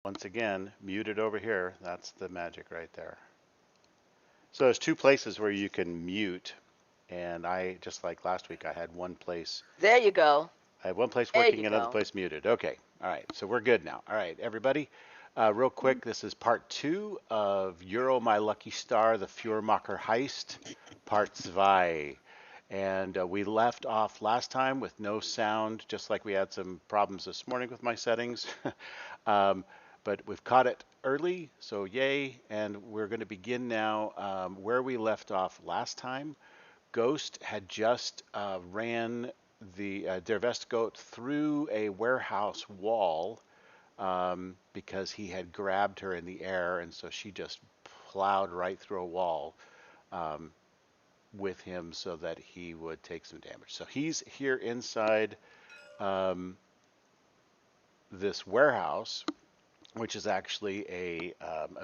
Once again, muted over here. That's the magic right there. So there's two places where you can mute, and I, just like last week, I had one place. There you go. I have one place There working, you another go. place muted. Okay, all right, so we're good now. All right, everybody, real quick, this is part 2 of Euro My Lucky Star, the Fuhrmacher Heist, part 2. And we left off last time with no sound, just like we had some problems this morning with my settings. But we've caught it early, so yay. And we're going to begin now where we left off last time. Ghost had just ran the Der Vestgoat through a warehouse wall because he had grabbed her in the air, and so she just plowed right through a wall with him so that he would take some damage. So he's here inside this warehouse, which is actually a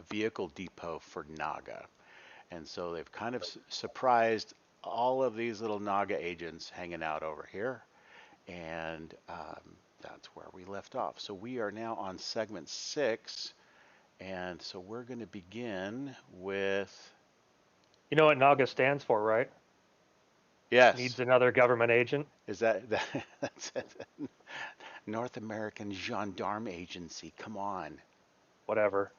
vehicle depot for Naga. And so they've kind of surprised all of these little Naga agents hanging out over here. And that's where we left off. So we are now on segment 6. And so we're going to begin with... You know what NAGA stands for, right? Yes. Needs another government agent. Is that's it? North American Gendarme Agency. Come on. Whatever.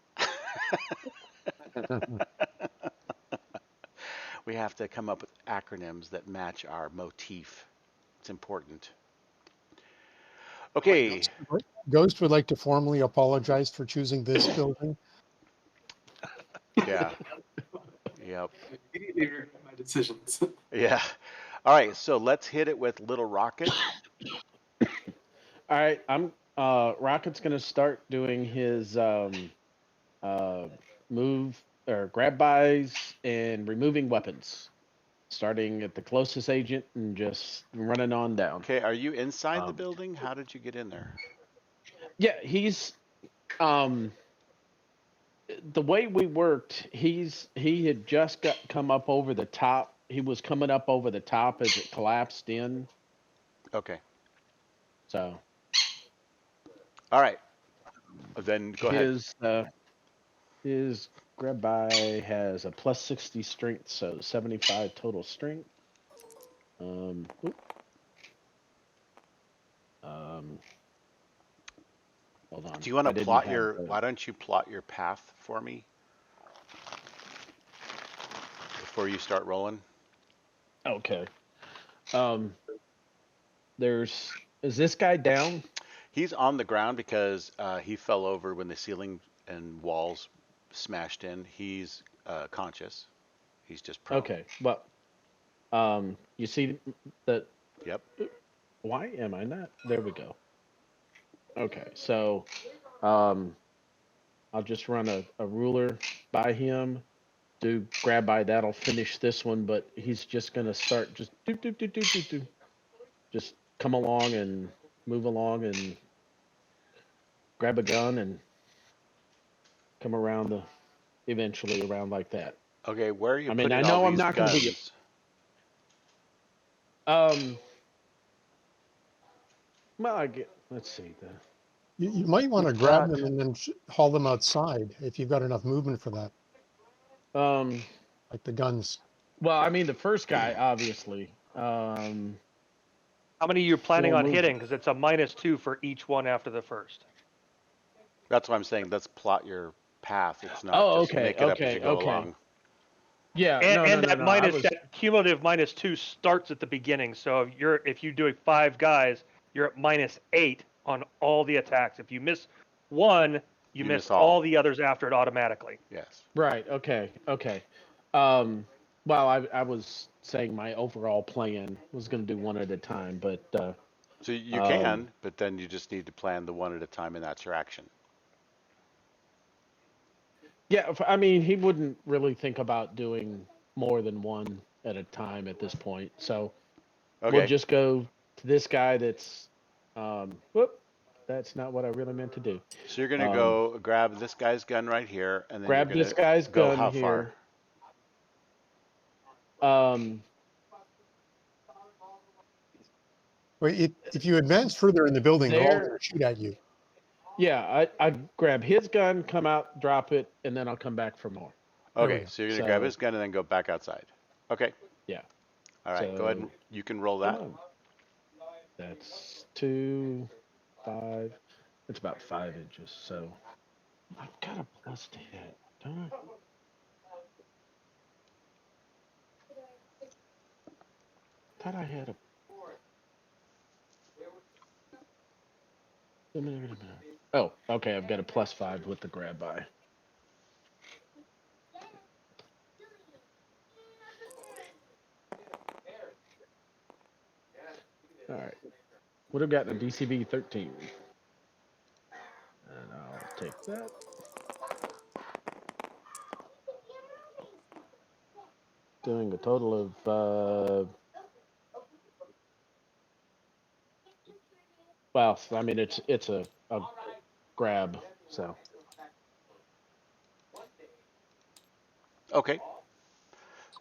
We have to come up with acronyms that match our motif. It's important. Okay. Ghost would like to formally apologize for choosing this building. Yeah. Yep. Immediately regret my decisions. Yeah. All right. So let's hit it with Little Rocket. All right, I'm Rocket's gonna start doing his move or grab buys and removing weapons, starting at the closest agent and just running on down. Okay. Are you inside the building? How did you get in there? Yeah, he's the way we worked. He had just come up over the top. He was coming up over the top as it collapsed in. Okay. So. All right. Then go ahead. His grab by has a plus 60 strength, so 75 total strength. Hold on. Do you want to plot your? Why don't you plot your path for me before you start rolling? Okay. Is this guy down? He's on the ground because he fell over when the ceiling and walls smashed in. He's conscious. He's just prone. Okay. Well, you see that? Yep. Why am I not? There we go. Okay. So, I'll just run a ruler by him. Do grab by. That'll finish this one, but he's just gonna start just just come along and move along and grab a gun and come around eventually around like that. Okay, where are you? I mean, putting I know all I'm these not going to guns? be. Well, let's see. You might want to grab them and then haul them outside if you've got enough movement for that. Like the guns. Well, I mean, the first guy, obviously. How many are you planning on movement. hitting? Because it's a -2 for each one after the first. That's what I'm saying. Let's plot your path. It's not just okay, make it up as you go along. Yeah, that cumulative -2 starts at the beginning. So if you do 5 guys, you're at -8 on all the attacks. If you miss one, you miss all the others after it automatically. Yes. Right. Okay. Well, I was saying my overall plan was going to do one at a time, but so you can, but then you just need to plan the one at a time, and that's your action. Yeah, I mean, he wouldn't really think about doing more than one at a time at this point. So we'll just go to this guy that's, that's not what I really meant to do. So you're going to go grab this guy's gun right here, and then grab this guy's gun how here. Far? Well, if you advance further in the building, they're all going to shoot at you. Yeah, I grab his gun, come out, drop it, and then I'll come back for more. Okay, so you're gonna grab his gun and then go back outside. Okay. Yeah. All right, go ahead and you can roll that. Come on. That's 2, 5. It's about 5 inches. So I've got a plus to hit, don't I? Thought I had a. Oh, okay. I've got a +5 with the grab by. All right. Would have gotten a DCB 13. And I'll take that. Doing a total of. Well, I mean, it's a grab, so. Okay.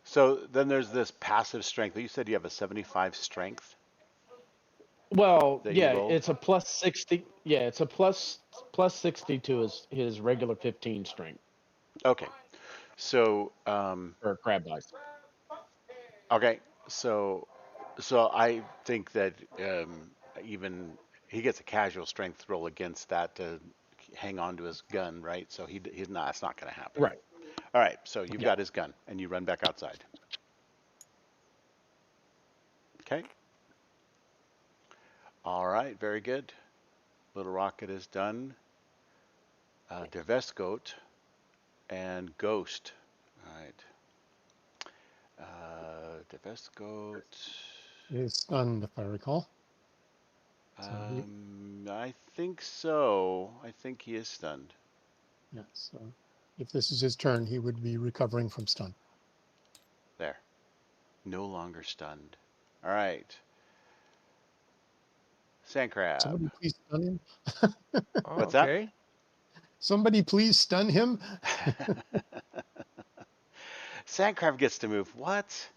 So then there's this passive strength. You said you have a 75 strength. Well, yeah, rolled? it's a +60. Yeah, it's a +60 to his regular 15 strength. Okay. So or grab dice. Okay. So I think that even he gets a casual strength roll against that to hang on to his gun, right? So he's not. That's not going to happen. Right. All right. So you've got his gun, and you run back outside. Okay. All right. Very good. Little Rocket is done. Devescoat and Ghost. All right. Devescoat is stunned, if I recall. I think so. I think he is stunned. Yeah, so if this is his turn, he would be recovering from stun. There. No longer stunned. All right. Sandcrab. Somebody please stun him. What's that? Okay. Somebody please stun him. Sandcrab gets to move. What?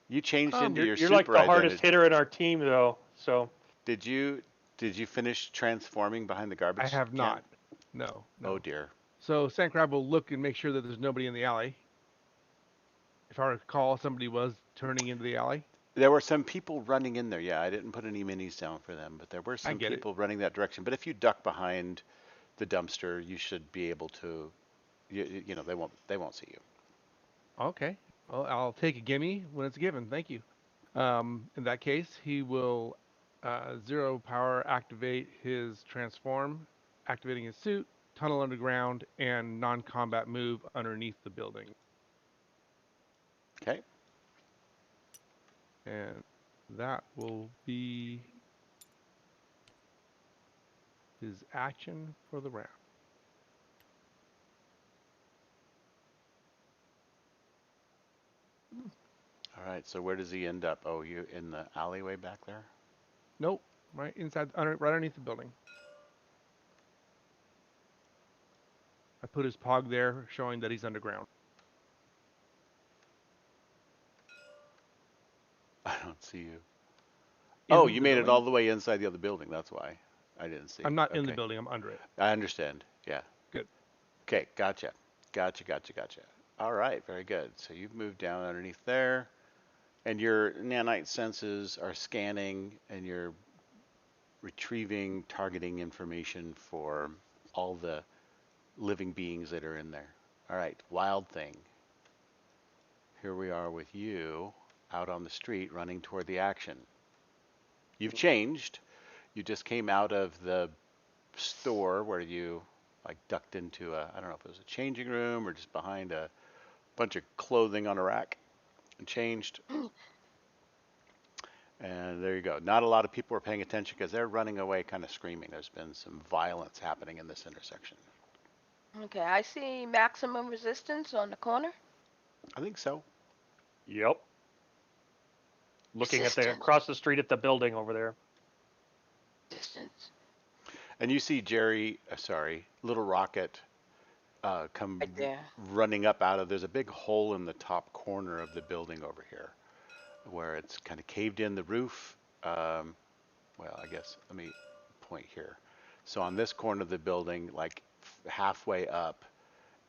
You changed into your You're super like the hardest identity. hitter in our team, though. So. Did you finish transforming behind the garbage I have can? not. No. Oh dear. So Sandcrab will look and make sure that there's nobody in the alley. If I recall, somebody was turning into the alley. There were some people running in there. Yeah, I didn't put any minis down for them, but there were some get it. people running that direction. But if you duck behind the dumpster, you should be able to. You know, they won't see you. Okay. Well, I'll take a gimme when it's given. Thank you. In that case, he will 0 power activate his transform, activating his suit, tunnel underground, and non-combat move underneath the building. Okay. And that will be his action for the round. All right. So where does he end up? Oh, you in the alleyway back there? Nope, right inside, right underneath the building. I put his pog there, showing that he's underground. I don't see you. In Oh, you the made it building? all the way inside the other building. That's why I didn't see. I'm not in the building. I'm under it. I understand. Yeah. Good. Okay. Gotcha. All right. Very good. So you've moved down underneath there, and your nanite senses are scanning, and you're retrieving targeting information for all the living beings that are in there. All right. Wild Thing. Here we are with you out on the street running toward the action. You've changed. You just came out of the store where you like ducked into I don't know if it was a changing room or just behind a bunch of clothing on a rack and changed. And there you go. Not a lot of people are paying attention because they're running away kind of screaming. There's been some violence happening in this intersection. Okay, I see maximum resistance on the corner. I think so. Yep. Looking at across the street at the building over there. Distance. And you see Jerry, Little Rocket come Right there. running up out of, there's a big hole in the top corner of the building over here where it's kind of caved in the roof. Well, I guess, let me point here. So on this corner of the building, like halfway up,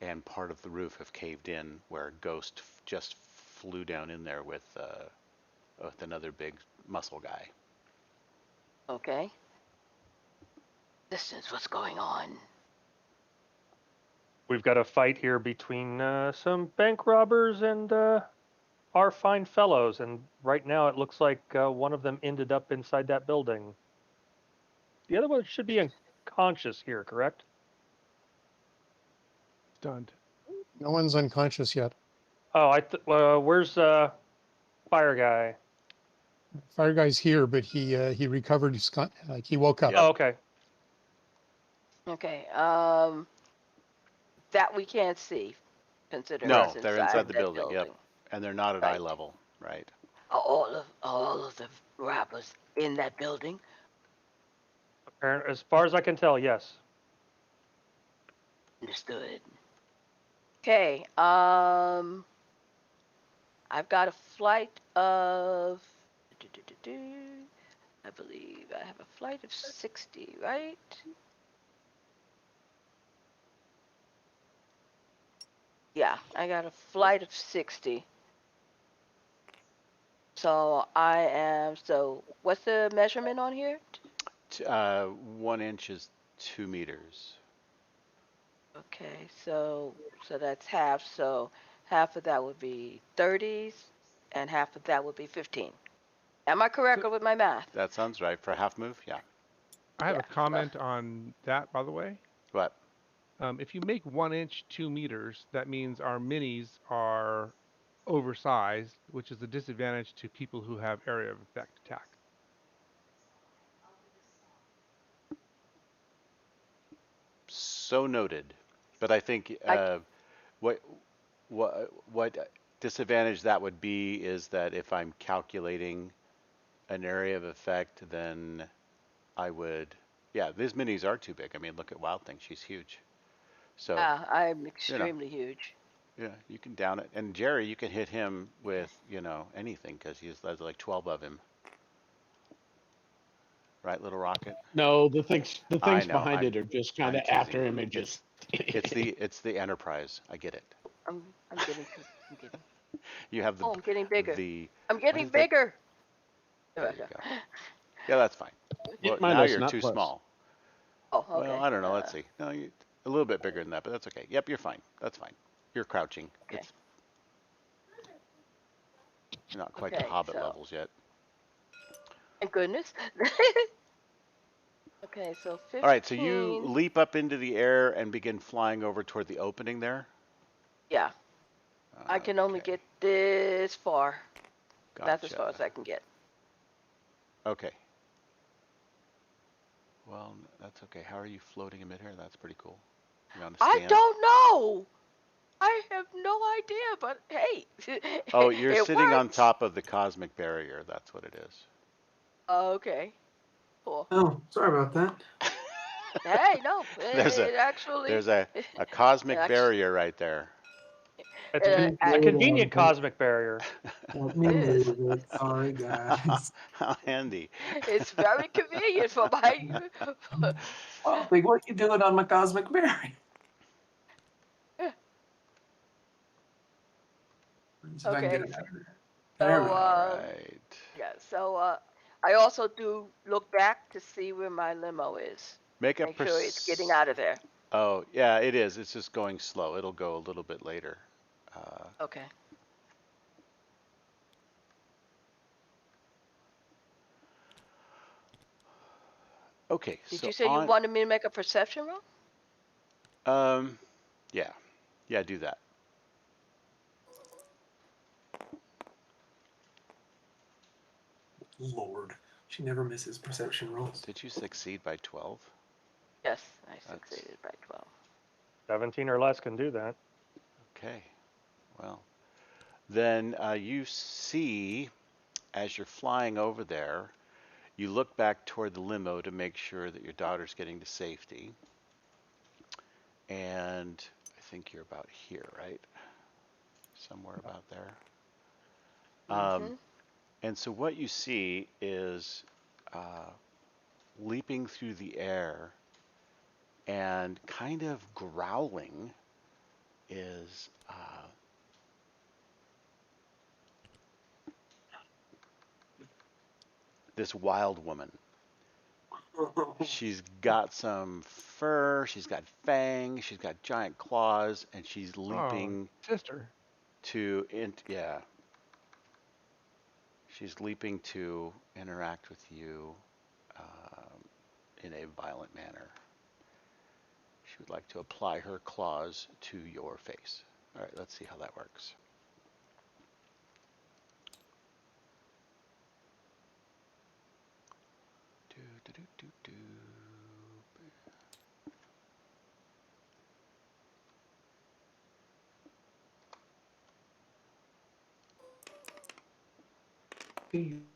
and part of the roof have caved in, where Ghost just flew down in there with another big muscle guy. Okay. Distance, what's going on? We've got a fight here between some bank robbers and our fine fellows, and right now it looks like one of them ended up inside that building. The other one should be unconscious here, correct? Stunned. No one's unconscious yet. Oh, where's Fire Guy? Fire guy's here, but he recovered. Like he woke up. Yep. Oh, okay. Okay. That we can't see, considering No, it's they're inside inside the that building. Yep, and they're not at eye Right. level. Right. Are all of the robbers in that building? As far as I can tell, yes. Understood. Okay. I've got a flight of. I believe I have a flight of 60, right? Yeah, I got a flight of 60. So what's the measurement on here? 1 inch is 2 meters. Okay, so that's half. So half of that would be 30s, and half of that would be 15. Am I correct with my math? That sounds right for a half move. Yeah. I have Yeah, a comment on that, by the way. What? If you make 1 inch 2 meters, that means our minis are oversized, which is a disadvantage to people who have area of effect attack. So noted. But I think what what disadvantage that would be is that if I'm calculating an area of effect, then I would. Yeah, these minis are too big. I mean, look at Wild Thing; she's huge. So I'm you know, extremely huge. yeah, you can down it. And Jerry, you can hit him with anything because there's like 12 of him. Right, Little Rocket? No, the things I know. behind it are just kind I'm of teasing after you. him and just. It's the Enterprise. I get it. I'm getting. You have Oh, I'm getting bigger. the I'm what getting is that? bigger. There you go. Yeah, that's fine. Well, now Minus, you're not too plus. small. Oh, Well, okay. I don't know. Let's see. No, a little bit bigger than that, but that's okay. Yep, you're fine. That's fine. You're crouching. Okay. You're not quite to Okay, Hobbit so- levels yet. Thank goodness. Okay, so 15. All right, so you leap up into the air and begin flying over toward the opening there. Yeah, I can only Okay, get this far. That's as gotcha. far as I can get. Okay. Well, that's okay. How are you floating in midair? That's pretty cool. You're on a I stand. don't know. I have no idea, but hey, Oh, you're it sitting on works. top of the cosmic barrier. That's what it is. Okay, cool. Oh, sorry about that. Hey, no, There's it actually, there's a cosmic it barrier right there. It's actually, a convenient cosmic barrier. Let me it is. move it. Sorry, guys. How handy. It's very convenient for my. Oh, like, what you doing on my cosmic berry? Let's see if I can get Okay, it out of there. so There we go. All right. yeah, so I also do look back to see where my limo is. Make Make sure it's getting out of there. Oh, yeah, it is. It's just going slow. It'll go a little bit later. Okay. Okay, Did so you say you wanted me to make a perception roll? yeah. Yeah, do that. Lord, she never misses perception rolls. Did you succeed by 12? Yes, I succeeded by 12. 17 or less can do that. Okay. Well, then you see, as you're flying over there, you look back toward the limo to make sure that your daughter's getting to safety. And I think you're about here, right? Somewhere about there. And so what you see is leaping through the air and kind of growling is this wild woman. She's got some fur, she's got fangs, she's got giant claws, and she's leaping sister. yeah. She's leaping to interact with you in a violent manner. She would like to apply her claws to your face. All right, let's see how that works. Do, do, do, do, do.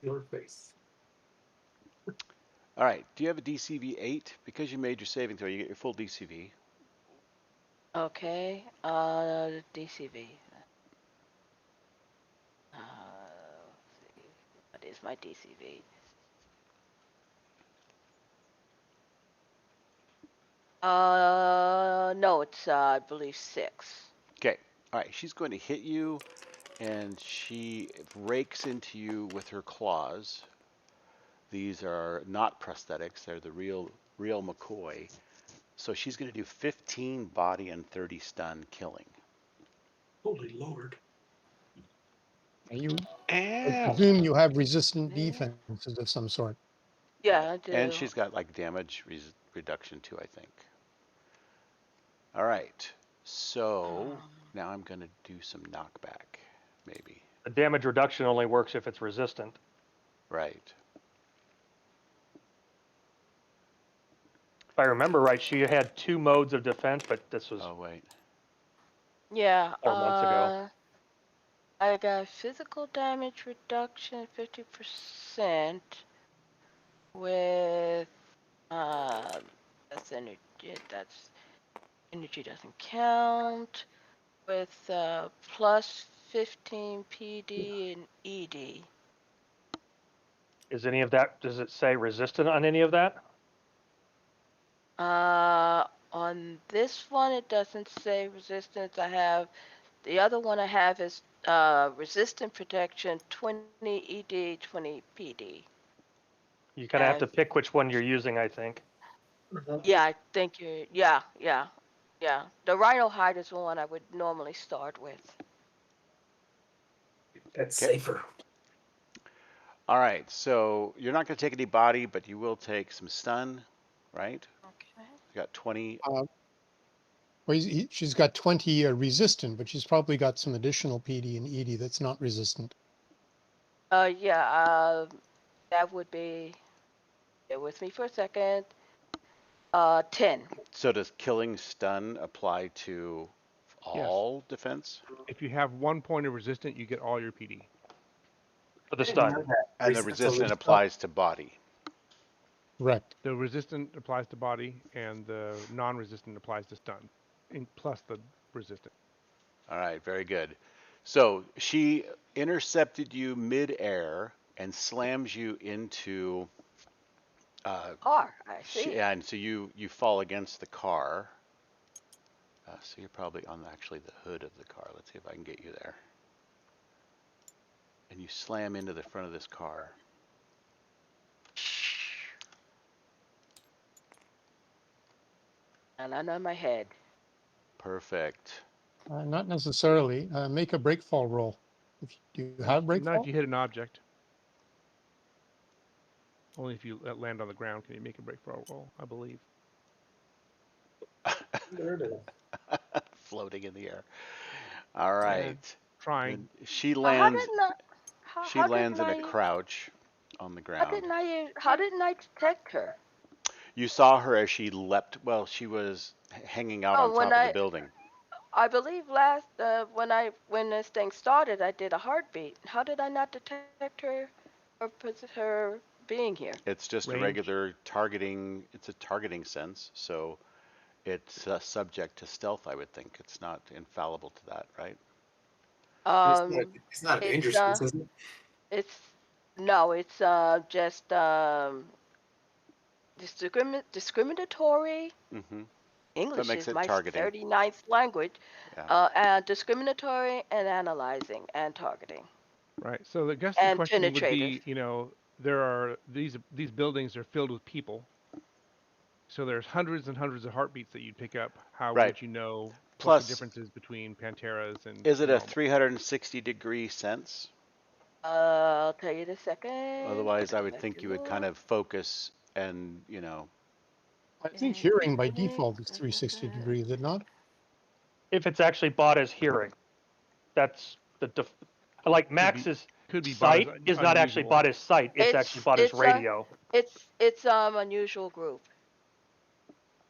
Your face. All right, do you have a DCV 8? Because you made your saving throw, you get your full DCV. Okay. DCV. Let's see. What is my DCV? No, it's I believe 6. Okay, all right, she's going to hit you, and she rakes into you with her claws. These are not prosthetics, they're the real McCoy. So she's going to do 15 body and 30 stun killing. Holy Lord. I presume you have resistant defenses of some sort. Yeah, I do. And she's got like damage reduction too, I think. All right, so now I'm going to do some knockback, maybe. The damage reduction only works if it's resistant. Right. If I remember right, she had 2 modes of defense, but this was Oh, wait. Yeah. 4 months ago. I got physical damage reduction 50% with that's energy. That's energy doesn't count with plus 15 PD and ED. Is any of that, does it say resistant on any of that? On this one, it doesn't say resistance. The other one I have is resistant protection 20 ED, 20 PD. You kind of have to pick which one you're using, I think. Yeah, I think yeah. The rhino hide is the one I would normally start with. That's safer. All right, so you're not going to take any body, but you will take some stun, right? Okay. You got 20. Well, she's got 20 resistant, but she's probably got some additional PD and ED that's not resistant. Yeah, that would be, bear with me for a second, 10. So does killing stun apply to all defense? If you have 1 point of resistant, you get all your PD. For the stun. And the resistant applies to body. Correct. The resistant applies to body, and the non-resistant applies to stun, plus the resistant. All right, very good. So she intercepted you mid-air and slams you into Car, I see. and so you fall against the car. So you're probably on actually the hood of the car. Let's see if I can get you there. And you slam into the front of this car. And under my head. Perfect. Not necessarily. Make a breakfall roll. If you have Not breakfall. if you hit an object. Only if you land on the ground can you make a breakfall roll, I believe. There it is. Floating in the air. All right. Trying. And she lands. She How lands in didn't a crouch on the ground. How didn't I detect her? You saw her as she leapt. Well, she was hanging out on top of the building. I believe when this thing started, I did a heartbeat. How did I not detect her or her being here? It's just Range. a regular targeting. It's a targeting sense, so it's subject to stealth. I would think it's not infallible to that, right? It's not a dangerous sense, is it? It's just discriminatory. Mm-hmm. English makes is it my targeting. 39th language. Yeah. And discriminatory and analyzing and targeting Right. So I guess the and question would penetrative. be, there are these buildings are filled with people. So there's hundreds and hundreds of heartbeats that you'd pick up. How Right. would you know what the Plus, differences between Panteras and is it a normal? 360-degree sense? I'll tell you in a second. Otherwise, I would Let think you you would kind look. of focus and, I think hearing by default is 360 degrees, is it not? If it's actually bought as hearing, that's like Max's Could be bought as sight is not actually unusual. bought as sight. It's actually bought as radio. It's unusual group.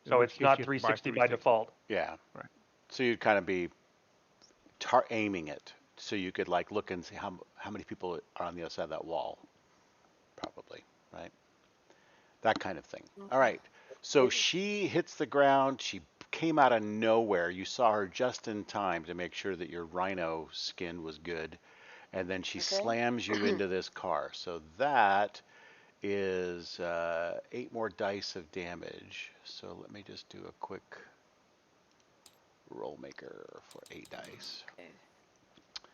So which it's case not you have to buy 360 by default. yeah. Right. So you'd kind of be aiming it, so you could like look and see how many people are on the other side of that wall, probably, right? That kind of thing. All right. So she hits the ground. She came out of nowhere. You saw her just in time to make sure that your rhino skin was good. And then she slams you into this car. So that is 8 more dice of damage. So let me just do a quick roll maker for 8 dice. Okay.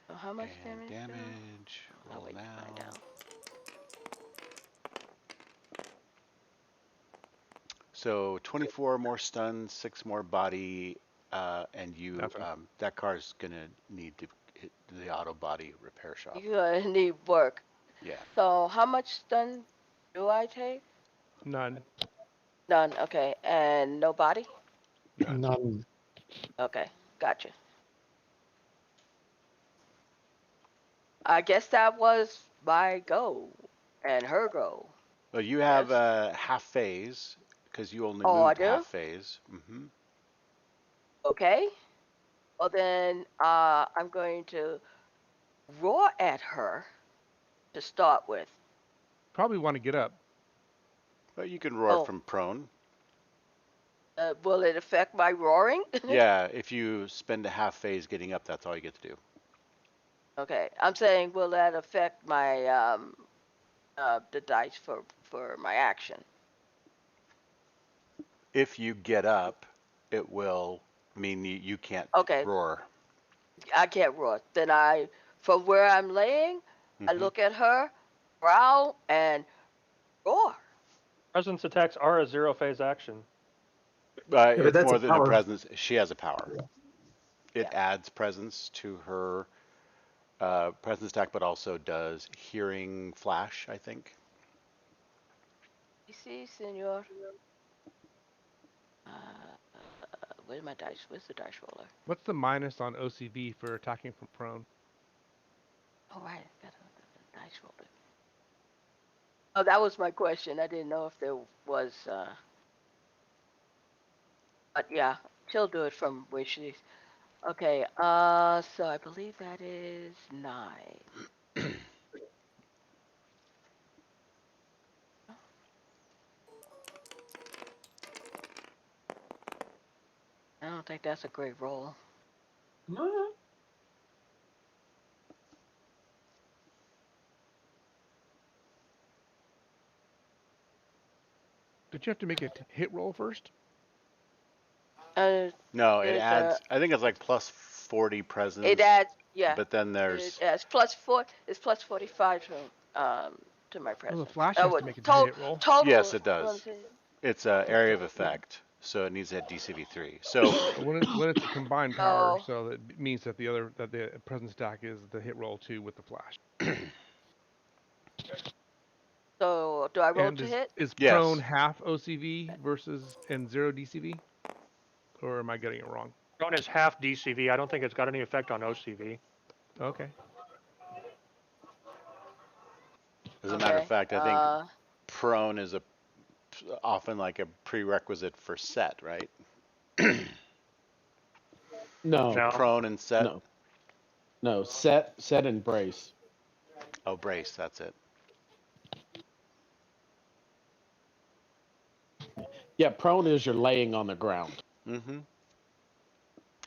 So how much And damage. I'll Roll wait to find now. out. So 24 more stuns, 6 more body, and Nothing. that car's gonna need to hit the auto body repair shop. You're gonna need work. Yeah. So how much stun do I take? None. None. Okay. And no body? None. None. Okay. Gotcha. I guess that was my go and her go. Well, you have Yes. half phase because you only Oh, I moved do? half phase. Okay. Well then, I'm going to roar at her to start with. Probably want to get up. But you can roar Oh, from prone. will it affect my roaring? Yeah, if you spend a half phase getting up, that's all you get to do. Okay. I'm saying, will that affect my the dice for my action? If you get up, it will mean you can't Okay. roar. I can't roar. Then from where I'm laying, I look at her, growl, and roar. Presence attacks are a 0 phase action. Yeah, but It's that's a more than a power. presence. She has a power. It Yeah. adds presence to her presence attack, but also does hearing flash, I think. You see, senor. Where's my dice? Where's the dice roller? What's the minus on OCV for attacking from prone? Oh, right. Got a dice roller. Oh, that was my question. I didn't know if there was. But yeah, she'll do it from where she's. Okay. So I believe that is 9. I don't think that's a great roll. Did you have to make a hit roll first? No, it There's adds. I think it's like plus 40 it presence, adds, yeah. but then It there's adds +4. It's +45 to my Well, the presence. flash has to What make a total? hit roll. Total. yes, it does. It's a Yeah. area of effect, so it needs to hit DCV3. So But when it's a combined power, So so that means that the presence stack is the hit roll 2 with the flash. so do I roll And to hit? is prone yes, half OCV versus and 0 DCV? Or am I getting it wrong? Prone is half DCV. I don't think it's got any effect on OCV. Okay. as a matter of Okay. fact, I think prone is often like a prerequisite for set, right? No, No. Prone and set. no. Set and brace. Oh, brace. That's it. Yeah, prone is you're laying on the ground.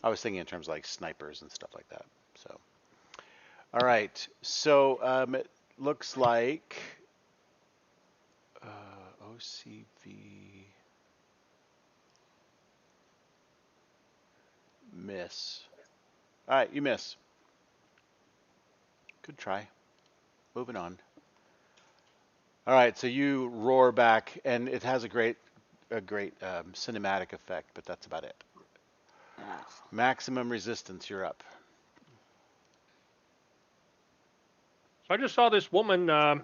I was thinking in terms of like snipers and stuff like that. So, all right. So it looks like OCV. miss. All right, you miss. Good try. Moving on. All right, so you roar back, and it has a great cinematic effect, but that's about it. Maximum resistance. You're up. So I just saw this woman.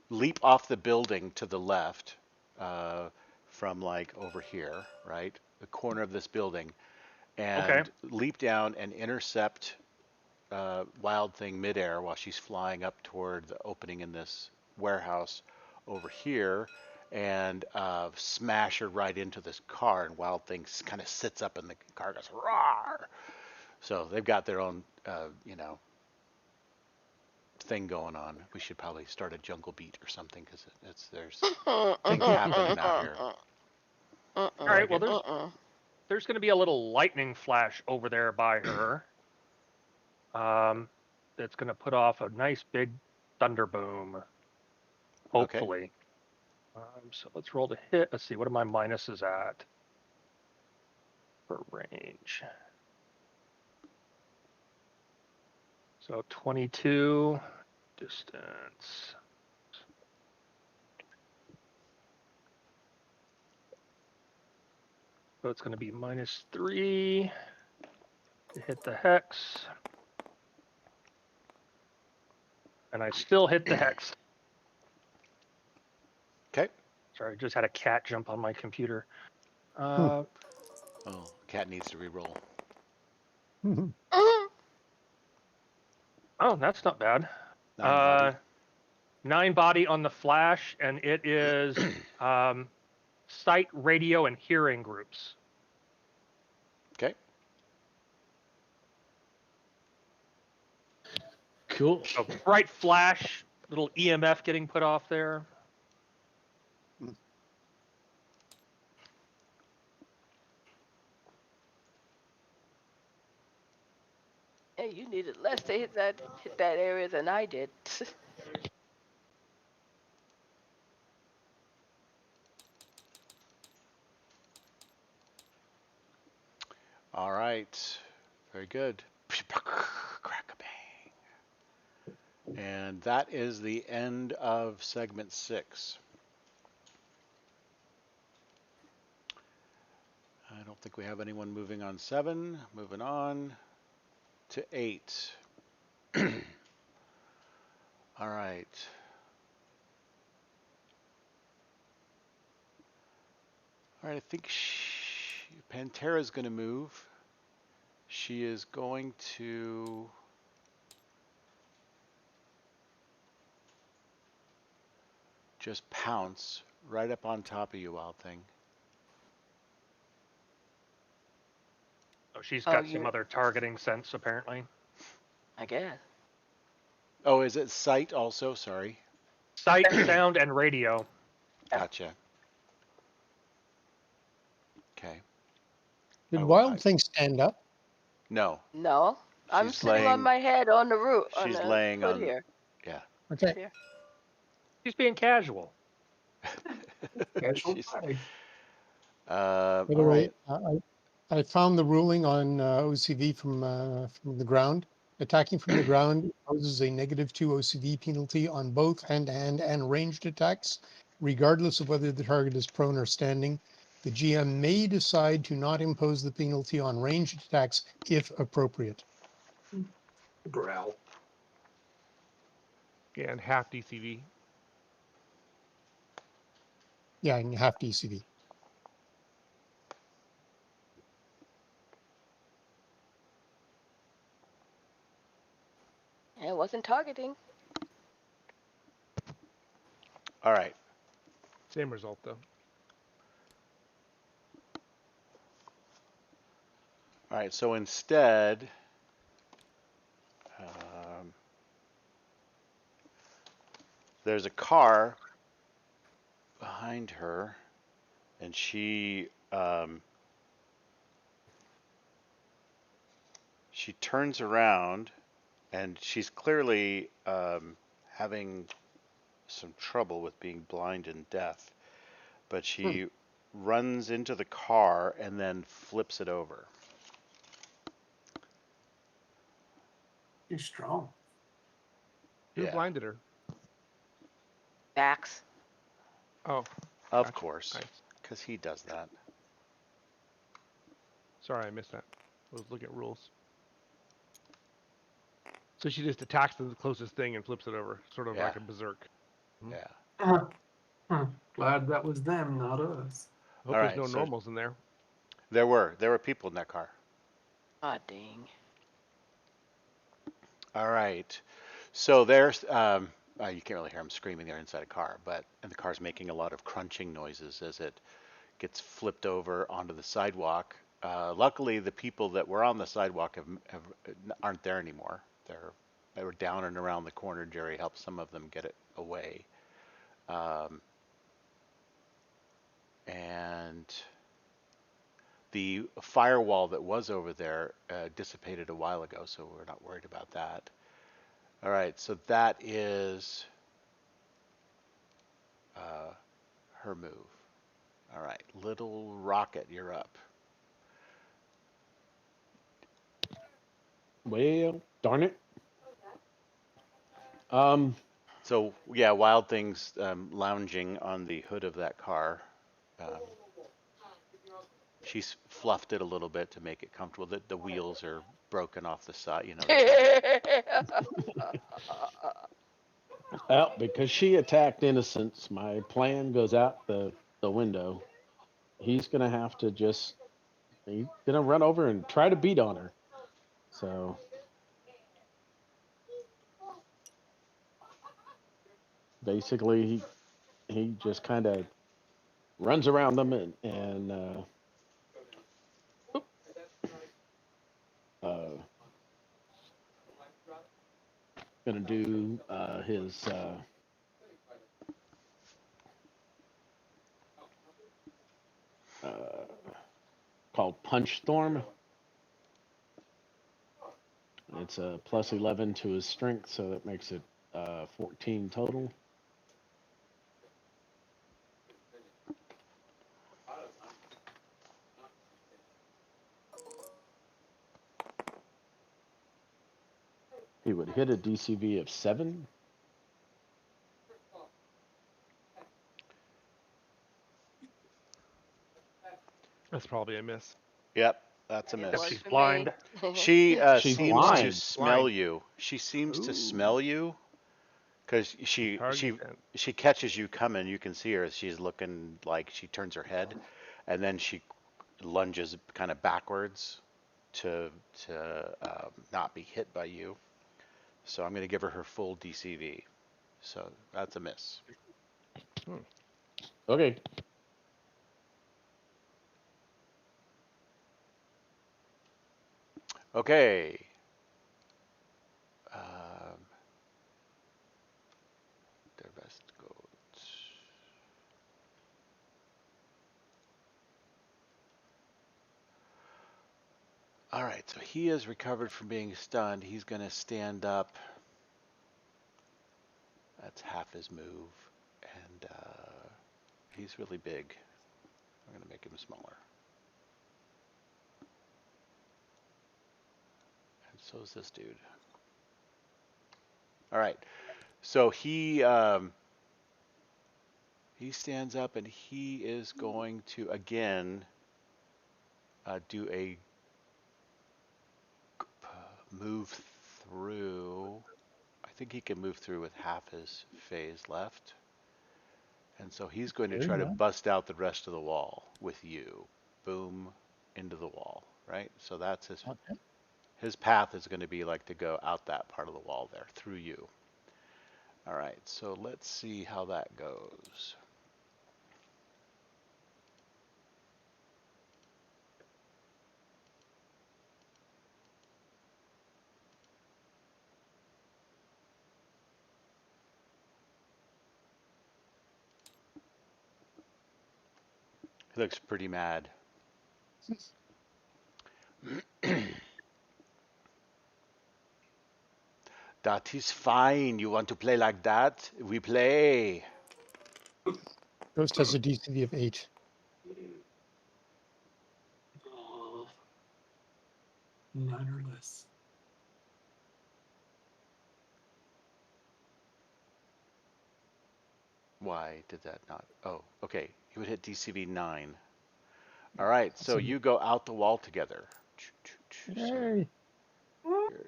Leap off the building to the left, from like over here, right? The corner of this building, Okay. and leap down and intercept Wild Thing midair while she's flying up toward the opening in this warehouse over here, and smash her right into this car. And Wild Thing kind of sits up in the car, goes roar. So they've got their own, thing going on. We should probably start a jungle beat or something because there's things happening out here. All right. Well, there's going to be a little lightning flash over there by her. That's going to put off a nice big thunder boom. Hopefully. Okay. So let's roll to hit. Let's see. What are my minuses at for range? So 22 distance. So it's going to be -3 to hit the hex. And I still hit the hex. Okay. Sorry, just had a cat jump on my computer. Oh, cat needs to re-roll. Oh, that's not bad. 9 body. 9 body on the flash, and it is sight, radio, and hearing groups. Okay. Cool. A bright flash, little EMF getting put off there. Hey, you needed less to hit that area than I did. All right. Very good. Crack a bang. And that is the end of segment 6. I don't think we have anyone moving on 7. Moving on to 8. All right. All right, I think Pantera's going to move. She is going to just pounce right up on top of you, Wild Thing. Oh, she's got some other targeting sense, apparently. I guess. Oh, is it sight also? Sorry. Sight, sound, and radio. Gotcha. Okay. Did Wild Thing stand up? No. No. I'm sitting on my head on the roof. She's laying on here. Yeah. Okay. Here. She's being casual. Casual. By the way, I found the ruling on OCV from the ground. Attacking from the ground imposes a -2 OCV penalty on both hand-to-hand and ranged attacks, regardless of whether the target is prone or standing. The GM may decide to not impose the penalty on ranged attacks if appropriate. Growl. Yeah, and half DCV. Yeah, and half DCV. It wasn't targeting. All right. Same result, though. All right, so instead, there's a car behind her, and she turns around, and she's clearly having some trouble with being blind and deaf, but she runs into the car and then flips it over. You're strong. Who blinded her? Max. Oh. Of Gotcha. course. Nice. Because he does that. Sorry, I missed that. I was looking at rules. So she just attacks the closest thing and flips it over, sort of like a berserk. Yeah. Glad that was them, not us. I hope All there's right, no so normals in there. there were people in that car. Ah, dang. All right. So there's you can't really hear them screaming there inside a car, and the car's making a lot of crunching noises as it gets flipped over onto the sidewalk. Luckily, the people that were on the sidewalk aren't there anymore. They were down and around the corner. Jerry helped some of them get it away. And the firewall that was over there dissipated a while ago, so we're not worried about that. All right, so that is her move. All right, Little Rocket, you're up. Well, darn it. So yeah, Wild Thing's lounging on the hood of that car. She's fluffed it a little bit to make it comfortable. The wheels are broken off the side, Well, because she attacked innocents, my plan goes out the window. He's gonna have to he's gonna run over and try to beat on her. So basically, he just kind of runs around them and gonna do his called Punch Storm. It's a plus 11 to his strength, so that makes it 14 total. He would hit a DCV of 7. That's probably a miss. Yep, that's a It miss. was She's for blind. me. She She's seems to blind. smell you. She seems to Ooh. smell you because Target scent. she catches you coming. You can see her. She's looking like she turns her head, and then she lunges kind of backwards to not be hit by you. So I'm going to give her full DCV. So that's a miss. Okay. Okay. Their best goat. All right, so he is recovered from being stunned. He's going to stand up. That's half his move. And he's really big. I'm going to make him smaller. And so is this dude. All right, so he stands up and he is going to again do a move through. I think he can move through with half his phase left. And so he's going to try to bust out the rest of the wall with you. Boom, into the wall, right? So that's his path is going to be like to go out that part of the wall there through you. All right, so let's see how that goes. He looks pretty mad. That is fine. You want to play like that? We play. Ghost has a DCV of 8. Oh, 9 or less. Why did that not? Oh, okay. He would hit DCV 9. All right, so Awesome. you go out the wall together. So Yay.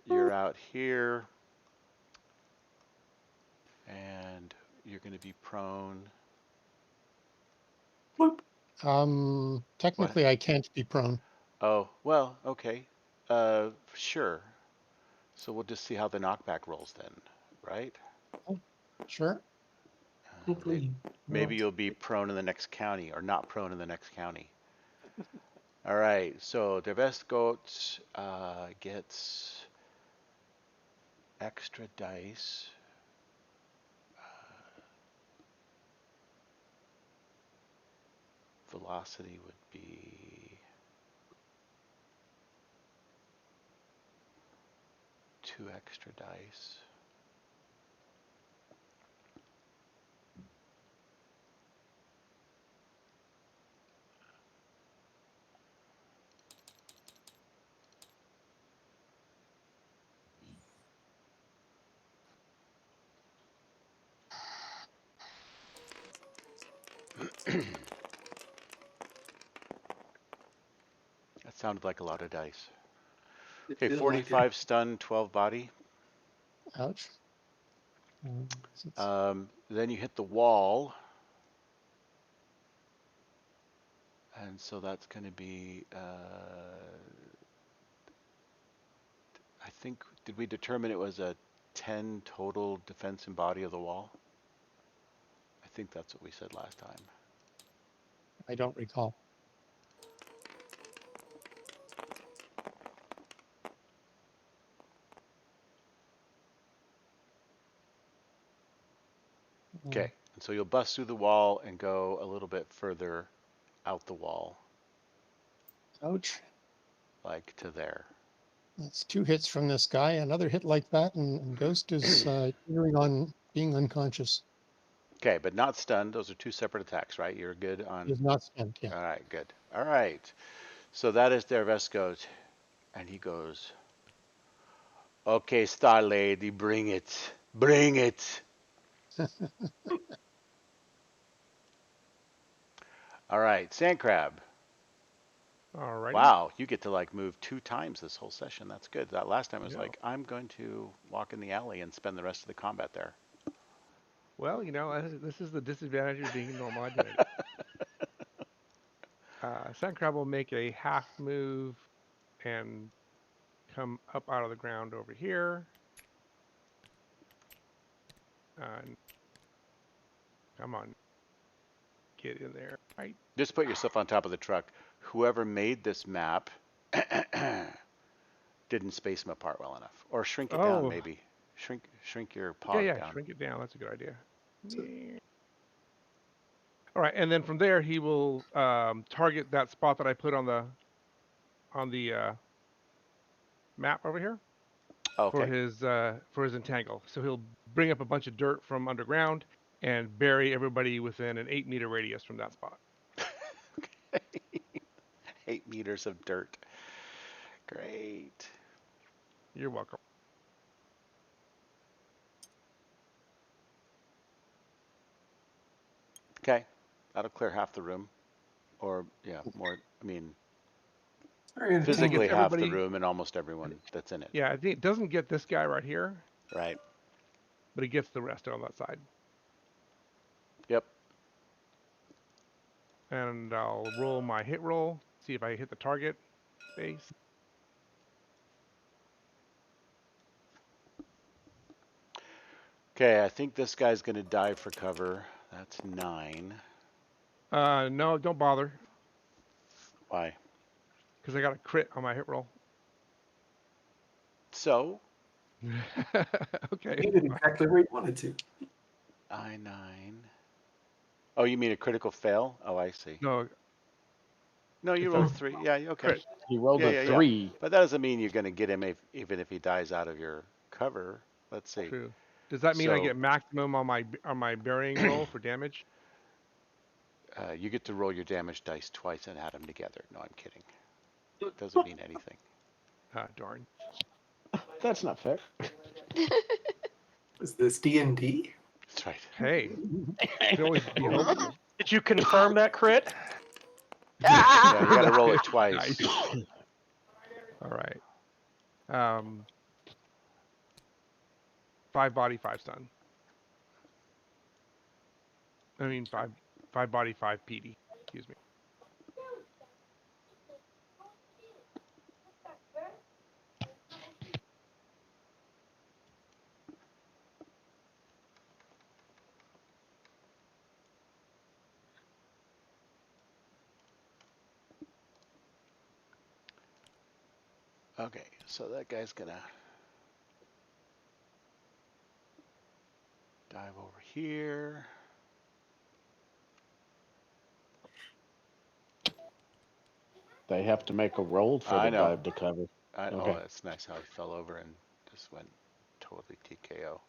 you're out here, and you're going to be prone. Technically, I can't be prone. Oh, well, okay. Sure. So we'll just see how the knockback rolls then, right? Oh, sure. Hopefully. Maybe you'll be prone in the next county or not prone in the next county. All right, so the best goat gets extra dice. Velocity would be 2 extra dice. That sounded like a lot of dice. It Okay, feels like 45 stun, 12 body. Ouch. Then you hit the wall. And so that's going to be, I think, did we determine it was a 10 total defense and body of the wall? I think that's what we said last time. I don't recall. Okay, and so you'll bust through the wall and go a little bit further out the wall, Ouch. like to there. That's 2 hits from this guy. Another hit like that, and Ghost is teetering on being unconscious. Okay, but not stunned. Those are 2 separate attacks, right? You're good He on. is not stunned. Yeah. All right, good. All right. So that is Dervesco's, and he goes, "Okay, Star Lady, bring it, bring it." All right, Sand Crab. Alrighty. Wow, you get to like move 2 times this whole session. That's good. That last time it was Yeah. like, I'm going to walk in the alley and spend the rest of the combat there. Well, this is the disadvantage of being a normal identity. Sandcrab will make a half move and come up out of the ground over here. Come on. Get in there. Right. Just put yourself on top of the truck. Whoever made this map didn't space them apart well enough. Or shrink it down, Oh, maybe. Shrink your pog yeah, down. shrink it down. That's a good idea. All right, and then from there he will target that spot that I put on the map over here Okay. for his entangle. So he'll bring up a bunch of dirt from underground and bury everybody within an 8-meter radius from that spot. 8 meters of dirt. Great. You're welcome. Okay. That'll clear half the room. Or, yeah, more. I mean, Very physically gets half the everybody- room and almost everyone that's in it. Yeah, I think it doesn't get this guy right here, Right. but it gets the rest on that side. Yep. And I'll roll my hit roll, see if I hit the target base. Okay, I think this guy's going to dive for cover. That's 9. No, don't bother, Why? because I got a crit on my hit roll. So, Okay. He did exactly where he wanted to. I9. Oh, you mean a critical fail? Oh, I see. No, No, you it's rolled a 3. Yeah, okay. crit. He rolled Yeah, a yeah, 3. yeah. But that doesn't mean you're going to get him even if he dies out of your cover. Let's see. True. Does that mean I So, get maximum on my burying roll for damage? you get to roll your damage dice twice and add them together. No, I'm kidding. Doesn't mean anything. Darn. That's not fair. Is this D&D? That's right. Hey, can always be hopeful. Did you confirm that crit? Yeah, you got to roll it twice. Nice. All right. 5 body, 5 stun. I mean, 5 body, 5 PD. Excuse me. Okay, so that guy's gonna dive over here. They have to make a roll for I the know. dive to cover. Oh, Okay. that's nice how he fell over and just went totally TKO.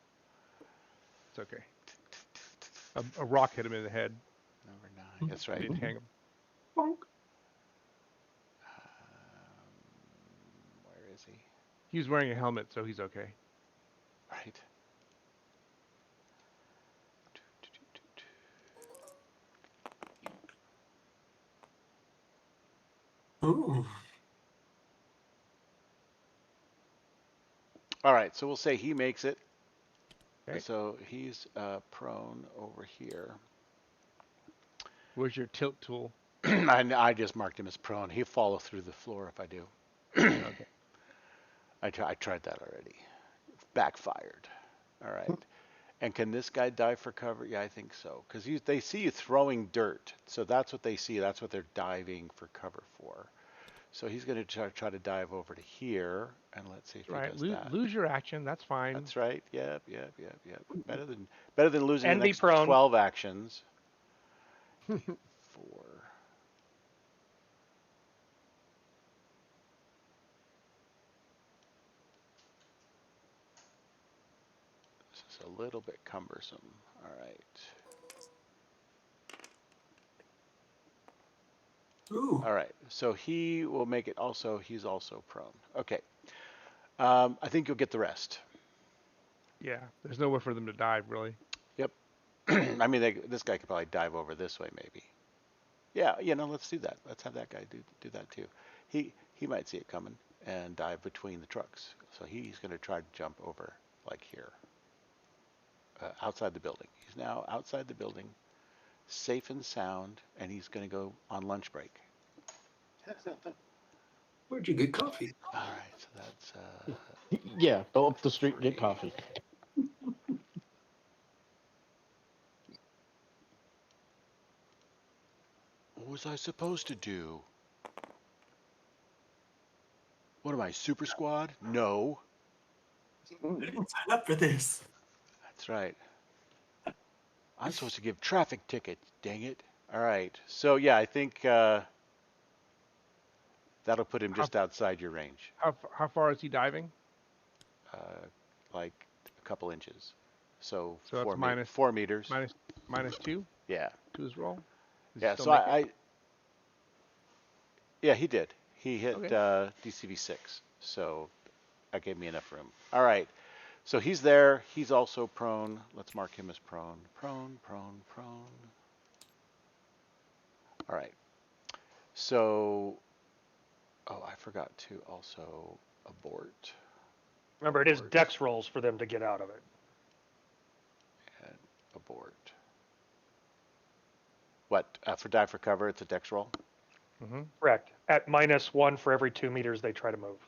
It's okay. A rock hit him in the head. Number 9. That's right. Didn't hang him. Where is he? He was wearing a helmet, so he's okay. Right. Ooh. All right, so we'll say he makes it. Okay. So he's prone over here. Where's your tilt tool? I just marked him as prone. He'll follow through the floor if I do. Okay. I tried that already. Backfired. All right. And can this guy dive for cover? Yeah, I think so. Because they see you throwing dirt. So that's what they see. That's what they're diving for cover for. So he's going to try to dive over to here. And let's see if he does that. Lose your action. That's fine. That's right. Yep. Better than losing And the be next prone. 12 actions. 4. This is a little bit cumbersome. All right. Ooh. All right. So he will make it also. He's also prone. Okay. I think you'll get the rest. Yeah. There's nowhere for them to dive, really. Yep. I mean, this guy could probably dive over this way, maybe. Yeah. Let's do that. Let's have that guy do that too. He might see it coming and dive between the trucks. So he's going to try to jump over like here, outside the building. He's now outside the building, safe and sound, and he's going to go on lunch break. Where'd you get coffee? All right. So that's Yeah, go up the street and get coffee. What was I supposed to do? What am I, Super Squad? No. I didn't sign up for this. That's right. I'm supposed to give traffic tickets, dang it. All right. So, yeah, I think that'll put him just outside your range. How far is he diving? Like a couple inches. So, So that's 4 meters. minus 2 Yeah. to his roll. Does he Yeah, still so make it? yeah, he did. He hit Okay. DCV 6. So, that gave me enough room. All right. So he's there. He's also prone. Let's mark him as prone. Prone. All right. So, I forgot to also abort. Remember, it is dex rolls for them to get out of it. And abort. What? For dive for cover, it's a dex roll? Mm-hmm. Correct. At -1 for every 2 meters they try to move.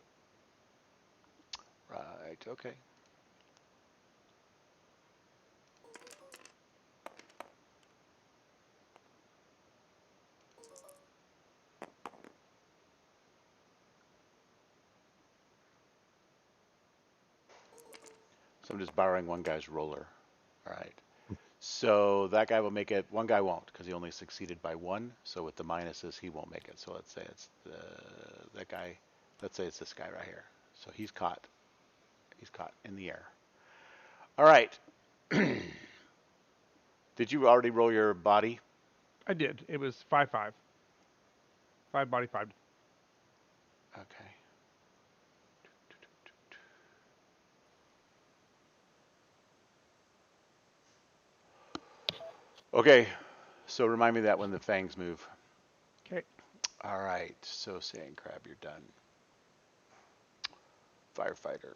Right. Okay. So I'm just borrowing one guy's roller. All right. So that guy will make it. One guy won't because he only succeeded by 1. So with the minuses, he won't make it. So let's say it's that guy. Let's say it's this guy right here. So he's caught. He's caught in the air. All right. Did you already roll your body? I did. It was 5/5. 5 body, 5. Okay. Okay, so remind me that when the fangs move. Okay. All right, so Sand Crab, you're done. Firefighter.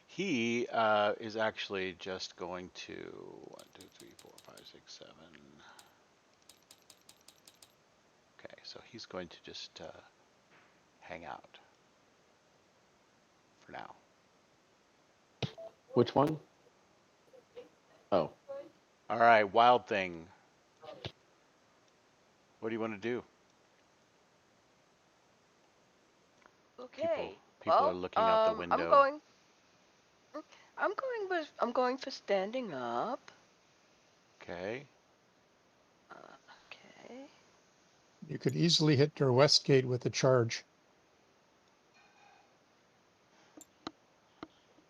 He is actually just going to 1, 2, 3, 4, 5, 6, 7. Okay, so he's going to just hang out for now. Which one? Oh, All right, Wild Thing. What do you want to do? Okay. People are Well, looking out the window. I'm going for standing up. Okay. Okay. You could easily hit their west gate with a charge.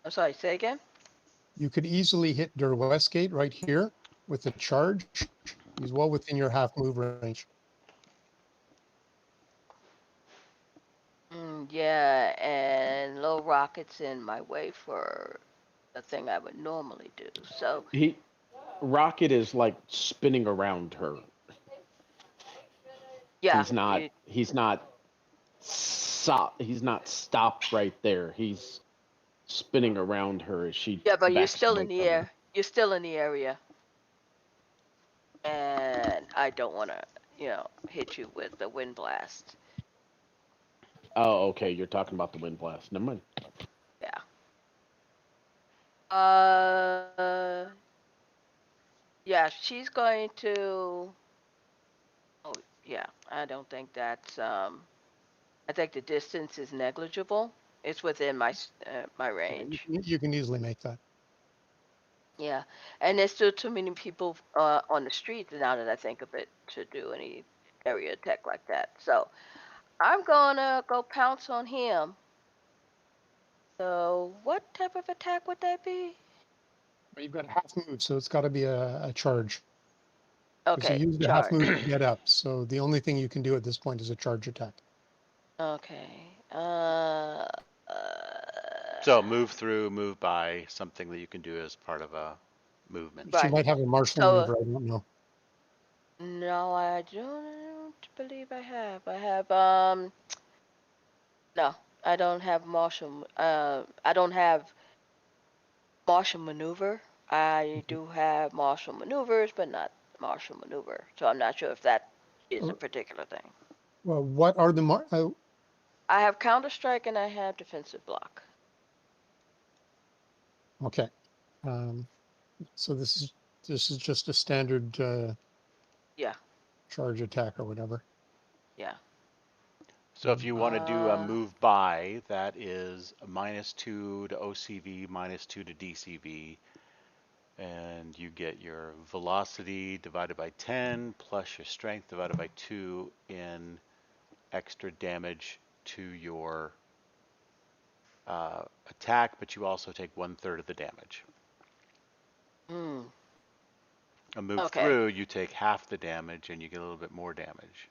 I'm sorry. Say again. You could easily hit their west gate right here with a charge. He's well within your half move range. Yeah, and low rockets in my way for the thing I would normally do. So Rocket is like spinning around her. yeah, He's not. He's not. He's not stopped right there. He's spinning around her as she yeah, but you're backs still away in the from him. air. You're still in the area, and I don't want to, hit you with the wind blast. Oh, okay. You're talking about the wind blast. Never mind. Yeah. Yeah, she's going to. Oh, yeah. I don't think that's. I think the distance is negligible. It's within my Yeah, range. you can easily make that. Yeah, and there's still too many people on the street now that I think of it to do any area attack like that. So I'm gonna go pounce on him. So what type of attack would that be? But you've got a half move, so it's got to be a charge. Because you Okay, used a half charge. move to get up, so the only thing you can do at this point is a charge attack. Okay. So move through, move by, something that you can do as part of a movement. She Right. might have a martial So maneuver, I don't know. no, I don't believe I have. No, I don't have martial. I don't have martial maneuver. I do have martial maneuvers, but not martial maneuver. So I'm not sure if that is a particular thing. Well, what are the I have counter strike and I have defensive block. okay. Um, so this is just a standard Yeah, charge attack or whatever. yeah. So if you want to do a Uh, move by, that is a -2 to OCV, -2 to DCV, and you get your velocity divided by 10 plus your strength divided by 2 in extra damage to your attack, but you also take 1/3 of the damage. hmm. A move Okay, through, you take half the damage and you get a little bit more damage.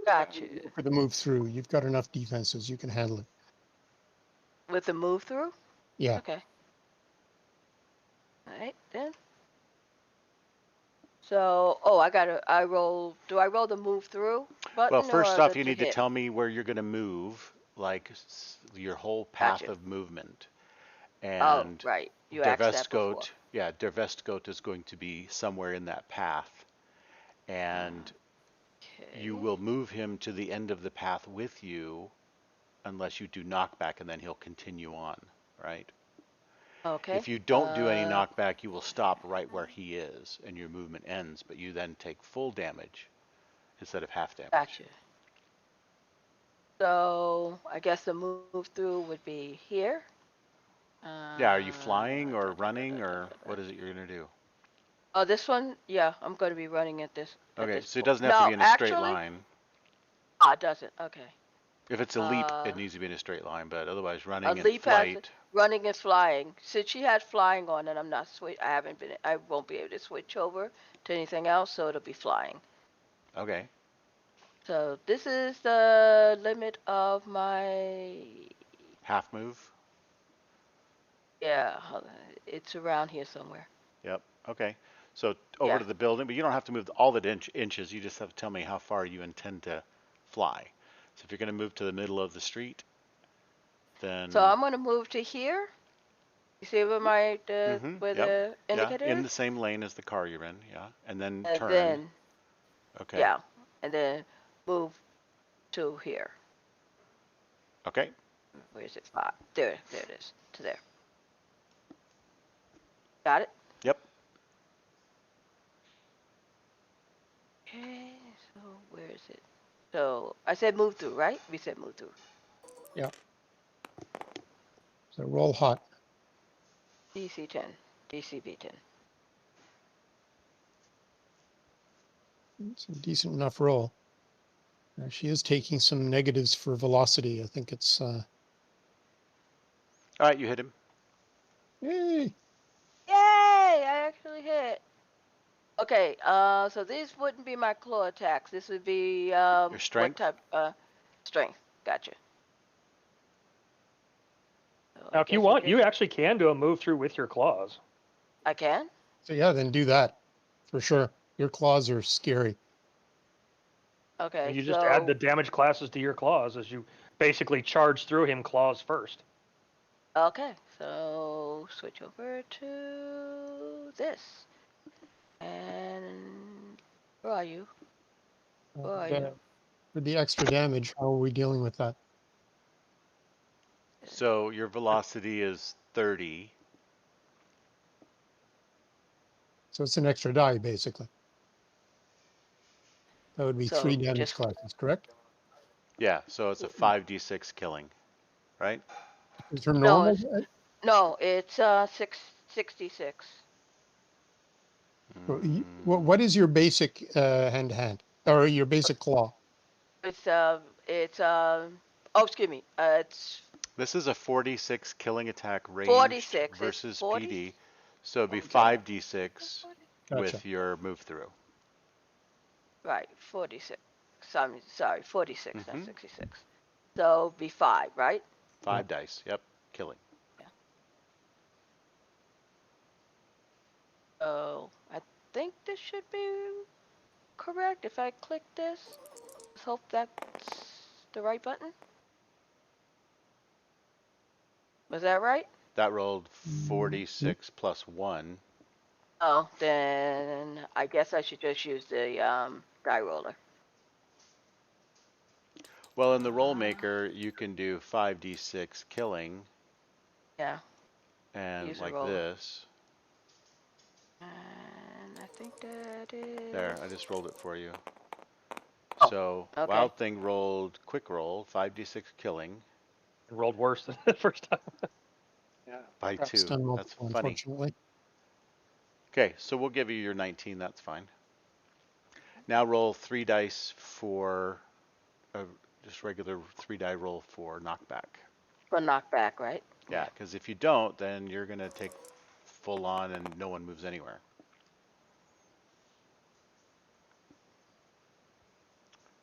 got you. For the move through, you've got enough defenses, you can handle it. With the move through? Yeah. Okay. All right, then. So, oh, do I roll the move through Well, button first or off, the you to need to hit? tell me where you're going to move, like your whole path Gotcha. of movement. Oh, And right. You Der asked that before. Westcote, yeah, Der Westcote is going to be somewhere in that path. And you Okay. will move him to the end of the path with you unless you do knockback, and then he'll continue on, right? Okay. If you don't do any knockback, you will stop right where he is and your movement ends, but you then take full damage instead of half damage. Gotcha. So I guess the move through would be here. Yeah, are you flying Da, or da, da, running da, da, or da, da. what is it you're going to do? Oh, this one? Yeah, I'm going to be running at this Okay, so it point. doesn't have to be No, in a straight actually, line. it doesn't. Okay. If it's a leap, Uh, it needs to be in a straight line, but otherwise a running and leap has flight. running and flying. Since she had flying on, and I'm not switch. I won't be able to switch over to anything else, so it'll be flying. Okay. So this is the limit of my half move? Yeah, hold on. It's around here somewhere. Yep. Okay. So over Yeah. to the building, but you don't have to move all the inches. You just have to tell me how far you intend to fly. So if you're going to move to the middle of the street, then. So I'm gonna move to here. You see where where Yep. the Yeah. indicator In is? the same lane as the car you're in. Yeah. And then And turn. then Okay. yeah, and then move to here. Okay. Where is it? There it is. To there. Got it? Yep. Okay, so where is it? So I said move through, right? We said move through. Yeah. So roll hot. DC 10, DCB 10. It's a decent enough roll. She is taking some negatives for velocity. I think it's All right. You hit him. yay. Yay! I actually hit. Okay, so these wouldn't be my claw attacks. This would be Your what strength. type? Strength. Gotcha. So Now, I if you guess I want, just you actually can do a move through with your claws. I can. So yeah, then do that for sure. Your claws are scary. Okay, You just add the so damage classes to your claws as you basically charge through him claws first. okay, so switch over to this. And where are you? Where are you? For the extra damage, how are we dealing with that? So your velocity is 30. So it's an extra die, basically. That would be So 3 damage just classes, correct? Yeah. So it's a 5d6 killing, right? Is her no, normal? it's 66. What is your basic hand-to-hand? Or your basic claw? It's oh excuse me. It's This is a 46 killing attack ranged 46. It's versus 40. PD. So it'd be Okay. 5d6 Gotcha. with your move through. Right, 46. I'm sorry, 46, not Mm-hmm. 66. So be 5, right? 5 dice. Yep. Killing. Yeah. So I think this should be correct if I click this. Let's hope that's the right button. Was that right? That rolled 46 plus 1. Oh, then I guess I should just use the die roller. Well, in the roll maker, you can do 5d6 killing Yeah, and use a like roller. this. And I think that is. There, I just rolled it for you. Oh, So okay. Wild Thing rolled quick roll, 5d6 killing And rolled worse than the first time. by Perhaps 2. done That's multiple, funny. unfortunately. Okay, so we'll give you your 19. That's fine. Now roll 3 dice for just regular 3-die roll for knockback. For knockback, right? Yeah, because if you don't, then you're going to take full on and no one moves anywhere.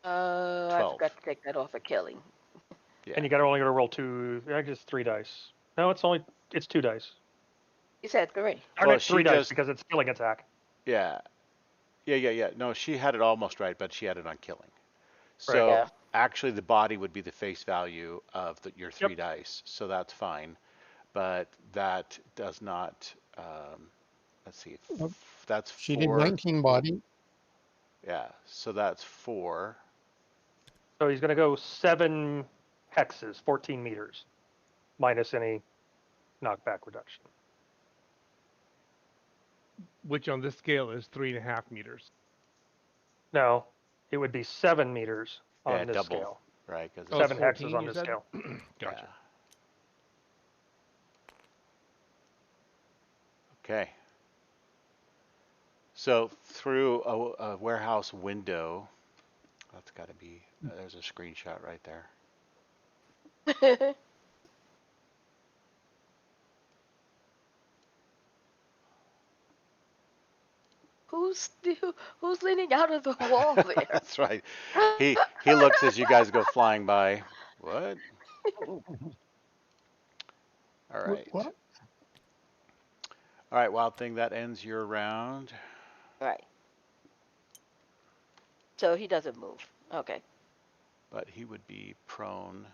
I 12. forgot to take that off of killing. Yeah. And you only got to roll 2. I guess 3 dice. No, it's 2 dice. You said 3. Or Well, no, 3 dice because it's killing attack. Yeah. Yeah. No, she had it almost right, but she had it on killing. Right. So Yeah. actually the body would be the face value of your 3 dice. So that's fine. But that does not, let's see, that's 4. She did 19 body. Yeah, so that's 4. So he's going to go 7 hexes, 14 meters, minus any knockback reduction. Which on this scale is 3.5 meters. No, it would be 7 meters on this double, scale. right? Because Oh, it's 7 14, hexes on you this said? scale. Gotcha. Okay. So through a warehouse window, that's got to be, there's a screenshot right there. Who's leaning out of the wall there? That's right. He looks as you guys go flying by. What? All right. What? All right, Wild Thing, that ends your round. Right. So he doesn't move. Okay. But he would be prone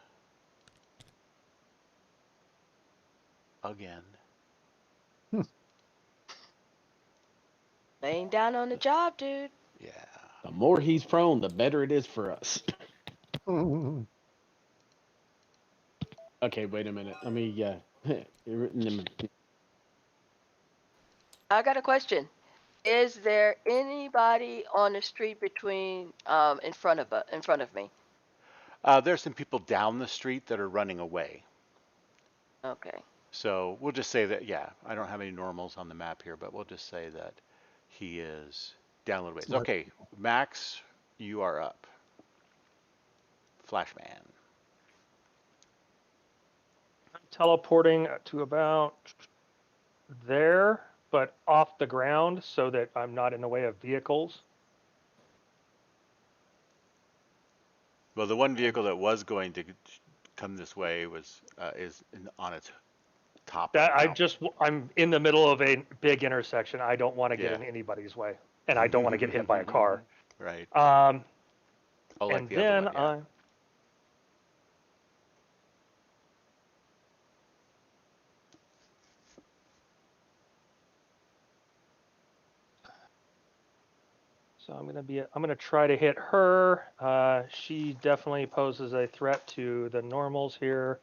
again. Laying down on the job, dude. Yeah. The more he's prone, the better it is for us. Okay, wait a minute. Let me. I got a question. Is there anybody on the street between in front of me? There's some people down the street that are running away. Okay. So we'll just say that, yeah, I don't have any normals on the map here, but we'll just say that he is down a little ways. Okay, Max, you are up. Flashman. I'm teleporting to about there, but off the ground so that I'm not in the way of vehicles. Well, the one vehicle that was going to come this way is on its top That right now. I'm in the middle of a big intersection. I don't want to get Yeah. in anybody's way, and I don't want to get hit by a car. Right. Um, Oh, like and the other then one, yeah. So I'm gonna try to hit her. She definitely poses a threat to the normals here.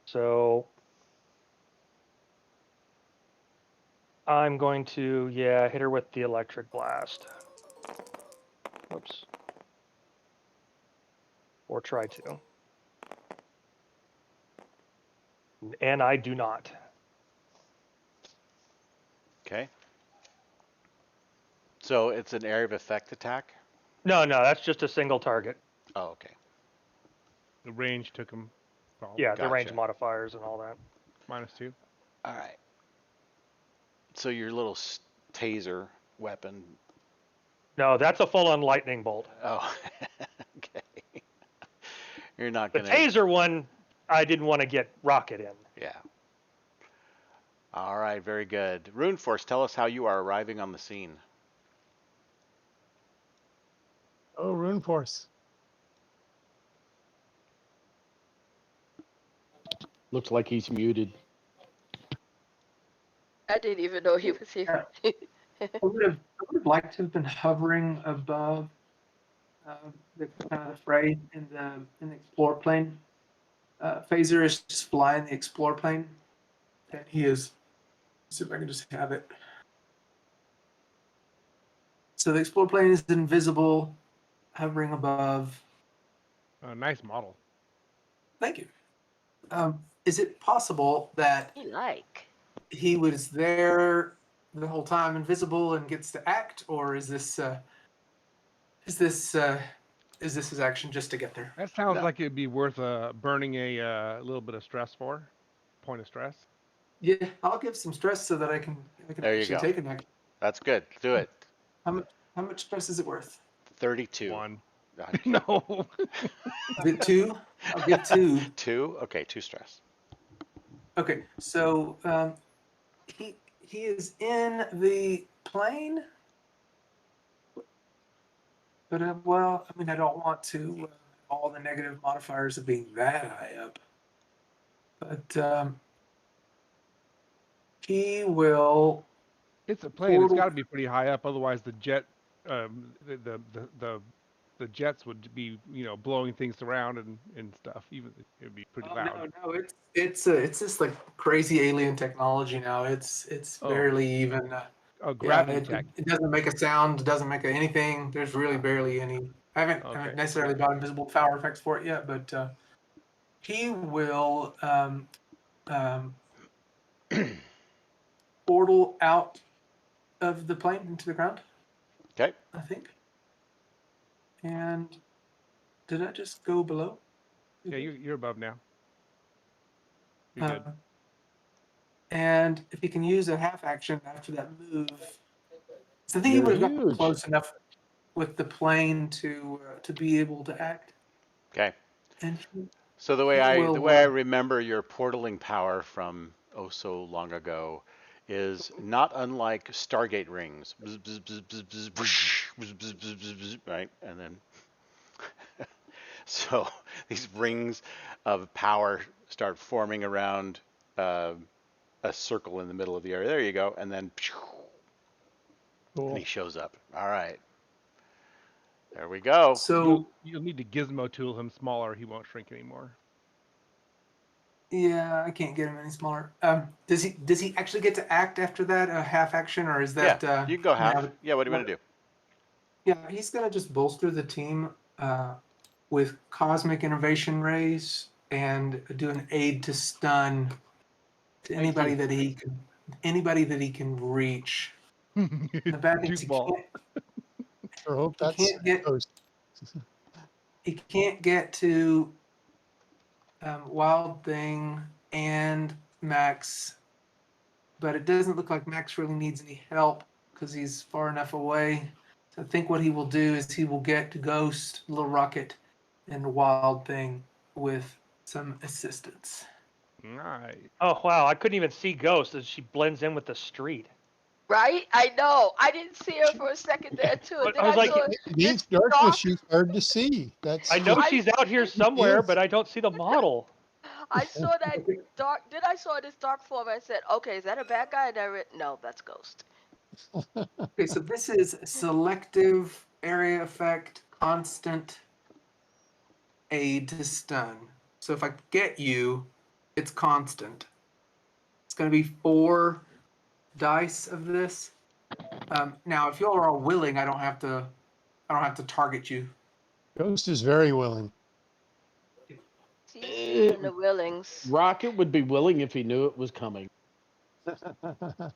So I'm going to, hit her with the electric blast. Whoops. Or try to. And I do not. Okay. So it's an area of effect attack? No, that's just a single target. Oh, okay. The range took him. Yeah, the range Gotcha. modifiers and all that. -2. All right. So your little taser weapon. No, that's a full-on lightning bolt. Oh, okay. You're not The gonna. taser one, I didn't want to get rocket in. Yeah. All right, very good. Rune Force, tell us how you are arriving on the scene. Oh, Rune Force. Looks like he's muted. I didn't even know he was here. I would have liked to have been hovering above the fray in the explore plane. Phaser is just flying the explore plane, and he is. Let's see if I can just have it. So the explore plane is invisible, hovering above. Nice model. Thank you. Is it possible that He like. he was there the whole time, invisible, and gets to act, or is this his action just to get there? That sounds No. like it'd be worth burning a little bit of stress for. Point of stress. Yeah, I'll give some stress so that I can There you actually go. take an action. That's good. Do it. How much stress is it worth? 32. 1. No. No. Is it 2? I'll give 2. 2? Okay, 2 stress. Okay, so he is in the plane, but well, I mean, I don't want to all the negative modifiers of being that high up, but he will. It's a plane. It's Portal- got to be pretty high up, otherwise the jet, the jets would be, blowing things around and stuff. Even it'd be pretty loud. No, it's just like crazy alien technology now. It's Oh. barely even. Oh, gravity tech. It doesn't make a sound. It doesn't make anything. There's really barely any. I haven't Okay. necessarily bought invisible power effects for it yet, but he will portal out of the plane into the ground. Okay. I think. And did I just go below? Yeah, you're above now. You're good. And if he can use a half action after that move, so I think he You're would have gotten huge. close enough with the plane to be able to act. Okay. And So the way he I will, the way I remember your portaling power from oh so long ago is not unlike Stargate rings. Right? And then so these rings of power start forming around uh, a circle in the middle of the area. There you go. And then and he shows up. All right. There we go. So You'll need to gizmo tool him smaller. He won't shrink anymore. yeah, I can't get him any smaller. Does he actually get to act after that, a half action, or is Yeah, that you can go half. now? Yeah, what do you want to do? Yeah, he's gonna just bolster the team with cosmic innovation rays and do an aid to stun to Thank you. anybody that he can reach. The bad thing is Jukeball. Sure hope he that's can't get Ghost. he can't get to Wild Thing and Max, but it doesn't look like Max really needs any help because he's far enough away. So I think what he will do is he will get to Ghost, Little Rocket, and Wild Thing with some assistance. Nice. Oh wow, I couldn't even see Ghost as she blends in with the street. Right? I know. I didn't see her for a second there too. And But then I was like, saw It this needs darkness. dark. She's hard to see. That's I know just she's out here somewhere, is. but I don't see the model. I saw that dark. Then I saw this dark form. I said, "Okay, is that a bad guy?" And I read, "No, that's Ghost." Okay, so this is selective area effect, constant aid to stun. So if I get you, it's constant. It's going to be 4 dice of this. Now, if y'all are all willing, I don't have to target you. Ghost is very willing. See in the Willings. Rocket would be willing if he knew it was coming.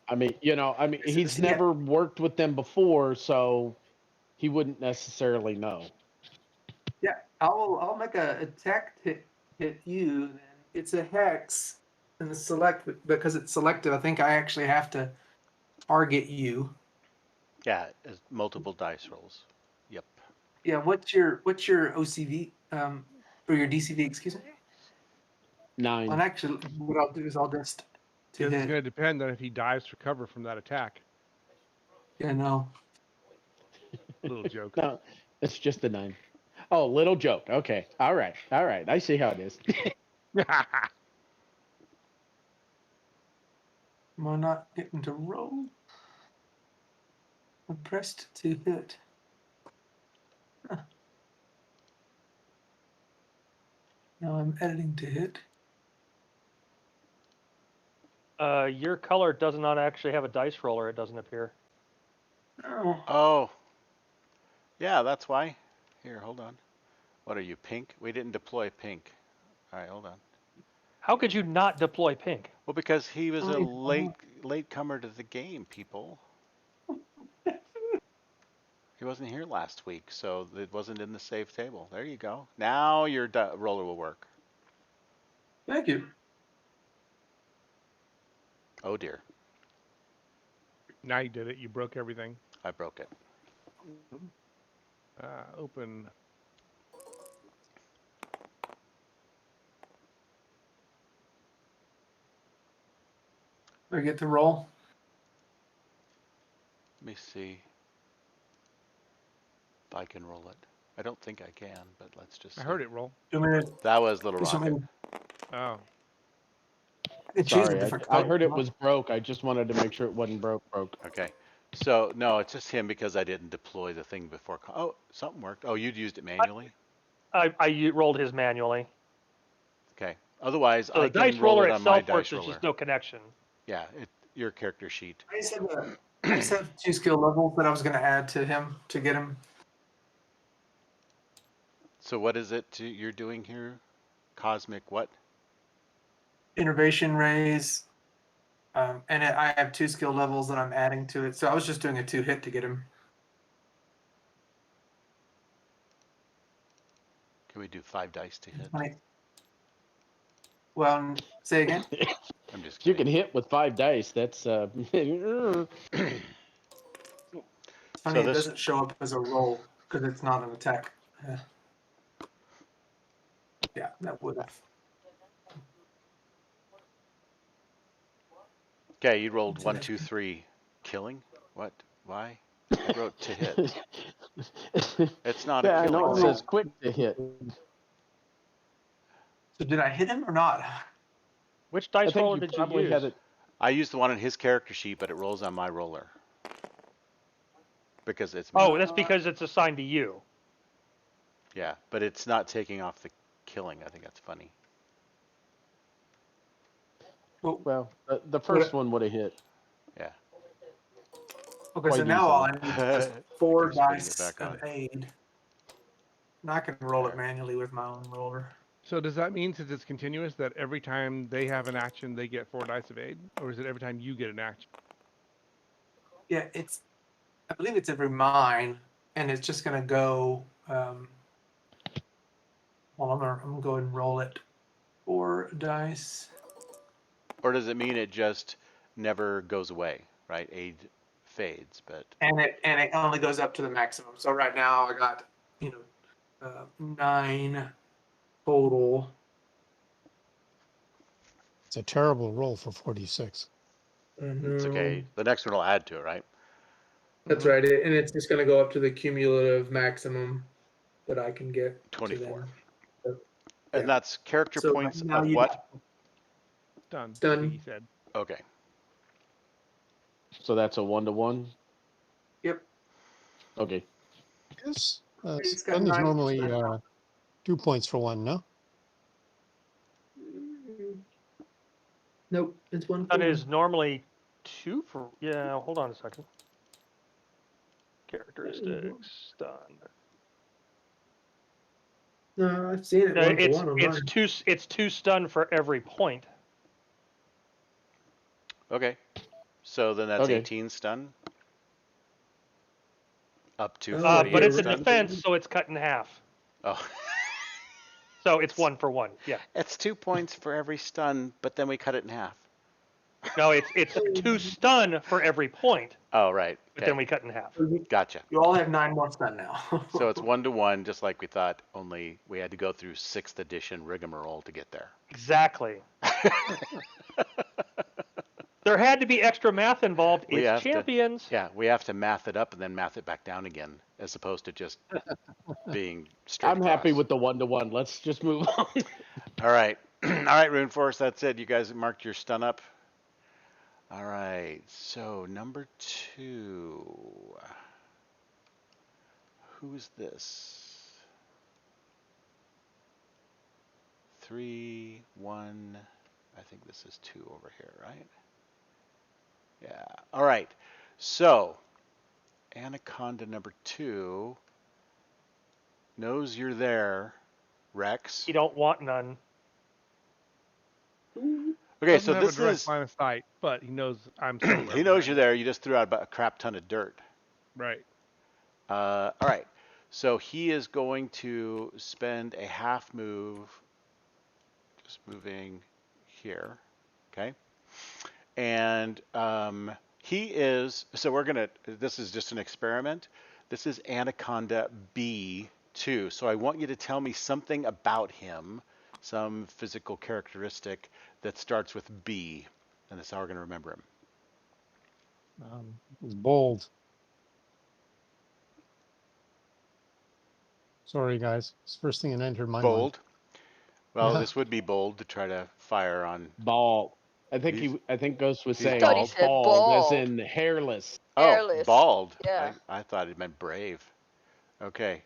I mean, he's So, yeah, never worked with them before, so he wouldn't necessarily know. yeah, I'll make a attack hit you. Then it's a hex, and the select because it's selective. I think I actually have to target you. Yeah, it's multiple dice rolls. Yep. Yeah, what's your OCV or your DCV? Excuse me. 9. And actually, what I'll do is I'll just to Because it's hit. going to depend on if he dives to cover from that attack. Yeah, no. Little joke. No, it's just a 9. Oh, little joke. Okay. All right. I see how it is. Am I not getting to roll? I pressed to hit. Huh. Now I'm editing to hit. Your color does not actually have a dice roller. It doesn't appear. Oh, Oh, yeah, that's why. Here, hold on. What are you, pink? We didn't deploy pink. All right, hold on. How could you not deploy pink? Well, because he was a only- late comer to the game, people. He wasn't here last week, so it wasn't in the save table. There you go. Now your roller will work. thank you. Oh dear, Now you did it. You broke everything. I broke it. Open. Do I get to roll? Let me see if I can roll it. I don't think I can, but let's just see. I heard it roll. Do you want me to, That was Little just want me Rocket. Oh. to choose a Sorry, different I color? heard it was broke. I just wanted to make sure it wasn't broke. Okay. So, no, it's just him because I didn't deploy the thing before. Oh, something worked. Oh, you'd used it manually? I rolled his manually. Okay. Otherwise, So I the dice can roll roller it on my itself works. dice There's roller. just no connection. Yeah, your character sheet. I just have 2 skill levels that I was going to add to him to get him. So what is it you're doing here? Cosmic what? Innovation rays. And I have 2 skill levels that I'm adding to it. So I was just doing a 2 hit to get him. Can we do 5 dice to hit? Well, say again. I'm just You kidding. can hit with 5 dice. That's It's funny, So it this, doesn't show up as a roll because it's not an attack. Yeah, that would have. Okay, you rolled What's 1, it? 2, 3. Killing? What? Why? I wrote to hit. It's not a Yeah, I know. killing It thing. says quick to hit. So did I hit him or not? Which I dice think roller you did you probably use? had it. I used the one on his character sheet, but it rolls on my roller because it's me. Oh, that's because it's assigned to you. Yeah, but it's not taking off the killing. I think that's funny. Well, the first one would have hit. Yeah. Okay, so Quite now all I easily. need is Thank 4 you for putting it dice back of on. aid. And I can roll it manually with my own roller. So does that mean, since it's continuous, that every time they have an action, they get 4 dice of aid, or is it every time you get an action? Yeah, I believe it's every mine, and it's just gonna go. Well, I'm gonna go ahead and roll it. 4 dice. Or does it mean it just never goes away, right? Aid fades, but And it only goes up to the maximum. So right now I got 9 total. It's a terrible roll for 46. it's okay. The next one will add to it, right? That's Mhm. right, and it's just going to go up to the cumulative maximum that I can get to 24. them. So, And yeah. that's character So points now of you what? Done. Done. He said. Okay. So that's a 1-to-1. Yep. Okay. Yes. It's got Stun is 9%. normally 2 points for 1, no? Nope, it's 1 for That 1. is normally 2 for. Yeah, hold on a second. Characteristics, stun. No, I've seen it No, 1 for 1 on mine. it's 2 stun for every point. Okay. So then that's Okay. 18 stun. Up to But 48 it's a stun. defense, so it's cut in half. Oh. So it's 1 for 1. Yeah. It's 2 points for every stun, but then we cut it in half. No, it's 2 stun for every point, Oh, right. but Okay. then we cut in half. Gotcha. You all have 9 more stun now. So it's 1-to-1, just like we thought, only we had to go through 6th edition rigmarole to get there. Exactly. There had to be extra math involved. We It's have to- champions. Yeah, we have to math it up and then math it back down again, as opposed to just being straight I'm happy across. with the 1-to-1. Let's just move on. All right. All right, Rune Force, that's it. You guys marked your stun up. All right, so number 2. Who's this? 3, 1. I think this is 2 over here, right? Yeah. All right. So, Anaconda number 2 knows you're there, Rex. You don't want none. Okay, Doesn't so have a this direct is line of sight, but he knows I'm somewhere. he knows behind you're him. there. You just threw out about a crap ton of dirt. Right. All right. So he is going to spend a half move, just moving here. Okay. And he is, so we're going to, this is just an experiment. This is Anaconda B2. So I want you to tell me something about him, some physical characteristic that starts with B. And that's how we're going to remember him. He's bold. Sorry, guys. It's the first thing that entered my mind. Bold. Well, Yeah. this would be bold to try to fire on. Bald. I think He's- I think goes with he's saying thought he bald. said bald, as bald. in hairless. Oh, Hairless. bald. Yeah. I thought it meant brave. Okay.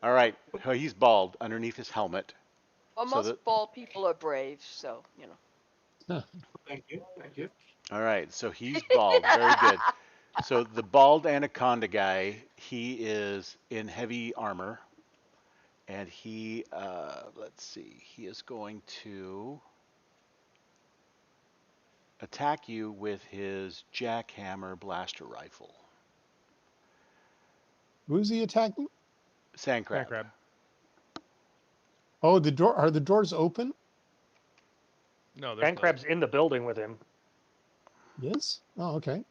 All right. Oh, he's bald underneath his helmet. Well, So most that- bald people are brave, so Thank you. Thank you. All right. So he's bald. Very good. So the bald anaconda guy, he is in heavy armor. And he, let's see, he is going to attack you with his jackhammer blaster rifle. Who's he attacking? Sand crab. Sand crab. Oh, the door. Are the doors open? No, they're Sand crab's in the building with him. Yes. Oh, okay.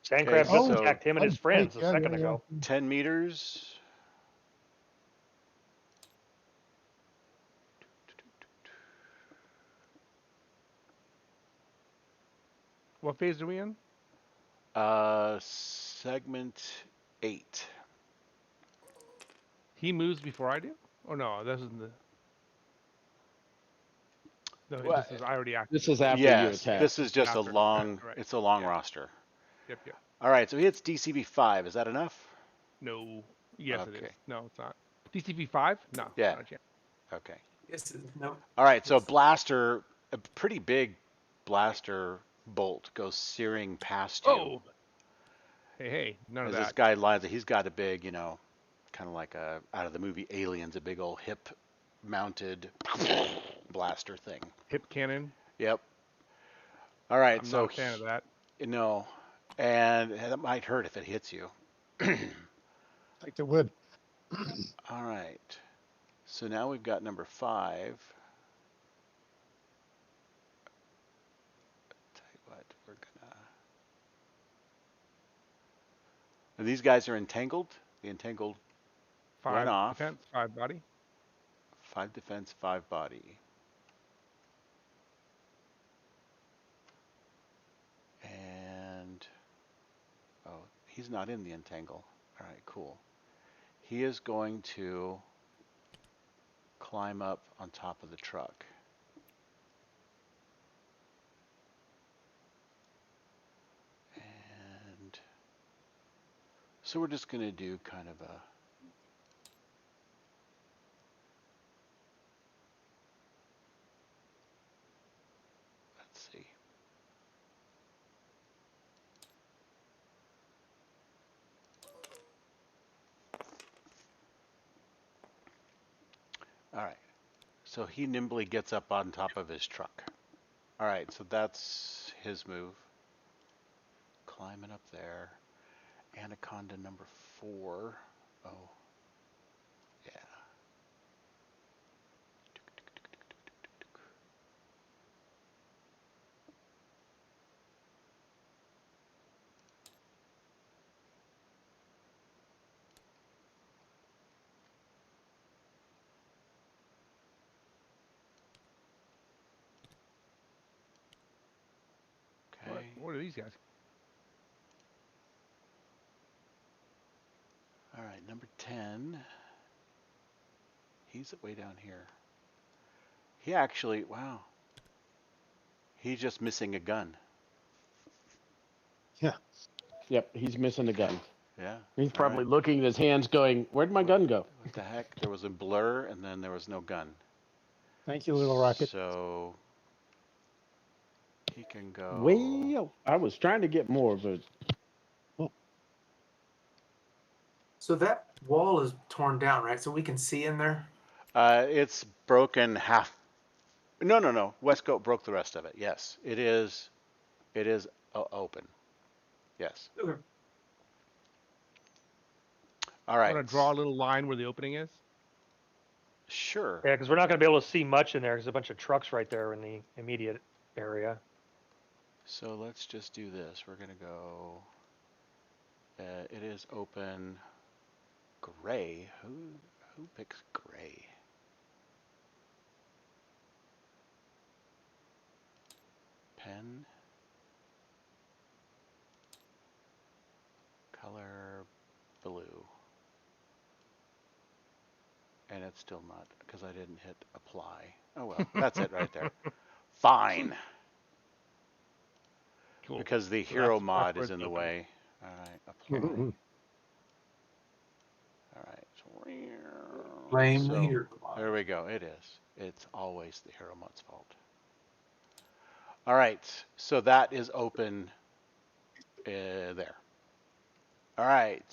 Sand Okay, crab just so- attacked him and his friends a Yeah, second yeah, ago. 10 meters. What phase are we in? Segment 8. He moves before I do? Oh no, this isn't the. No, Well, this is I already acted. This is after you yes, attack. this is just a After. long. Right. It's a long Yeah. roster. Yep. All right, so he hits DCV 5. Is that enough? No. Yes, it is. Okay. No, it's not. DCP 5? No, Yeah. not a chance. Okay. Yes, no. All right, so It's, blaster, a pretty big blaster bolt goes searing past you. Oh. Hey, none of As this that. guy lines it, he's got a big, kind of like out of the movie Aliens, a big old hip mounted blaster thing. Hip cannon. Yep. All right, I'm so not a fan of that. no, and that might hurt if it hits you. Like it would. All right, so now we've got number 5. Tell you what, we're gonna. These guys are entangled. The entangled 5 run off. defense, 5 body. 5 defense, 5 body. And, oh, he's not in the entangle. All right, cool. He is going to climb up on top of the truck. And so we're just going to do kind of a, let's see. All right, so he nimbly gets up on top of his truck. All right, so that's his move. Climbing up there. Anaconda number 4. Oh, yeah. Okay. What are these guys? All right, number 10. He's way down here. He actually, wow. He's just missing a gun. Yeah. Yep, he's missing a gun. Yeah. He's all probably right. looking at his hands going, where'd my gun go? What the heck? There was a blur and then there was no gun. Thank you, Little Rocket. So he can go. Well, I was trying to get more, but so that wall is torn down, right? So we can see in there. It's broken half. No. Westcote broke the rest of it. Yes, it is. It is open. Yes. Okay. All right. Want to draw a little line where the opening is? Sure. Yeah, because we're not going to be able to see much in there. There's a bunch of trucks right there in the immediate area. So let's just do this. We're gonna go. It is open. Gray. Who picks gray? Pen. Color blue. And it's still not, because I didn't hit apply. Oh well, that's it right there. Fine. Cool. Because the So hero that's mod where is it's in the open. way. All right, apply. Mhm. All right. Blame the So hero mod. there we go. It is. It's always the hero mod's fault. All right. So that is open there. All right.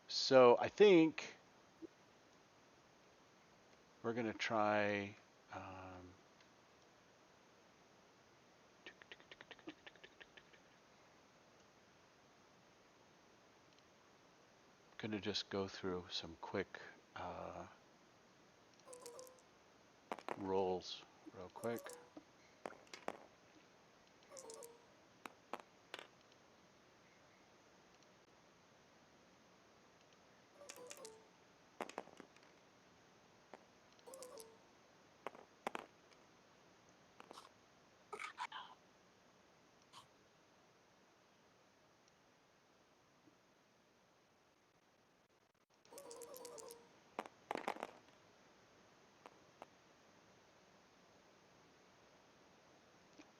So I think we're going to try. Going to just go through some quick rolls real quick.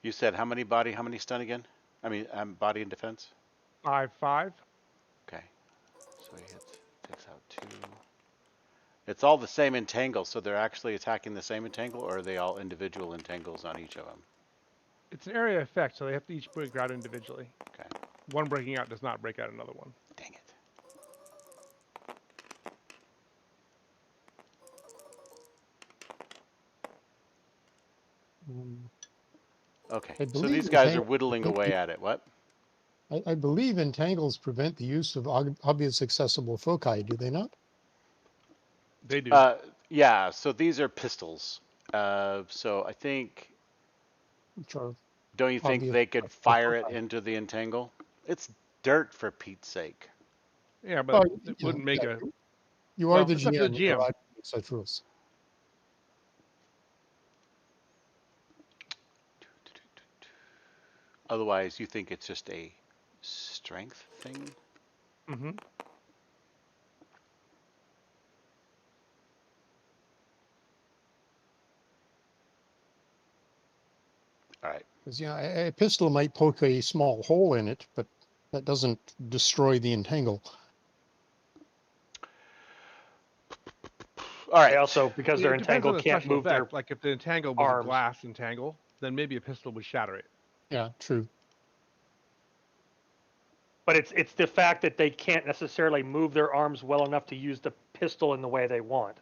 You said how many body, how many stun again? I mean, body and defense? 5/5. Okay. So he takes out 2. It's all the same entangle, so they're actually attacking the same entangle, or are they all individual entangles on each of them? It's an area effect, so they have to each break out individually. Okay. One breaking out does not break out another one. Dang it. Okay, I so believe these guys are entangles whittling prevent away at it. What? I believe entangles prevent the use of obvious accessible foci, do they not? They do. Yeah, so these are pistols. So I think, Which are don't you think obvious they could fire it into the entangle? It's dirt, for Pete's sake. Yeah, but Well, it wouldn't make a. you are Well, the it's up to the GM. You're GM. allowed to make such rules. Otherwise, you think it's just a strength thing? Mm-hmm. All right. Because a pistol might poke a small hole in it, but that doesn't destroy the entangle. All right. They also, because they're It depends on entangled, the can't special move their effect. Like if the entangle was a arms. glass entangle, then maybe a pistol would shatter it. Yeah, true. But it's the fact that they can't necessarily move their arms well enough to use the pistol in the way they want,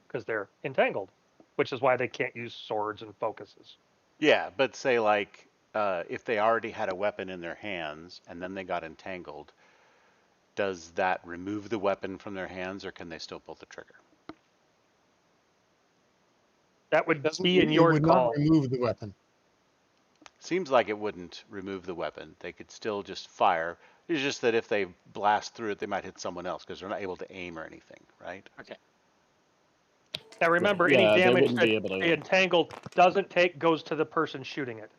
because they're entangled, which is why they can't use swords and focuses. Yeah, but say like if they already had a weapon in their hands and then they got entangled, does that remove the weapon from their hands, or can they still pull the trigger? That would be in It your would not call. remove the weapon. Seems like it wouldn't remove the weapon. They could still just fire. It's just that if they blast through it, they might hit someone else because they're not able to aim or anything, right? Okay. Now remember, Yeah, any they damage wouldn't that be able the to. entangled doesn't take goes to the person shooting it,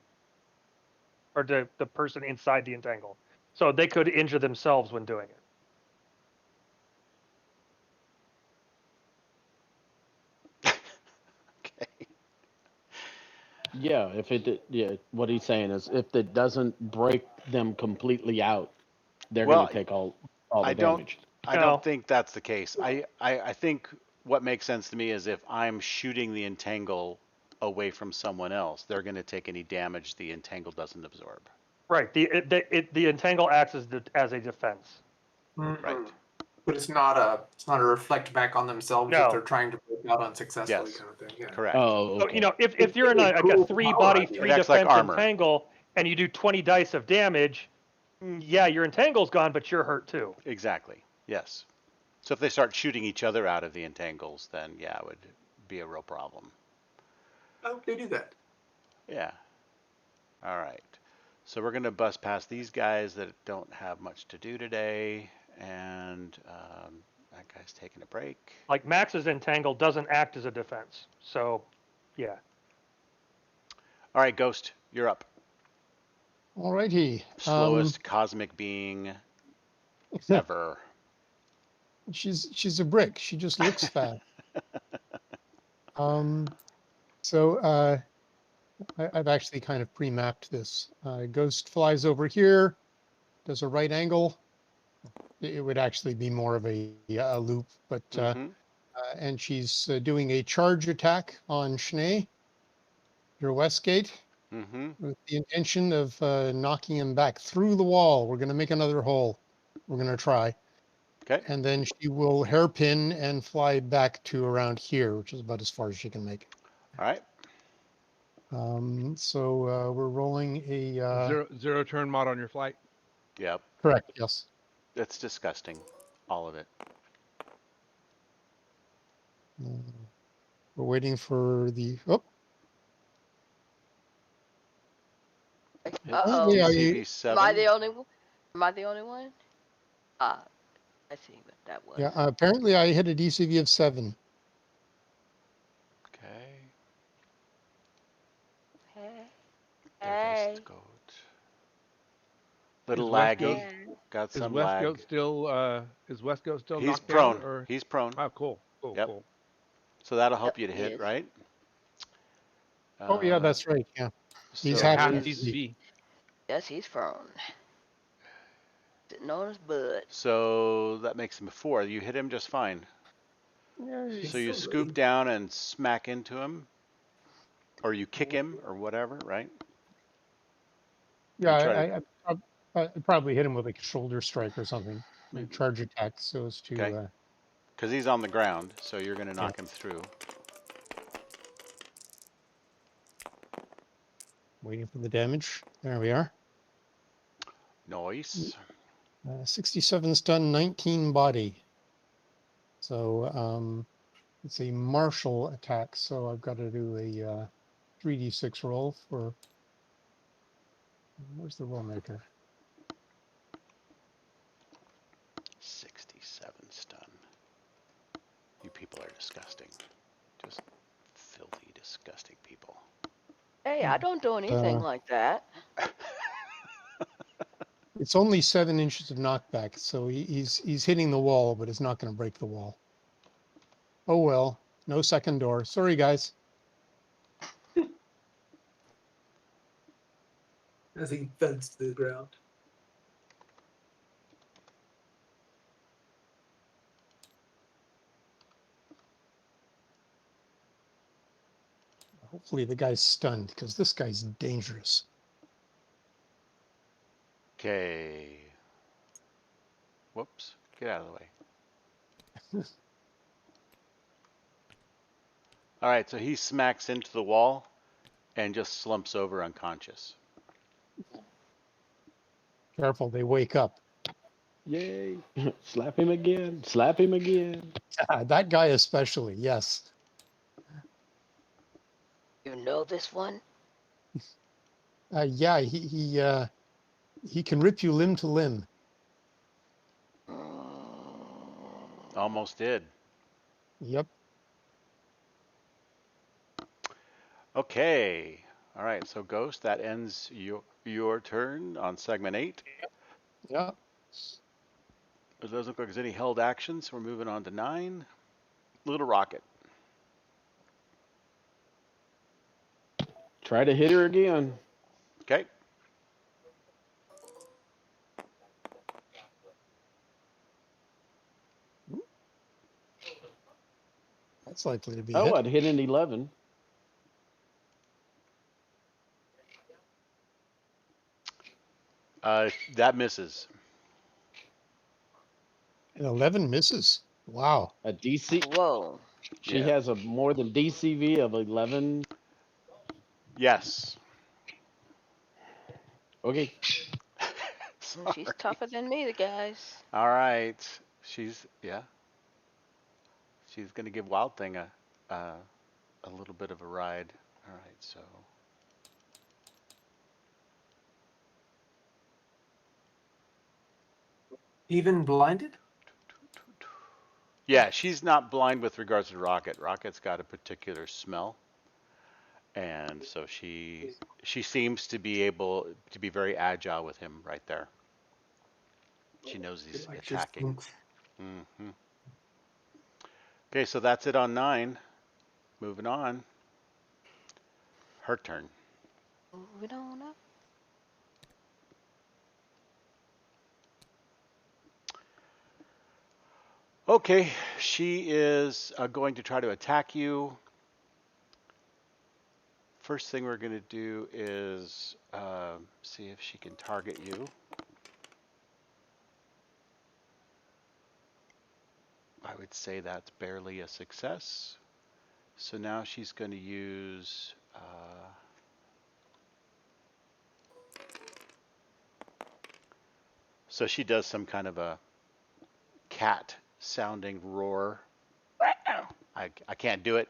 or the person inside the entangle. So they could injure themselves when doing it. Okay. Yeah, if it did, yeah, what he's saying is if it doesn't break them completely out, they're going Well, to take all I the don't damage. I don't No, think that's the case. I think what makes sense to me is if I'm shooting the entangle away from someone else, they're going to take any damage the entangle doesn't absorb. right. The entangle acts as a defense. Right. But it's not a reflect back on themselves if No. they're trying to break out unsuccessfully, Yes. kind of thing. Yeah. Correct. Oh, So, okay. if you're in It's a cool 3 power body, idea. 3 It acts like defense armor. entangle, and you do 20 dice of damage, yeah, your entangle's gone, but you're hurt too. Exactly. Yes. So if they start shooting each other out of the entangles, then yeah, it would be a real problem. I hope they do that. Yeah. All right. So we're going to bust past these guys that don't have much to do today, and that guy's taking a break. Like Max's entangle doesn't act as a defense. So, yeah. All right, Ghost, you're up. All righty. Slowest cosmic being ever. She's a brick. She just looks fast. So I've actually kind of pre-mapped this. Ghost flies over here, does a right angle. It would actually be more of a loop, but and she's doing a charge attack on Schnee, your Westgate, with the intention of knocking him back through the wall. We're going to make another hole. We're going to try. Okay. And then she will hairpin and fly back to around here, which is about as far as she can make. All right. So we're rolling a Zero turn mod on your flight. Yep. correct. Yes. It's disgusting. All of it. We're waiting for the. Oh, Uh-oh. yeah, DCV7. Am I the only one? Am I the only one? Ah, I see what that was. yeah. Apparently, I hit a DCV of 7. Okay. Hey. There Hey. goes the goat. Little Is West Goat- laggy. Got Is some West lag. Goat still He's knocked prone. down? Or He's prone. oh, cool. Yep. Cool. So that'll help Yep, you to he hit, is. right? Oh, yeah, that's right. Yeah. He's So happy Half to his, be. DCV. Yes, he's prone. Sitting on his butt. so that makes him a 4. You hit him just fine. Yay. So you scoop down and smack into him, or you kick him, or whatever, right? Yeah, You try to. I'd probably hit him with like a shoulder strike or something, a Maybe, charge attack, so as okay. to Because he's on the ground, so you're going to yeah. knock him through. Waiting for the damage. There we are. Nice. 67 stun, 19 body. So it's a martial attack. So I've got to do a 3d6 roll for. Where's the roll maker? 67 stun. You people are disgusting. Just filthy, disgusting people. Hey, I don't do anything like that. It's only 7 inches of knockback, so he's hitting the wall, but it's not going to break the wall. Oh well, no second door. Sorry, guys. As he thuds to the ground. Hopefully the guy's stunned because this guy's dangerous. Okay. Whoops. Get out of the way. All right, so he smacks into the wall and just slumps over unconscious. Careful, they wake up. Yay. Slap him again. Slap him again. That guy especially, yes. You know this one? Yeah, he can rip you limb to limb. Almost did. Yep. Okay. All right, so Ghost, that ends your turn on segment 8. Yeah. It doesn't look like there's any held actions. We're moving on to 9. Little Rocket. Try to hit her again. Okay. That's likely to be Oh, hit. I'd hit an 11. That misses. And 11 misses. Wow. A DC. Whoa. She Yeah. has a more than DCV of 11. Yes. Okay. Sorry. She's tougher than me, the guys. All right. She's going to give Wild Thing a little bit of a ride. All right, so Even blinded? yeah, she's not blind with regards to Rocket. Rocket's got a particular smell, and so she seems to be able to be very agile with him right there. She knows he's Like attacking. Mm-hmm. Okay, so that's it on 9. Moving on. Her turn. Moving on up. Okay, she is going to try to attack you. First thing we're going to do is see if she can target you. I would say that's barely a success. So now she's going to use so she does some kind of a cat sounding roar. I can't do it.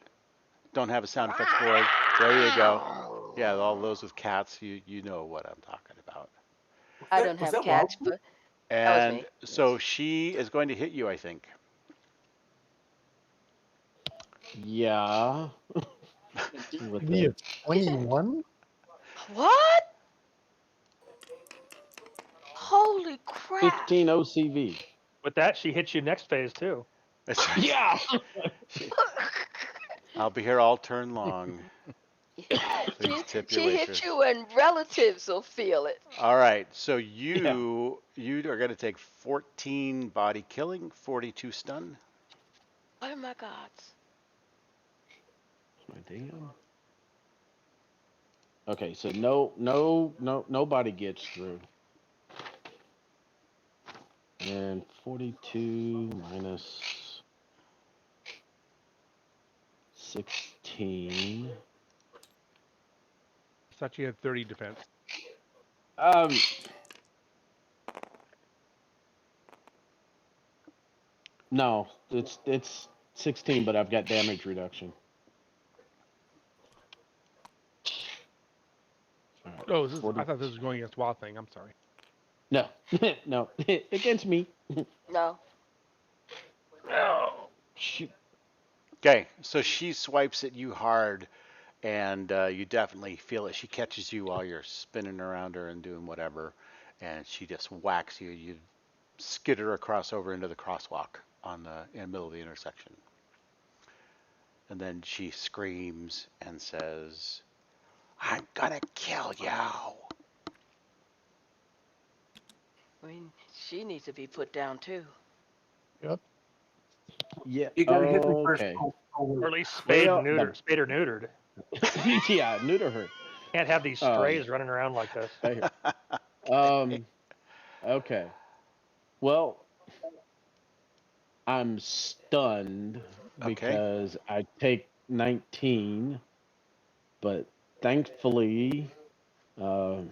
Don't have a sound effects board. There you go. Yeah, all those with cats, you know what I'm talking about. I don't Was have that wild? cats, but that was And me. so she is going to hit you, I think. Yeah. With Be the a 21? What? Holy crap. 15 OCV. With that, she hits you next phase too. That's right. Yeah. I'll be here all turn long. Please tip your She hit waitress. you and relatives will feel it. All right, so Yeah. you are going to take 14 body killing, 42 stun. Oh my God. My damn. Okay, so nobody gets through. And 42 minus 16. Thought you had 30 defense. Um, no, it's 16, but I've got damage reduction. All right, Oh, I 40. thought this was going against Wild Thing. I'm sorry. No, no, against me. No. Oh, shoot. Okay, so she swipes at you hard, and you definitely feel it. She catches you while you're spinning around her and doing whatever, and she just whacks you. You skitter across over into the crosswalk in the middle of the intersection. And then she screams and says, "I'm gonna kill you." I mean, she needs to be put down too. Yep. Yeah. You gotta hit me first. Okay. Or at least Well, spayed or neutered. yeah, neuter her. Can't have these strays running around like this. Okay. Okay. Well, I'm stunned Okay. because I take 19, but thankfully, Rune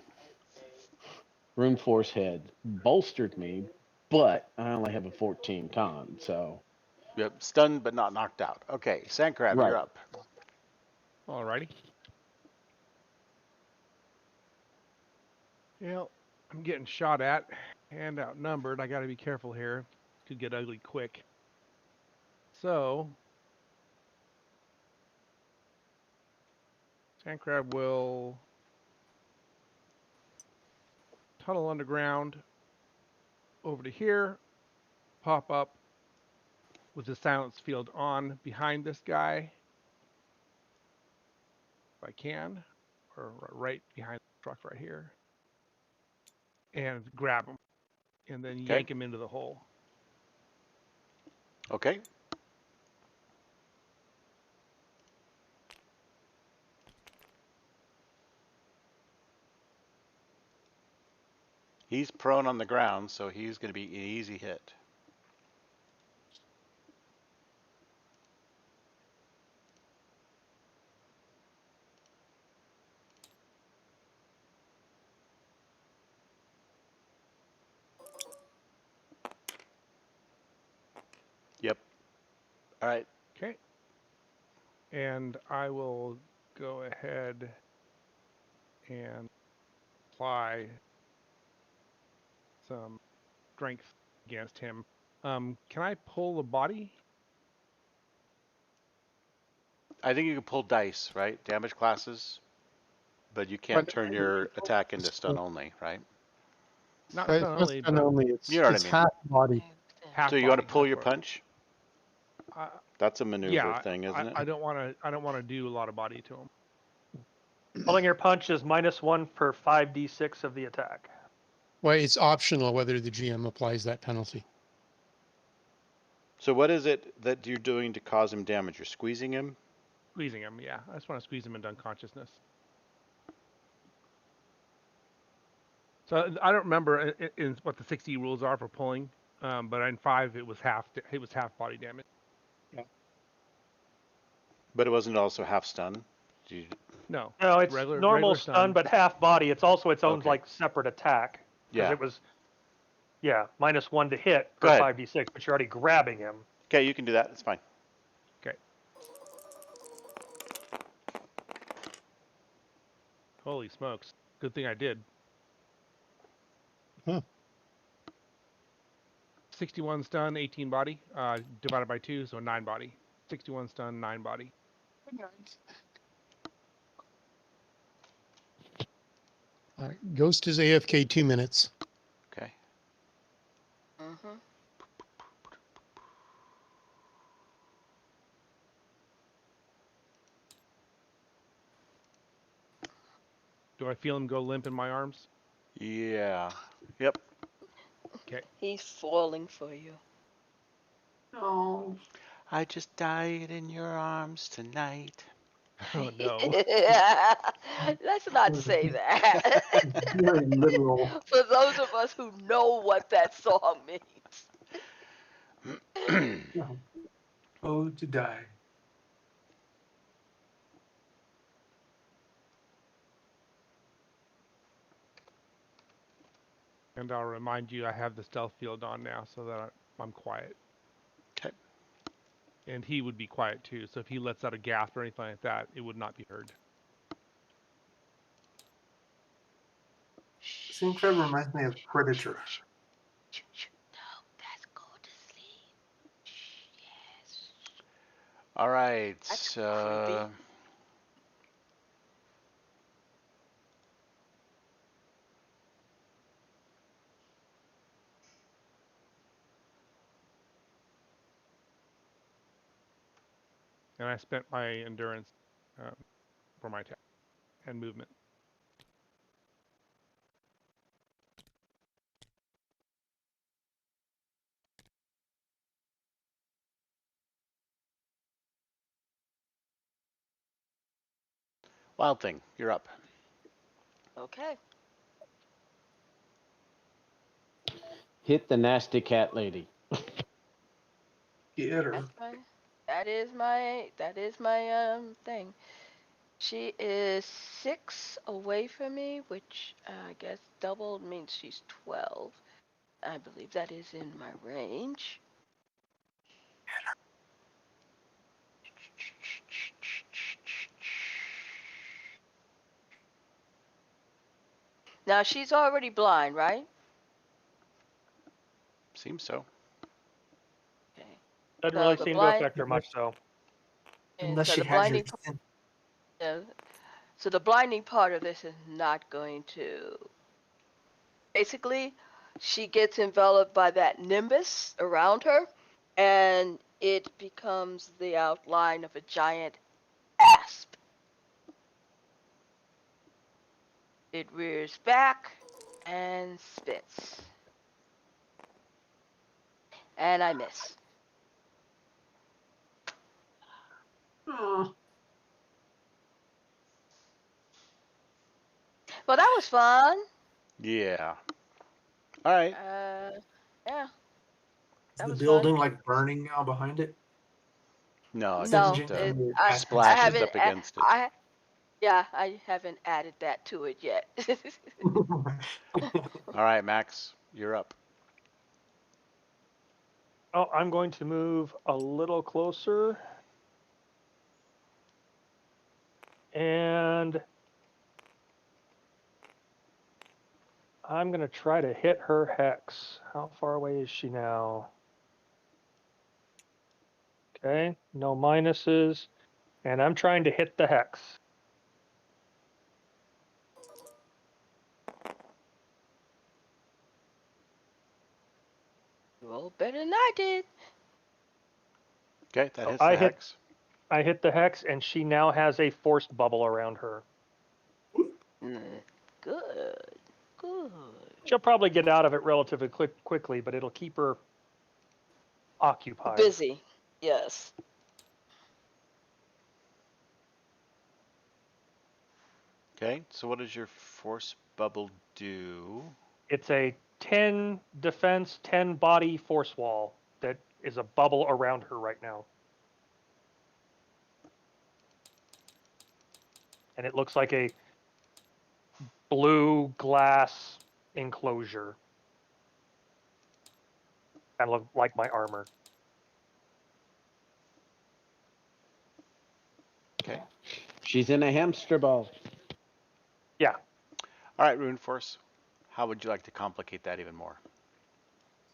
Force had bolstered me, but I only have a 14 con, so. Yep, stunned but not knocked out. Okay, Sandcrab, you're Right. up. Alrighty. Well, I'm getting shot at and outnumbered. I got to be careful here. Could get ugly quick. So, Sandcrab will tunnel underground over to here, pop up with the silence field on behind this guy, if I can, or right behind the truck right here, and grab him, and then Okay. yank him into the hole. Okay. He's prone on the ground, so he's going to be an easy hit. Yep. All right. Okay. And I will go ahead and apply some strength against him. Can I pull the body? I think you can pull dice, right? Damage classes, but you can't But turn your attack into stun only, right? Not it's stun not only, stun but only. You know what I It's mean. half body. half So you want body. to pull That's your what. punch? That's a maneuver Yeah, thing, isn't it? I don't want to. I don't want to do a lot of body to him. Pulling your punch is -1 per 5d6 of the attack. Well, it's optional whether the GM applies that penalty. So what is it that you're doing to cause him damage? You're squeezing him? Squeezing him, yeah. I just want to squeeze him into unconsciousness. So I don't remember in what the 60 rules are for pulling, but in 5 it was half. It was half body damage. But it wasn't also half stun? You... No. No, it's normal regular stun, but half body. It's also its own Okay. like separate attack because Yeah. it was, yeah, -1 to hit Go per ahead. 5d6, but you're already grabbing him. Okay, you can do that. That's fine. Okay. Holy smokes! Good thing I did. Huh. 61 stun, 18 body, divided by 2, so 9 body. 61 stun, 9 body. Ghost is AFK 2 minutes. Okay. Mhm. Do I feel him go limp in my arms? Yeah. Yep. Okay. He's falling for you. Oh, I just died in your arms tonight. Oh no. Let's not say that. very literal. For those of us who know what that song means. Oh, to die. And I'll remind you, I have the stealth field on now, so that I'm quiet. Okay. And he would be quiet too. So if he lets out a gasp or anything like that, it would not be heard. Sinclair reminds me of Predator. No, that's go to sleep. Yes. All right. That's creepy. And I spent my endurance for my attack and movement. Wild Thing, you're up. Okay. Hit the nasty cat lady. Get her. That is my thing. She is 6 away from me, which I guess doubled means she's 12. I believe that is in my range. Now she's already blind, right? Seems so. Okay. Doesn't So really the seem to blind, affect her much, so. Unless so she the has your blinding, so the blinding part of this is not going to. Basically, she gets enveloped by that nimbus around her, and it becomes the outline of a giant asp. It rears back and spits. And I miss. Oh, Well, that was fun. Yeah. All right. Yeah, is that the was fun. building like burning now behind it? No, it No, just Singeing from the I splashes haven't. up against it. I haven't added that to it yet. All right, Max, you're up. Oh, I'm going to move a little closer. And I'm going to try to hit her hex. How far away is she now? Okay, no minuses. And I'm trying to hit the hex. Roll better than I did. Okay, that So hits the hex. I hit the hex, and she now has a forced bubble around her. Good. Good. She'll probably get out of it relatively quickly, but it'll keep her occupied. Busy. Yes. Okay, so what does your force bubble do? It's a 10 defense, 10 body force wall that is a bubble around her right now. And it looks like a blue glass enclosure. Kind of look like my armor. Okay. She's in a hamster ball. Yeah. All right, Rune Force, how would you like to complicate that even more?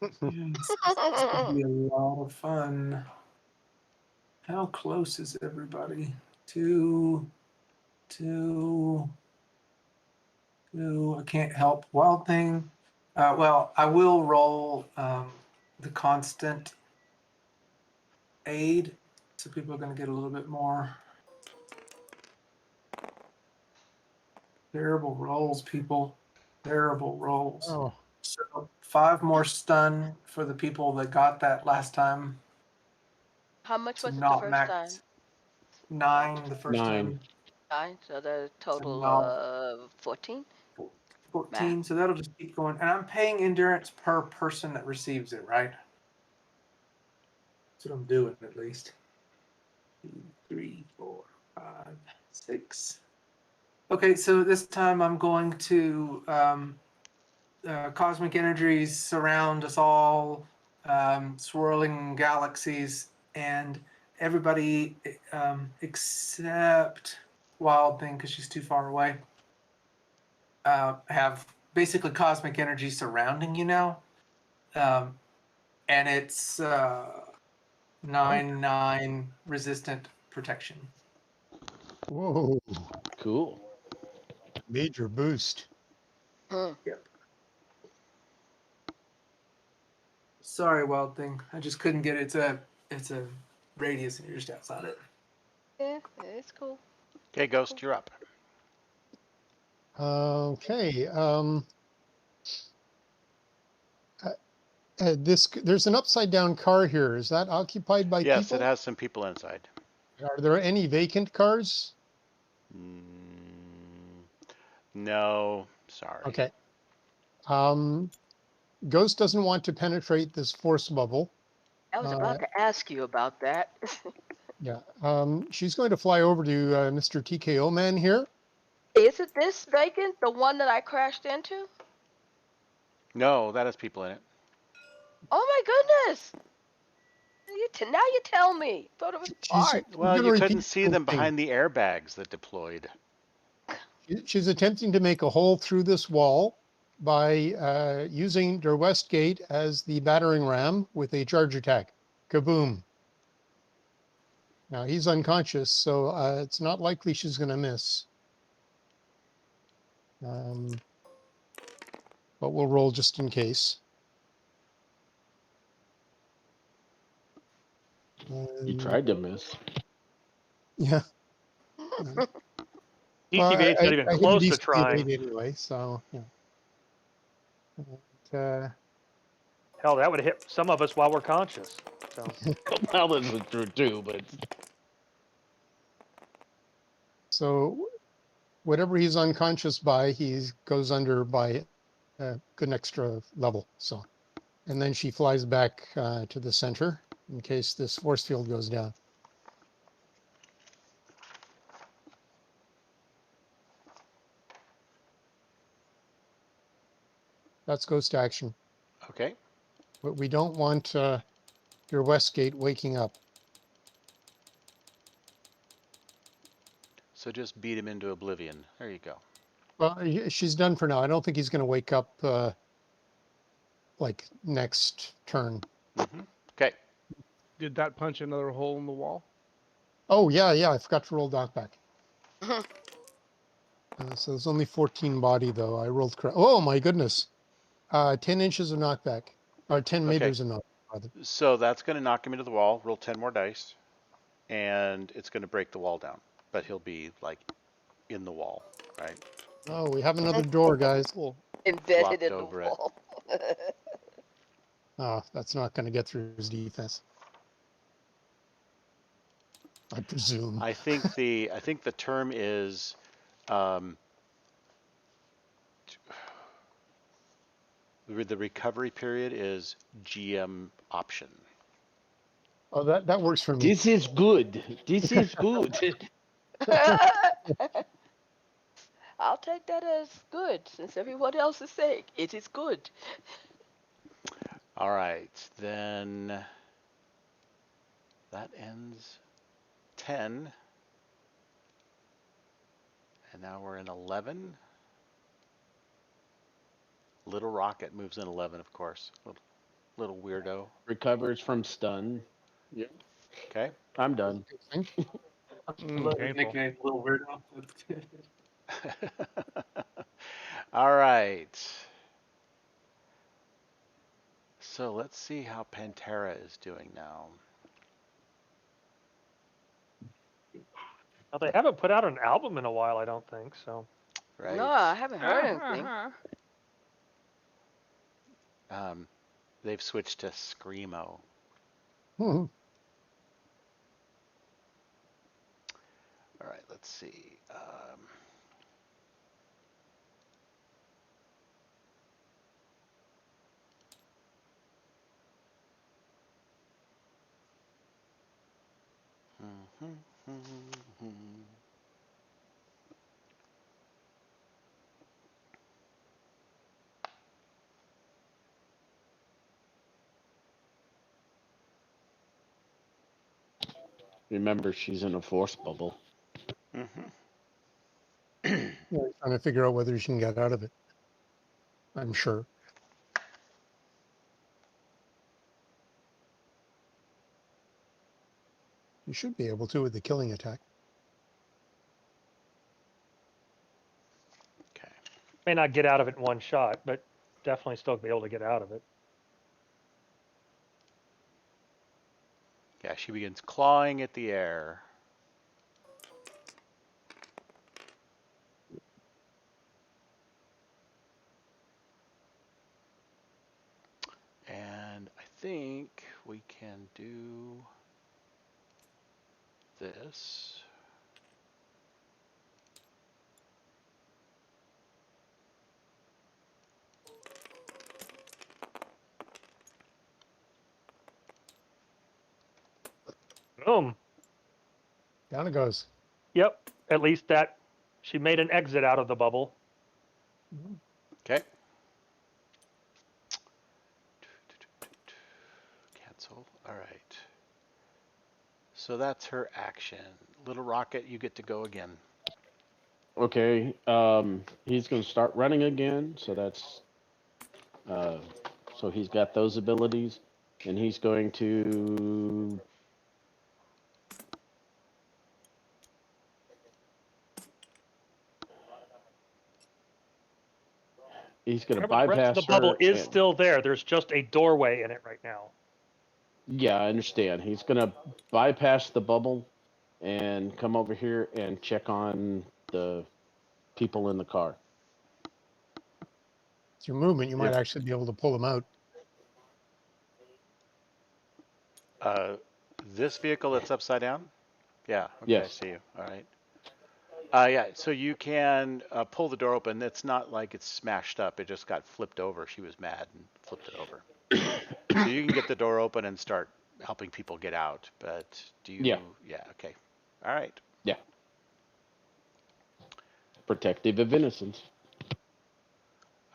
Yes, this could be a lot of fun. How close is everybody? Two. I can't help. Wild Thing. Well, I will roll the constant aid, so people are going to get a little bit more. Terrible rolls, people. Terrible rolls. Oh, So 5 more stun for the people that got that last time. How much To was it the not first max time? 9 the first 9. time. 9, so the To total not of 14. 14. So that'll just keep going. And I'm paying endurance per person that receives it, right? That's what I'm doing at least. 2, 3, 4, 5, 6. Okay, so this time I'm going to cosmic energies surround us all, swirling galaxies, and everybody except Wild Thing because she's too far away have basically cosmic energy surrounding you now, and it's 9/9 resistant protection. whoa, Cool. major boost. Hmm. Yep. Sorry, Wild Thing. I just couldn't get it. It's a radius, and you're just outside it. Yeah, it's cool. Okay, Ghost, you're up. Okay. There's an upside down car here. Is that occupied by Yes, it people? has some people inside. Are there any vacant cars? No, sorry. Okay. Ghost doesn't want to penetrate this force bubble. I was about to ask you about that. Yeah. She's going to fly over to Mr. TKO Man here. Isn't this vacant, the one that I crashed into? No, that has people in it. Oh my goodness! Now you tell me. Thought it was She's parked. Well, going to you repeat couldn't the see same them thing. behind the airbags that deployed. She's attempting to make a hole through this wall by using Der Westgate as the battering ram with a charge attack. Kaboom. Now he's unconscious, so it's not likely she's going to miss. But we'll roll just in case. You tried to miss. Yeah. Well, DTV's not even I hit a close to decent trying. weight anyway, so yeah. And, Hell, that would hit some of us while we're conscious. So Well, this is true too, but so whatever he's unconscious by, he goes under by a good extra level. So, and then she flies back to the center in case this force field goes down. That's ghost action. Okay. But we don't want your Westgate waking up. So just beat him into oblivion. There you go. Well, she's done for now. I don't think he's going to wake up like next turn. Okay. Did that punch another hole in the wall? Oh, yeah. I forgot to roll that back. So there's only 14 body, though. I rolled correct. Oh, my goodness. 10 inches of knockback. Or 10 Okay. meters of knockback, rather. So that's going to knock him into the wall. Roll 10 more dice. And it's going to break the wall down. But he'll be like in the wall, right? Oh, we have another door, guys. Cool. Embedded Flopped in the over it. wall. Oh, that's not going to get through his defense. I presume. I think the term is the recovery period is GM option. Oh, that works for me. this is good. This is good. I'll take that as good, since everyone else is saying it is good. All right, then that ends 10. And now we're in 11. Little Rocket moves in 11, of course. Little weirdo. Recovers from stun. Yeah. Okay. I'm done. I love his Painful. nickname, Little Weirdo. All right. So let's see how Pantera is doing now. now they haven't put out an album in a while, I don't think so. right? No, I haven't heard anything. They've switched to Screamo. Hmm. All right, let's see. Remember, she's in a force bubble. Yeah, trying to figure out whether she can get out of it. I'm sure. You should be able to with the killing attack. Okay. May not get out of it in one shot, but definitely still be able to get out of it. Yeah, she begins clawing at the air. And I think we can do this. Boom. Down it goes. Yep. At least that she made an exit out of the bubble. Okay. Cancel. All right. So that's her action. Little Rocket, you get to go again. Okay. He's going to start running again. So that's so he's got those abilities, and he's going to. He's going to Remember, the rest of the bypass bubble her. is And, still there. There's just a doorway in it right now. yeah, I understand. He's going to bypass the bubble and come over here and check on the people in the car. It's your movement. You might Yep. actually be able to pull them out. This vehicle that's upside down? Yeah, okay, I Yes. see you. All right. Yeah, so you can pull the door open. It's not like it's smashed up. It just got flipped over. She was mad and flipped it over. So you can get the door open and start helping people get out. But do you? Yeah. Yeah, okay. All right. Yeah. Protective of innocence.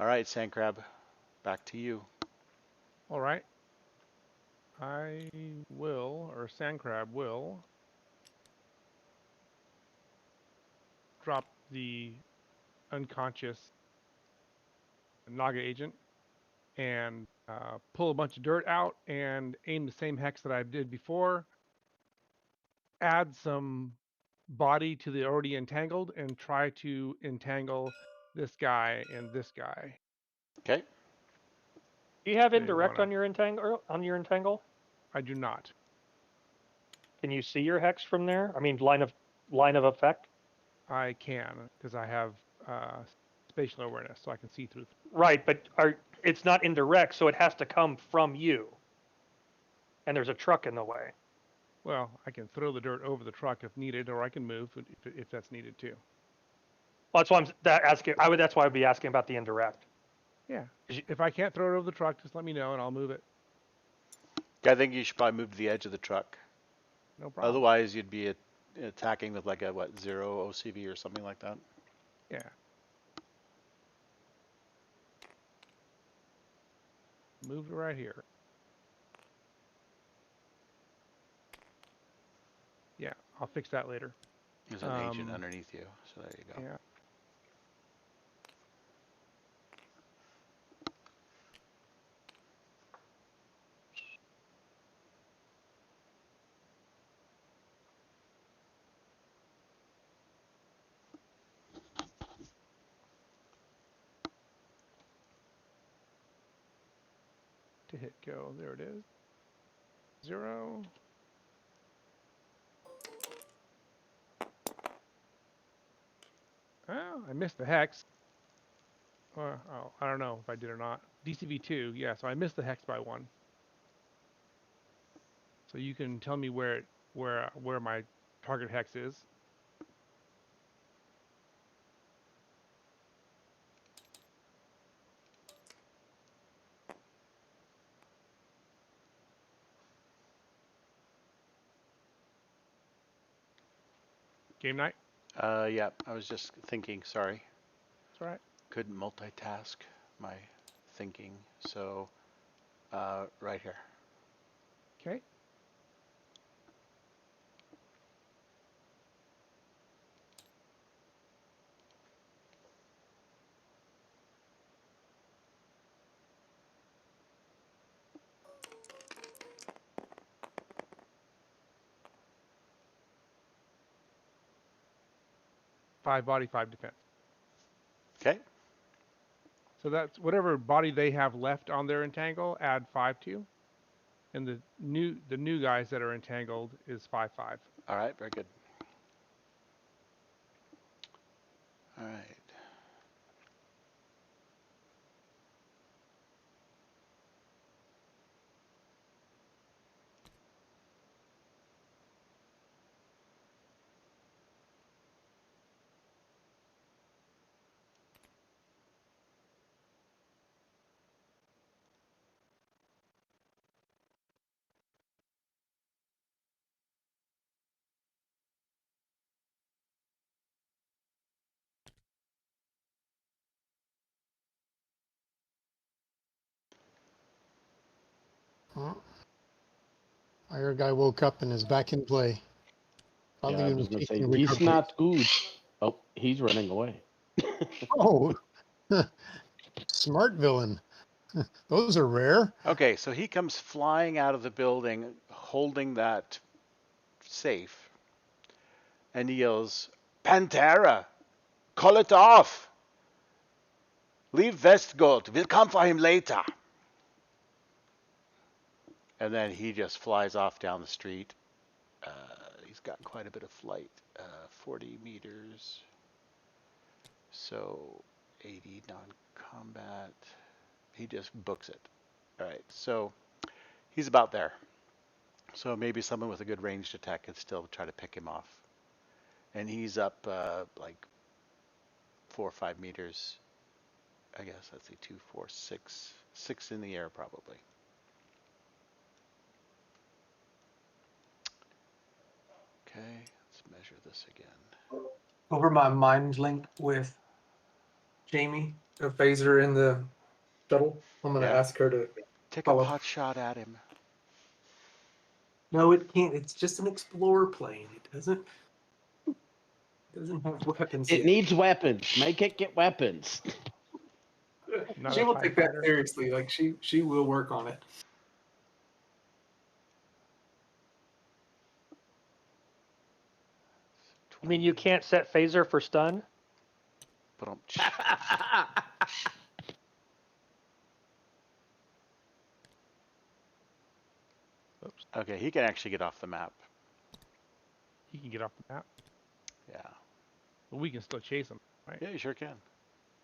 All right, Sandcrab, back to you. All right. I will, or Sandcrab will, drop the unconscious Naga agent and pull a bunch of dirt out and aim the same hex that I did before. Add some body to the already entangled and try to entangle this guy and this guy. Okay. Do you have They indirect wanna. on your entangle? I do not. Can you see your hex from there? I mean, line of effect. I can because I have spatial awareness, so I can see through. Right, but it's not indirect, so it has to come from you. And there's a truck in the way. Well, I can throw the dirt over the truck if needed, or I can move if that's needed too. Well, that's why I'm asking. That's why I'd be asking about the indirect. Yeah. If I can't throw it over the truck, just let me know and I'll move it. I think you should probably move to the edge of the truck. No problem. Otherwise, you'd be attacking with like a, 0 OCV or something like that? Yeah. Moved right here. Yeah, I'll fix that later. There's an agent underneath you, so there you go. Yeah. To hit go. There it is. 0. Oh, I missed the hex. Oh, I don't know if I did or not. DCV 2, yeah, so I missed the hex by 1. So you can tell me where my target hex is. Game night? Yeah, I was just thinking, sorry. That's all right. Couldn't multitask my thinking. So, right here. Okay. Five body, 5 defense. Okay. So that's whatever body they have left on their entangle, add 5 to. And the new guys that are entangled is 5/5. All right, very good. All right. Fire guy woke up and is back in play. Yeah, Probably I going was to gonna take say the he's recovery. not good. Oh, he's running away. Oh, smart villain. Those are rare. Okay, so he comes flying out of the building holding that safe and he yells, Pantera, call it off. Leave Westgold. We'll come for him later. And then he just flies off down the street. He's got quite a bit of flight, 40 meters. So 80 non-combat. He just books it. All right, so he's about there. So maybe someone with a good ranged attack could still try to pick him off. And he's up like 4 or 5 meters. I guess let's see, 2, 4, 6, 6 in the air probably. Okay, let's measure this again. Over my mind link with Jamie, a phaser in the shuttle. I'm going to Yeah, ask her to take a follow. pot shot at him. No, it can't. It's just an explorer plane. It doesn't have weapons It yet. needs weapons. Make it get weapons. Not She a will TIE take that fighter. seriously. Like she will work on it. You mean you can't set phaser for stun? Oops. Okay, he can actually get off the map. He can get off the map. Yeah. But we can still chase him, right? Yeah, you sure can.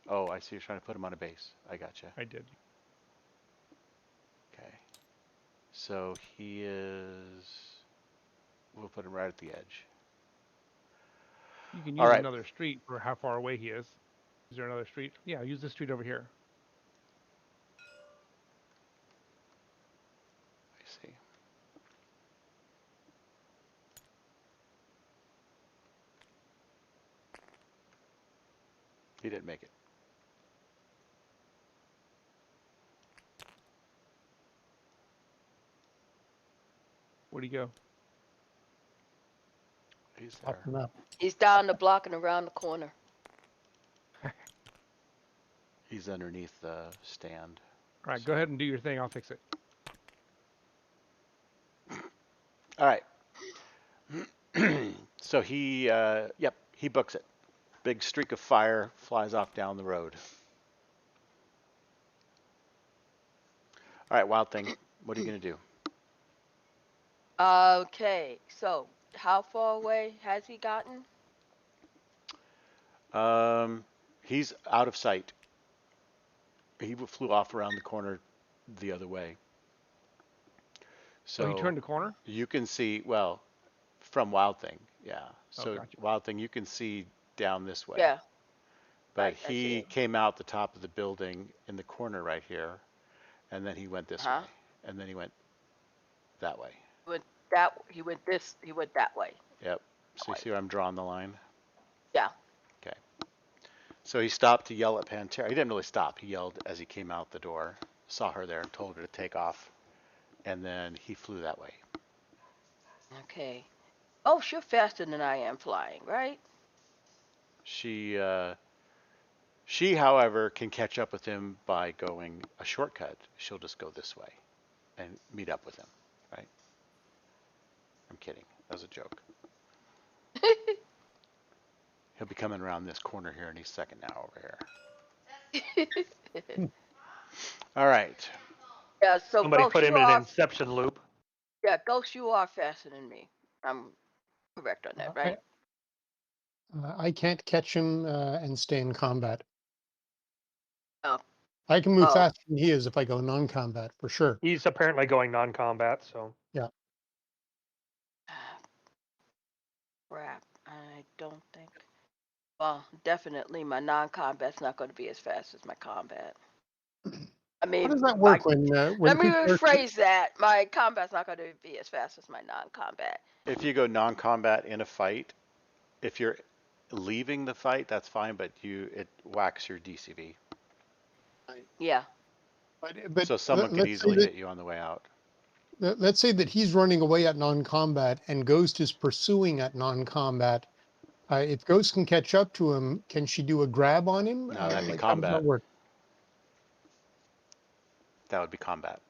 Oh, I see you're trying to put him on a base. I gotcha. I did. Okay. So he is... We'll put him right at the edge. You can All use right. another street for how far away he is. Is there another street? Yeah, use this street over here. I see. He didn't make it. Where'd he go? He's Off there. the map. He's down the block and around the corner. He's underneath the stand. All right, go ahead and do your thing. I'll fix it. All right. So he, yep, he books it. Big streak of fire flies off down the road. All right, Wild Thing, what are you going to do? Okay, so how far away has he gotten? He's out of sight. He flew off around the corner the other way. Oh, he So turned the corner? you can see, well, from Wild Thing, yeah. Oh, So gotcha. Wild Thing, you can see down this way. Yeah. But Right. I see he it. came out the top of the building in the corner right here, and then he went this Huh? way, and then he went that way. He went this. He went that way. Yep. So you Way. see where I'm drawing the line? Yeah. Okay. So he stopped to yell at Pantera. He didn't really stop. He yelled as he came out the door, saw her there, and told her to take off, and then he flew that way. Okay. Oh, you're faster than I am flying, right? She, however, can catch up with him by going a shortcut. She'll just go this way and meet up with him, right? I'm kidding. That was a joke. He'll be coming around this corner here any second now over here. All right. Yeah. So Somebody Ghost, put you him in an are. inception loop. Yeah, Ghost, you are faster than me. I'm correct on that, right? I can't catch him and stay in combat. Oh. I can move Oh. faster than he is if I go non-combat, for sure. He's apparently going non-combat, so. Yeah. Crap. I don't think. Well, definitely my non-combat's not going to be as fast as my combat. I How mean, does that my work when let me people are rephrase that. My combat's not going to be as fast as my non-combat. If you go non-combat in a fight, if you're leaving the fight, that's fine, but it whacks your DCV. Yeah. But So someone could easily hit you on the way out. let's say that he's running away at non-combat and Ghost is pursuing at non-combat. If Ghost can catch up to him, can she do a grab on him? No, that'd be Like, how does that combat. work? That would be combat.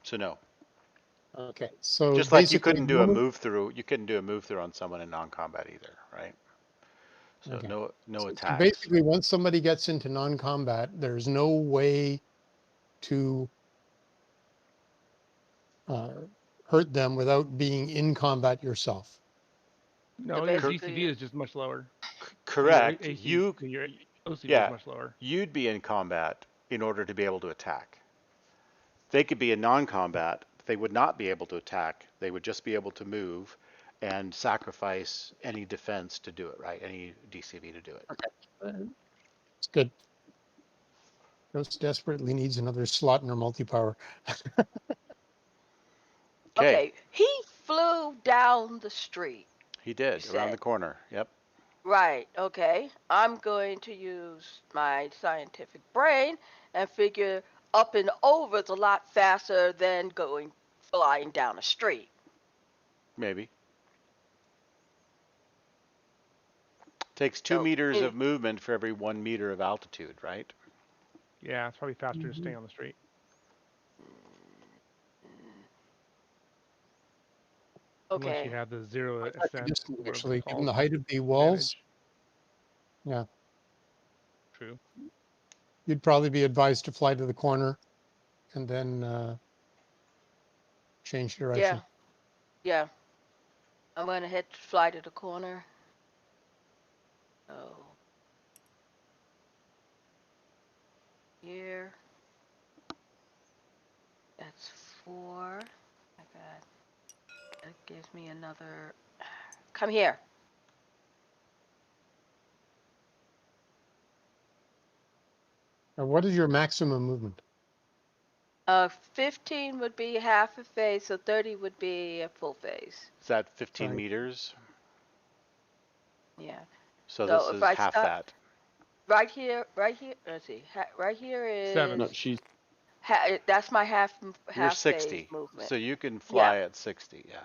So no. Okay, so Just like you basically, couldn't do a move through, on someone in non-combat either, right? So okay. no So attacks. basically, once somebody gets into non-combat, there's no way to hurt them without being in combat yourself. No, your basically, DCV is just much lower. Correct. Your OCV Yeah, is much lower. you'd be in combat in order to be able to attack. They could be in non-combat. They would not be able to attack. They would just be able to move and sacrifice any defense to do it, right? Any DCV to do it. It's good. Ghost desperately needs another slot in her multi-power. Okay. he flew down the street. He did, around the corner. Yep. Right. Okay. I'm going to use my scientific brain and figure up and over is a lot faster than flying down a street. Maybe. Takes 2 meters of movement for every 1 meter of altitude, right? Yeah, it's probably faster to stay on the street. Okay. Unless you have the zero ascent. Actually, given the height of the walls, yeah, true. you'd probably be advised to fly to the corner and then change direction. Yeah. I'm going to fly to the corner. Oh. Here. That's 4. I got. That gives me another. Come here. Now, what is your maximum movement? 15 would be half a phase, so 30 would be a full phase. Is that 15 meters? Yeah. So this is half that. Right here. Let's see. Right here is 7. No, she's. That's my half You're 60, phase movement. so you can fly at 60. Yeah.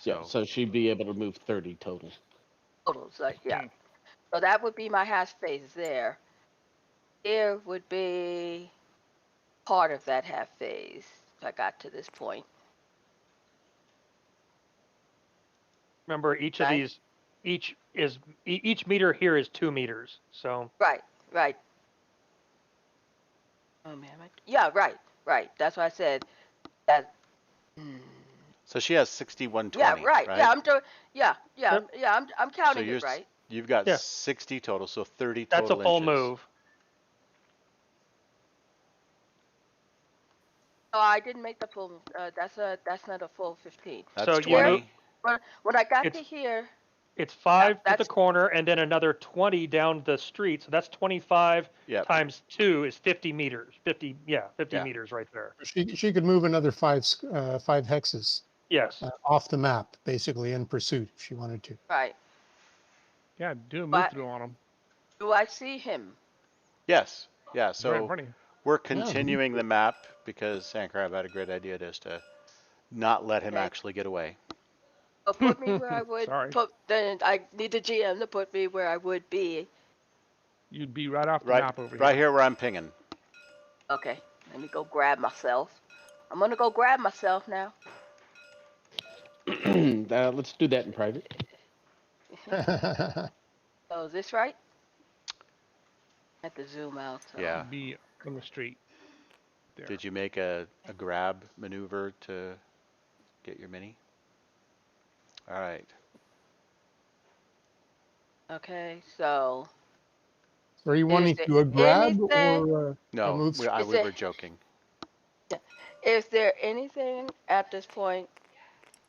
Yeah. So she'd be able to move 30 total. Total. So yeah. So that would be my half phase there. Here would be part of that half phase if I got to this point. Remember, each of these, each meter here is 2 meters. So. Right. Oh man. Yeah. Right. That's why I said that. So she has 6120. Yeah. Right. Yeah. I'm doing. Yeah. Yep. I'm counting so it right. You've got Yeah. 60 total, so 30 That's a total full inches. move. Oh, I didn't make the full. That's not a full 15. That's So you 20. move. When I got to It's here, it's 5 to the that's corner, and then another 20 down the street. So that's 25 Yep. times 2 is 50 meters. 50 Yeah. meters right there. She could move another five hexes Yes. off the map, basically, in pursuit if she wanted to. right. Yeah, do a move But through on him. do I see him? Yes. Yeah. He's right in So front of you. we're Yeah. continuing the map because Sandcrab had a great idea just to not let him Okay. actually get away. Or put me where I would Sorry. put. Then I need the GM to put me where I would be. You'd be right off the Right, map over right here. here where I'm pinging. Okay. Let me go grab myself. I'm gonna go grab myself now. Let's do that in private. So is this right? I have to zoom out. So. Yeah. Be on the street. There. Did you make a grab maneuver to get your mini? All right. Okay. So. So are you wanting there to do a grab anything- or a No, move? we Is there- were joking. Is there anything at this point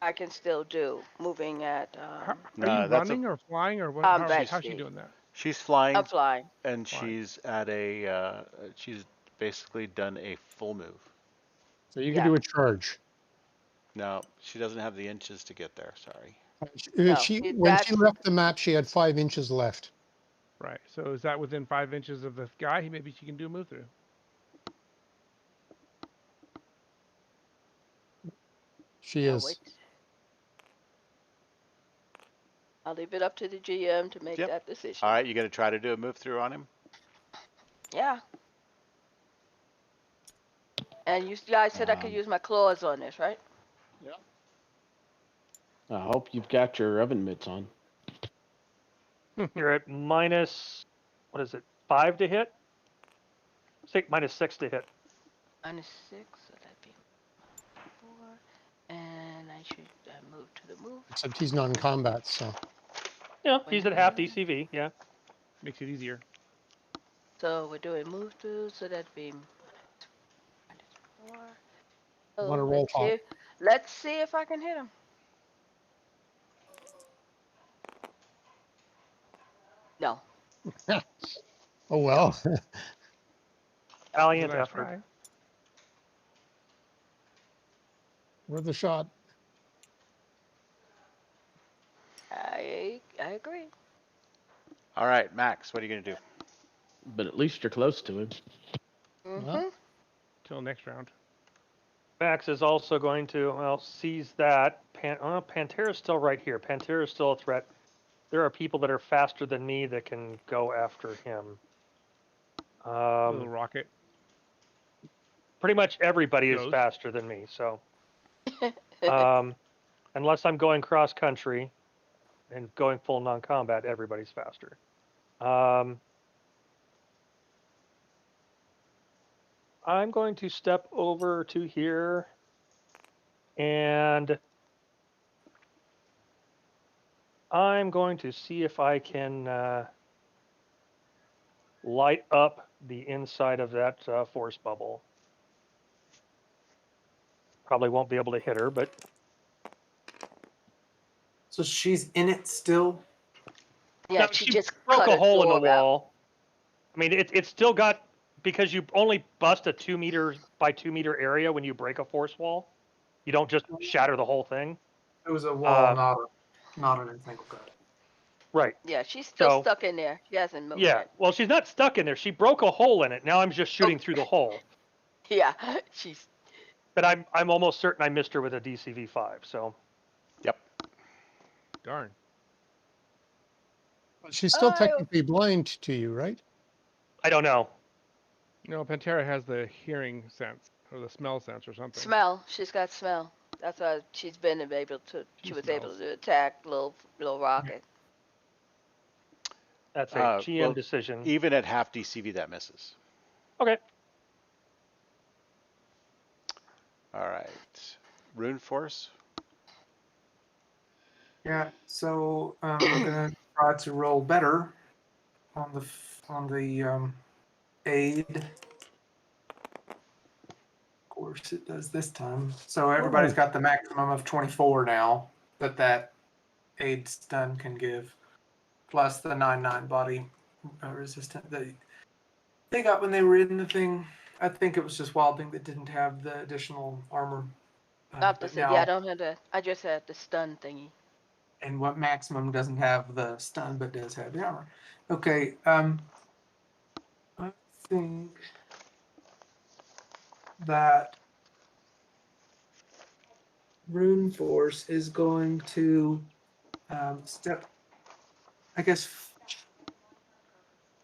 I can still do? Moving at. Are No, you that's running or flying or what? Combat How's she speed. doing that? She's flying I'm flying. and Flying. she's at a she's basically done a full move. So you Yeah. can do a charge. No, she doesn't have the inches to get there. Sorry. No, When she left the map, she had 5 inches left. Right. So is that within 5 inches of the guy? Maybe she can do a move through. She is. Wait. I'll leave it up to the GM to make Yep. that decision. All right, you going to try to do a move through on him? Yeah. And you guys said I could use my claws on this, right? I hope you've got your oven mitts on. You're at minus, what is it, 5 to hit? Minus 6 to hit. -6, so that'd be 4. And I should move to the move. Except he's non-combat, so. Yeah, he's at half DCV, yeah. Makes it easier. So we're doing move through, so that'd be -4. So Want to roll top. let's see if I can hit him. No. Oh well. Valiant Nice effort. try. Worth a shot. I agree. All right, Max, what are you going to do? But at least you're close to him. Mm-hmm. Till next round. Max is also going to, seize that. Pantera's still right here. Pantera's still a threat. There are people that are faster than me that can go after him. Little rocket. Pretty much everybody is Goes. faster than me, so. Unless I'm going cross country and going full non-combat, everybody's faster. I'm going to step over to here and I'm going to see if I can light up the inside of that force bubble. Probably won't be able to hit her, but So she's in it still. Yeah, no, she she just broke cut a hole in the door out. wall. I mean, it's still got, because you only bust a 2 meter by 2 meter area when you break a force wall. You don't just shatter the whole thing. It was a wall, not an entangled cut. Right. Yeah, she's still So- stuck in there. She hasn't moved Yeah. yet. Well, she's not stuck in there. She broke a hole in it. Now I'm just shooting through the hole. Yeah, she's. But I'm almost certain I missed her with a DCV 5. So Yep. Darn. But she's still I- technically blind to you, right? I don't know. No, Pantera has the hearing sense or the smell sense or something. Smell. She's got smell. That's why she's been able to. She was able smells. to attack little rocket. That's a GM well, decision. Even at half DCV, that misses. Okay. All right. Rune Force. Yeah. So I'm gonna try to roll better on the aid. Of course, it does this time. So everybody's got the maximum of 24 now that aid stun can give, plus the 9/9 body resistant that they got when they were in the thing. I think it was just Wild Thing that didn't have the additional armor. But now, yeah, I don't have the. I just had the stun thingy. And what maximum doesn't have the stun but does have the armor. Okay, I think that Rune Force is going to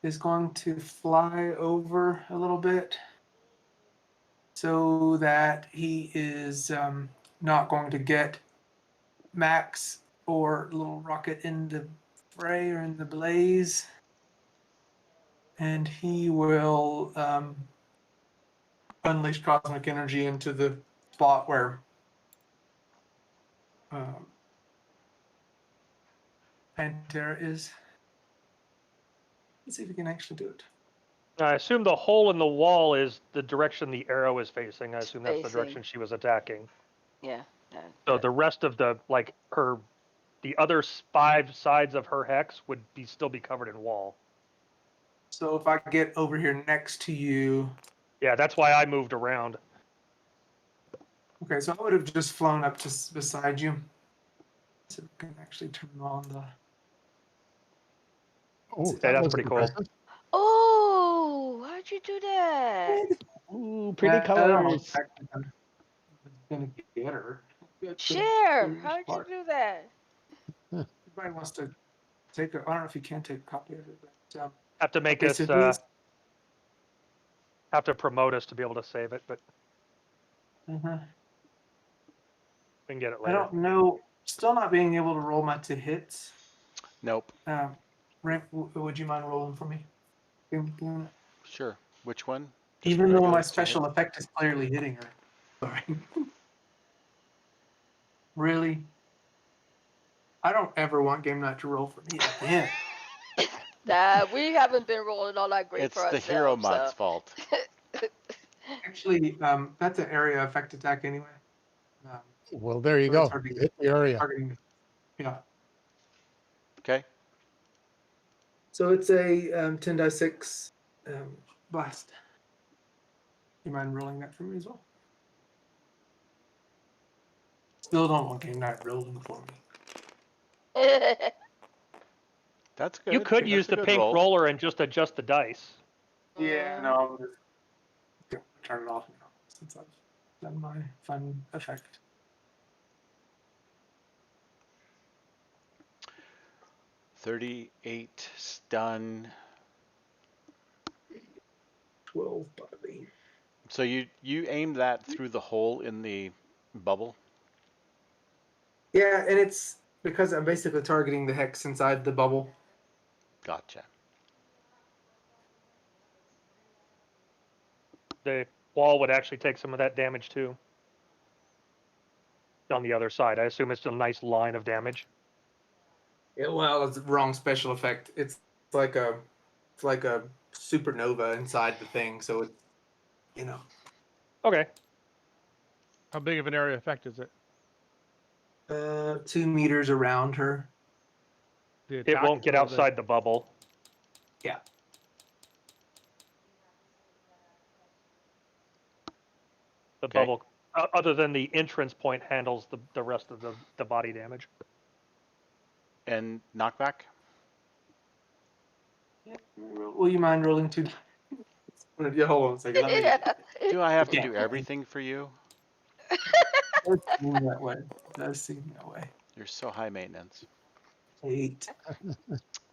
is going to fly over a little bit so that he is not going to get Max or Little Rocket in the fray or in the blaze. And he will unleash cosmic energy into the spot where Pantera is. Let's see if we can actually do it. I assume the hole in the wall is the direction the arrow is facing. I assume that's the direction she was attacking. Yeah. So the rest of the the other 5 sides of her hex would still be covered in wall. So if I get over here next to you. Yeah, that's why I moved around. Okay, so I would have just flown up just beside you. So we can actually turn on the. Oh, Okay, that's pretty cool. Oh, how'd you do that? Ooh, pretty colors. I'm gonna get her. Share. How'd you do that? Everybody wants to take a. I don't know if you can take a copy of it, but have to make us have to promote us to be able to save it, but we can get it later. I don't know. Still not being able to roll my 2 hits. Nope. Rank, would you mind rolling for me? Sure. Which one? Just Even though my regular special hits? effect is clearly hitting her. Sorry. Really? I don't ever want Game Night to roll for me again. We haven't been rolling all that great for ourselves. It's the hero mod's fault. Actually, that's an area effect attack anyway. Well, there you go. You hit the area. Targeting, yeah. Okay. So it's a 10-6 blast. You mind rolling that for me as well? Still don't want Game Night rolling for me. That's good. You could use the pink roller and just adjust the dice. Yeah, no, I'm just turn it off now since I've done my fun effect. 38 stun. 12 body. So you aimed that through the hole in the bubble? Yeah, and it's because I'm basically targeting the hex inside the bubble. Gotcha. The wall would actually take some of that damage too. On the other side, I assume it's a nice line of damage. Yeah, well, it's the wrong special effect. It's like a supernova inside the thing, so it's Okay. How big of an area effect is it? 2 meters around her. It won't get outside the bubble. Yeah. The bubble, other than the entrance point, handles the rest of the body damage. And knockback? Yeah. Will you mind rolling 2? Yeah, hold on a second. Do I have to do everything for you? It does seem that way. It does seem that way. You're so high maintenance. 8.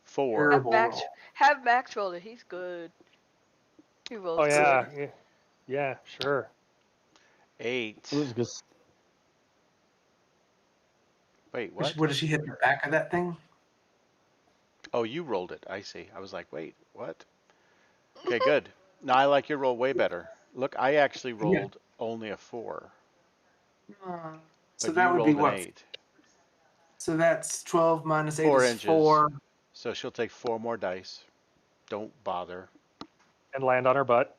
4. Have Max roll it. He's good. He rolls Oh yeah, good. yeah, sure. 8. Wait, what? What does she hit the back of that thing? Oh, you rolled it. I see. I was like, wait, what? Okay, good. Now I like your roll way better. Look, I actually rolled only a 4. So that would be what? 8. So that's 12 minus 8 4 is inches. 4. So she'll take 4 more dice. Don't bother. And land on her butt.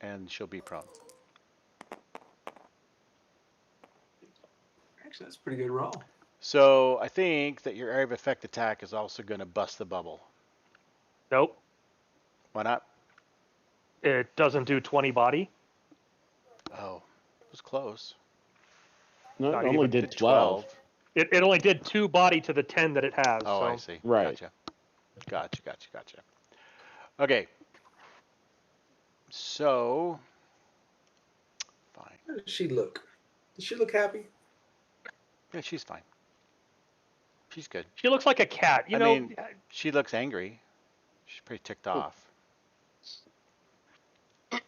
And she'll be prone. Actually, that's a pretty good roll. So I think that your area of effect attack is also going to bust the bubble. Nope. Why not? It doesn't do 20 body. Oh, it was close. No, Not it only even. did 12. It only did 2 body to the 10 that it has. Oh, so. I see. Right. Gotcha. Okay. So, fine. How does she look? Does she look happy? Yeah, she's fine. She's good. She looks like a cat. I mean, she looks angry. She's pretty ticked off.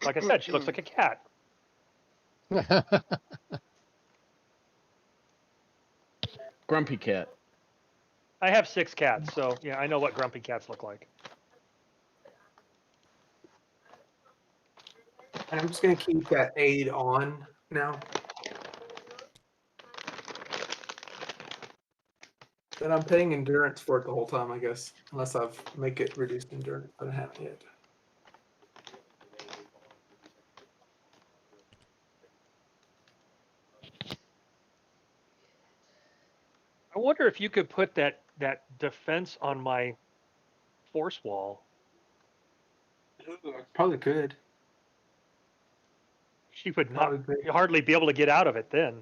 Like I said, she looks like a cat. Grumpy cat. I have 6 cats, so yeah, I know what grumpy cats look like. And I'm just gonna keep that aid on now. But I'm paying endurance for it the whole time, I guess, unless I've make it reduced endurance, but I haven't yet. I wonder if you could put that defense on my force wall. Probably could. She would not Probably could. hardly be able to get out of it then.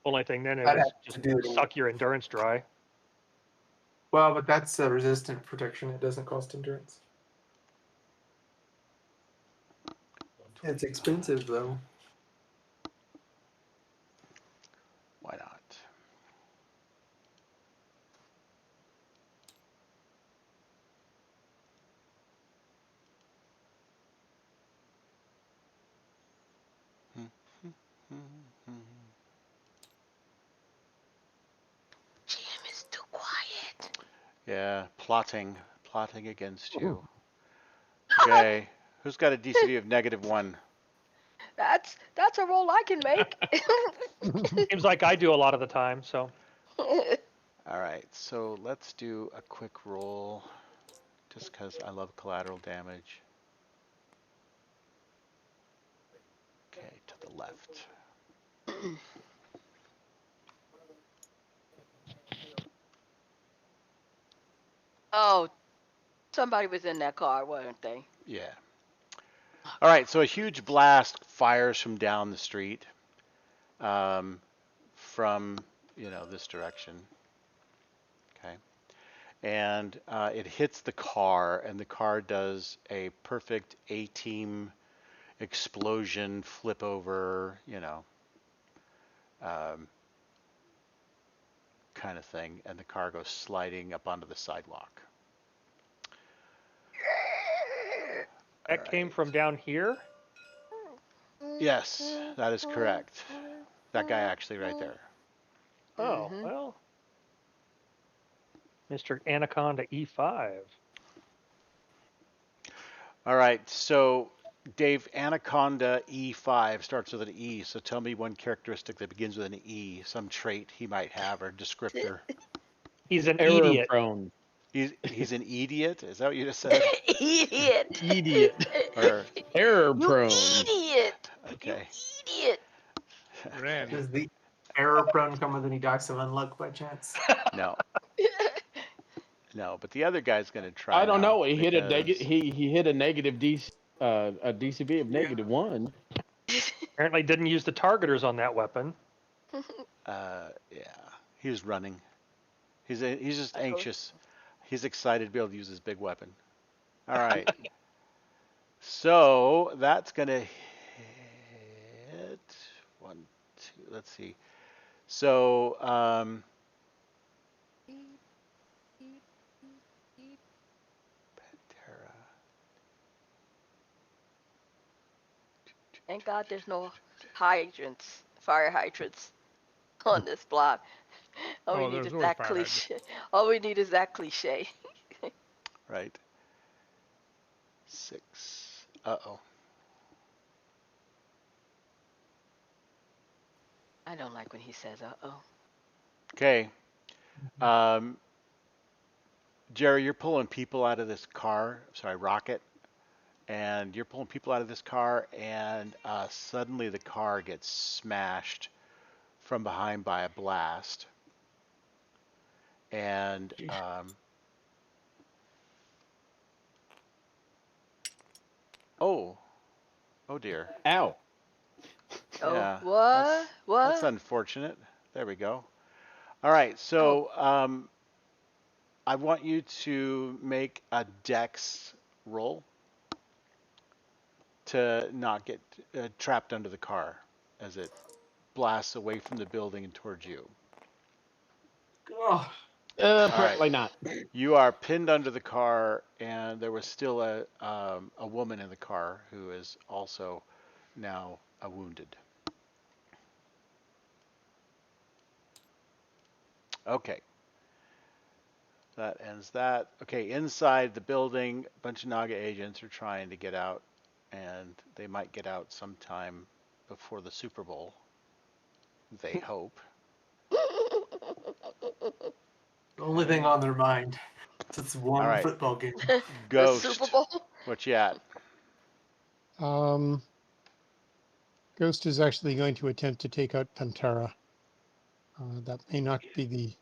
Only thing then I'd is have just to do it. suck your endurance dry. Well, but that's a resistant protection. It doesn't cost endurance. It's expensive though. Why not? Jim is too quiet. Yeah, plotting against you. Okay, who's got a DCD of -1? That's a roll I can make. Seems like I do a lot of the time, so. All right, so let's do a quick roll, just because I love collateral damage. Okay, to the left. Oh, somebody was in that car, weren't they? Yeah. All right, so a huge blast fires from down the street, from, this direction. Okay. And it hits the car, and the car does a perfect A-team explosion, flip over, kind of thing, and the car goes sliding up onto the sidewalk. That came from down here? Yes, that is correct. That guy actually right there. Oh, well. Mr. Anaconda E5. All right, so Dave, Anaconda E5 starts with an E, so tell me one characteristic that begins with an E, some trait he might have or descriptor. He's an Error idiot. prone. He's an idiot? Is that what you just said? Idiot. Idiot. Or Error You prone. idiot. okay. You idiot. Randy. Does the error prone come with any dice of unluck by chance? No. No, but the other guy's going to try. I don't now know. He hit a because- he hit a negative DC, a DCB of -1. Apparently didn't use the targeters on that weapon. Yeah, he was running. He's just anxious. He's excited to be able to use his big weapon. All right. So that's gonna hit 1, 2. Let's see. So Pantera. Thank God there's no hydrants, fire hydrants on this block. All we need there's is always that fire hydrants. cliche. All we need is that cliche. Right. 6. Uh-oh. I don't like when he says uh-oh. Okay. Jerry, you're pulling people out of this car. Sorry, Rocket. And you're pulling people out of this car, and suddenly the car gets smashed from behind by a blast. And oh dear. Ow. Oh, Yeah, what? that's What? unfortunate. There we go. All right, Oh, so I want you to make a dex roll to not get trapped under the car as it blasts away from the building and towards you. Oh, All right. Apparently not. You are pinned under the car, and there was still a woman in the car who is also now wounded. Okay, that ends that. Okay, inside the building, a bunch of Naga agents are trying to get out, and they might get out sometime before the Super Bowl. They hope. the only thing on their mind. It's All one right, football game. the Super Ghost, Bowl? what you at? Ghost is actually going to attempt to take out Pantera. That may not be the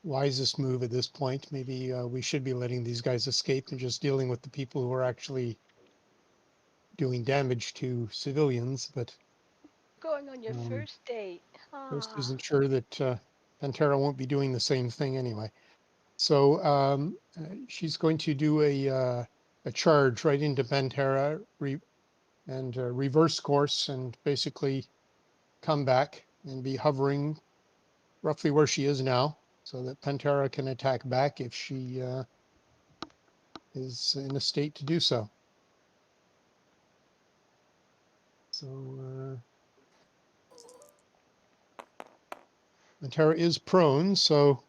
wisest move at this point. Maybe we should be letting these guys escape and just dealing with the people who are actually doing damage to civilians. But Going on your um, first date. Ghost Ah. isn't sure that Pantera won't be doing the same thing anyway. So she's going to do a charge right into Pantera and reverse course and basically come back and be hovering roughly where she is now, so that Pantera can attack back if she is in a state to do so. So Pantera is prone, so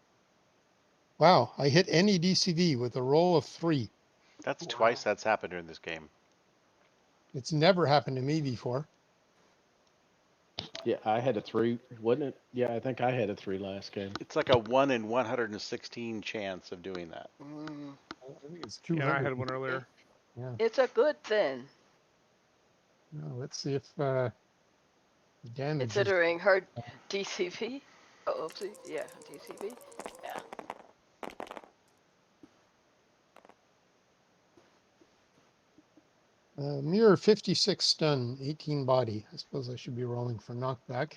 wow, I hit any DCV with a roll of 3. That's Wow. twice that's happened during this game. It's never happened to me before. Yeah, I had a 3, wasn't it? Yeah, I think I had a 3 last game. It's like a 1 in 116 chance of doing that. Mm. I think it's Yeah, 200. I had one earlier. Yeah. It's a good thing, Well, let's see if damage is considering her DCV. Oh, oopsie. Yeah, DCV. Yeah. mere 56 stun, 18 body. I suppose I should be rolling for knockback.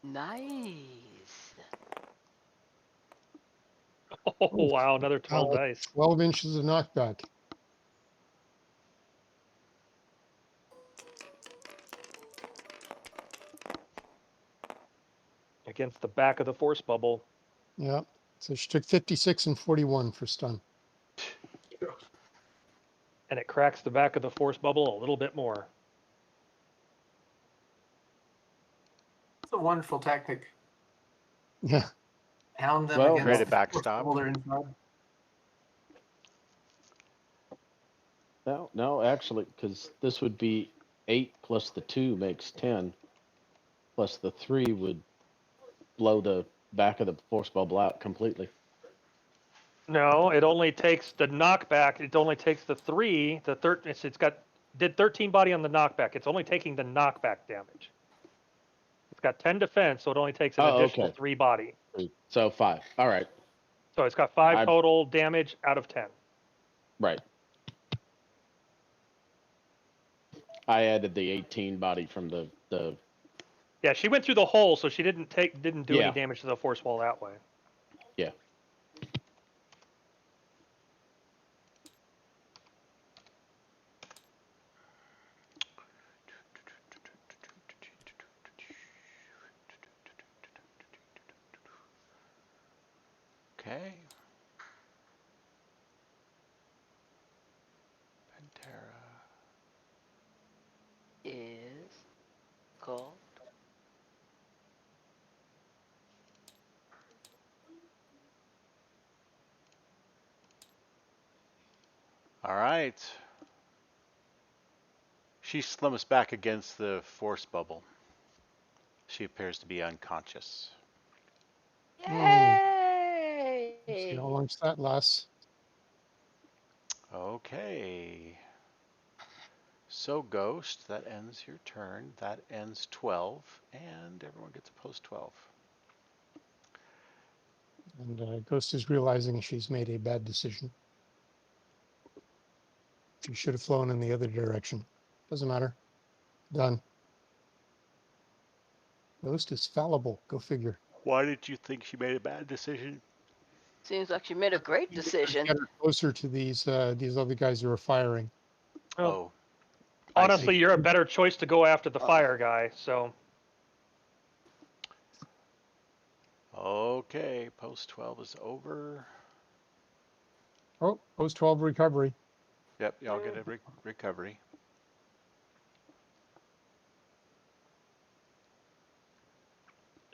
Nice. Oh, Oh, wow, another 12 wow, dice. 12 inches of knockback. Against the back of the force bubble. Yeah. So she took 56 and 41 for stun. And it cracks the back of the force bubble a little bit more. It's a wonderful tactic. Yeah. Hound them Well, Create against a the force backstop. bubble they're inside. no, actually, because this would be 8 plus the 2 makes 10, plus the 3 would blow the back of the force bubble out completely. No, it only takes the knockback. It only takes the 3. It's got did 13 body on the knockback. It's only taking the knockback damage. It's got 10 defense, so it only takes an additional Okay. 3 body. So 5. All right. So it's got 5 I- total damage out of 10. Right. I added the 18 body from the Yeah, she went through the hole, so she didn't do any Yeah. damage to the force wall that way. yeah. Okay. Pantera. Is called. right. She slumps back against the force bubble. She appears to be unconscious. Yay! See how long that lasts. Okay. So, Ghost, that ends your turn. That ends 12, and everyone gets a post 12. And Ghost is realizing she's made a bad decision. She should have flown in the other direction. Doesn't matter. Done. Ghost is fallible. Go figure. Why did you think she made a bad decision? Seems like you made a great decision. Get her closer to these other guys who are firing. Well, Oh, honestly, you're a better choice to go after the fire guy. So. Okay, post 12 is over. Oh, post 12 recovery. Yep, y'all get a recovery.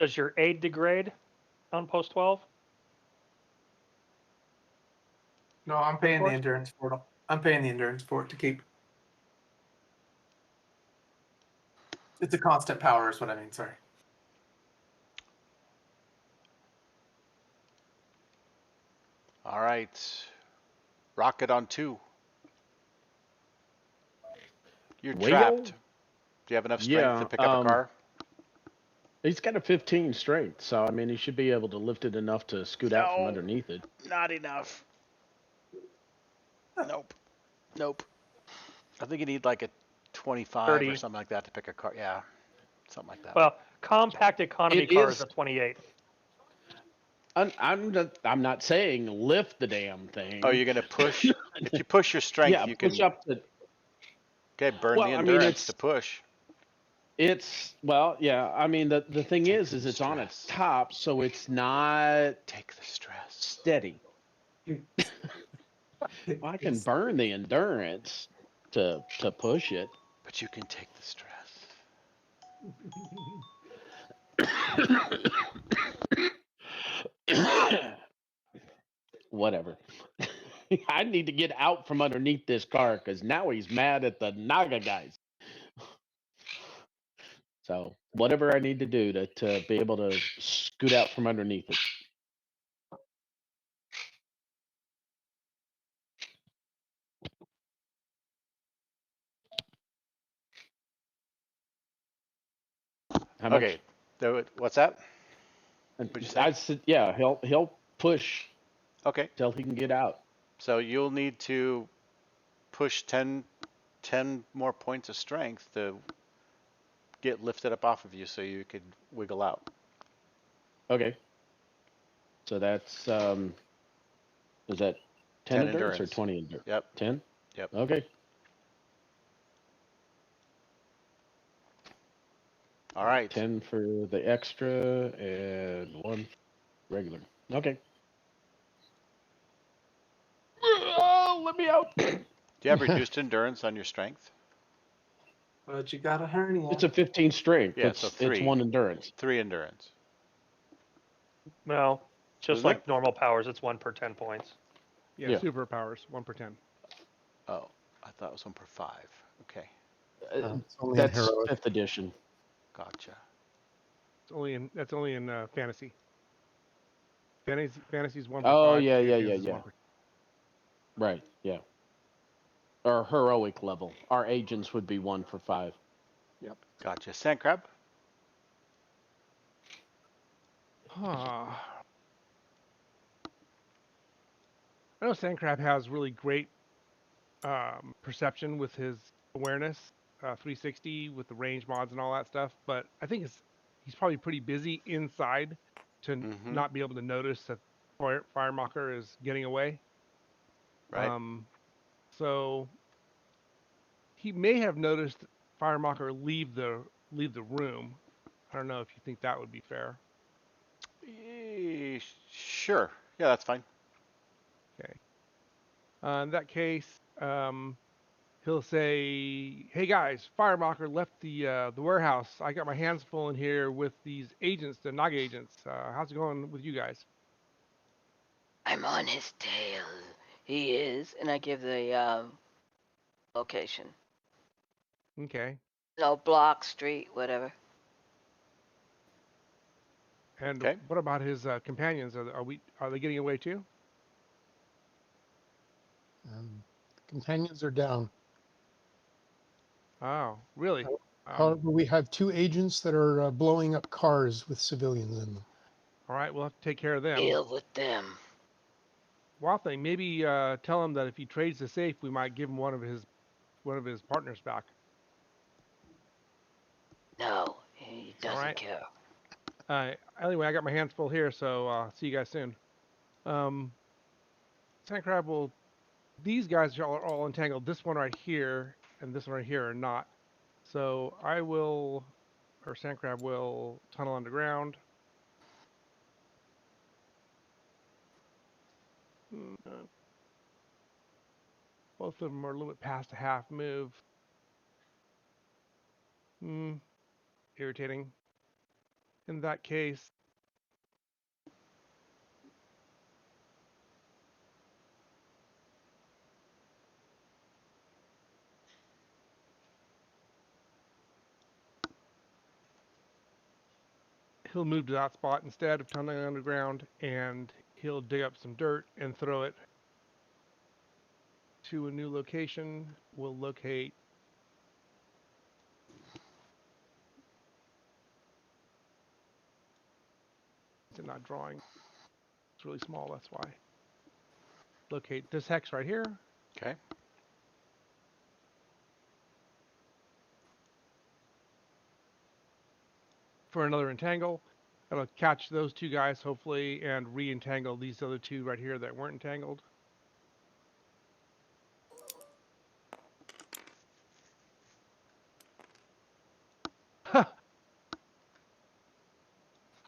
Does your aid degrade on post 12? No, I'm paying the endurance for it. I'm paying the endurance for it to keep. It's a constant power, is what I mean. Sorry. All right. Rocket on 2. You're trapped. Do you have enough strength to pick up a car? He's got a 15 strength, so I mean he should be able to lift it enough to scoot out from underneath it. Not enough. Nope. Nope. I think you need like a 25 30. or something like that to pick a car. Yeah, something like that. Well, compact economy car is a 28. I'm not saying lift the damn thing. Oh, you're gonna push? If you push your strength, you push can. Up to. Okay, burn the endurance to push. It's I mean the thing is it's on its top, so it's not take the stress steady. Well, I can burn the endurance to push it, but you can take the stress. Whatever. I need to get out from underneath this car because now he's mad at the Naga guys. So whatever I need to do to be able to scoot out from underneath it. How okay. Much? What's that? What'd you say? I said, yeah, he'll push. Okay. Till he can get out. So you'll need to push 10 more points of strength to get lifted up off of you so you could wiggle out. Okay. So that's is that 10 endurance or 20 endurance? Yep. 10? Yep. Okay. All right. 10 for the extra and 1 regular. Okay. Oh, let me out. Do you have reduced endurance on your strength? But you got a hernia. It's a 15 strength. Yeah, so 3. It's 1 endurance. 3 endurance. No, just like normal powers, it's 1 per 10 points. Yeah, superpowers, 1 per 10. Oh, I thought it was 1 per 5. Okay. That's 5th edition. Gotcha. That's only in fantasy. Fantasy's 1 per 5. Oh yeah. Right, yeah. Or heroic level. Our agents would be 1 for 5. Yep. Gotcha. Sand crab? I know Sandcrab has really great perception with his awareness, 360 with the range mods and all that stuff, but I think he's probably pretty busy inside to not be able to notice that Firemacher is getting away. Right. So he may have noticed Firemacher leave the room. I don't know if you think that would be fair. Sure. Yeah, that's fine. Okay. In that case, he'll say, "Hey guys, Firemacher left the warehouse. I got my hands full in here with these agents, the Naga agents. How's it going with you guys?" I'm on his tail. He is, and I give the location. Okay. No, block, street, whatever. And Okay. what about his companions? Are they getting away too? Companions are down. Oh, really? However, we have 2 agents that are blowing up cars with civilians in them. All right, we'll have to take care of them. Deal with them. Waffling, maybe tell him that if he trades the safe, we might give him one of his partners back. No, he doesn't right. care. Anyway, I got my hands full here, so see you guys soon. Sandcrab will. These guys are all entangled. This one right here and this one right here are not. So Sandcrab will tunnel underground. Both of them are a little bit past a half move. Irritating. In that case, he'll move to that spot instead of tunneling underground, and he'll dig up some dirt and throw it to a new location. We'll locate it's not drawing. It's really small, that's why. Locate this hex right here. Okay. For another entangle. It'll catch those 2 guys, hopefully, and re-entangle these other 2 right here that weren't entangled.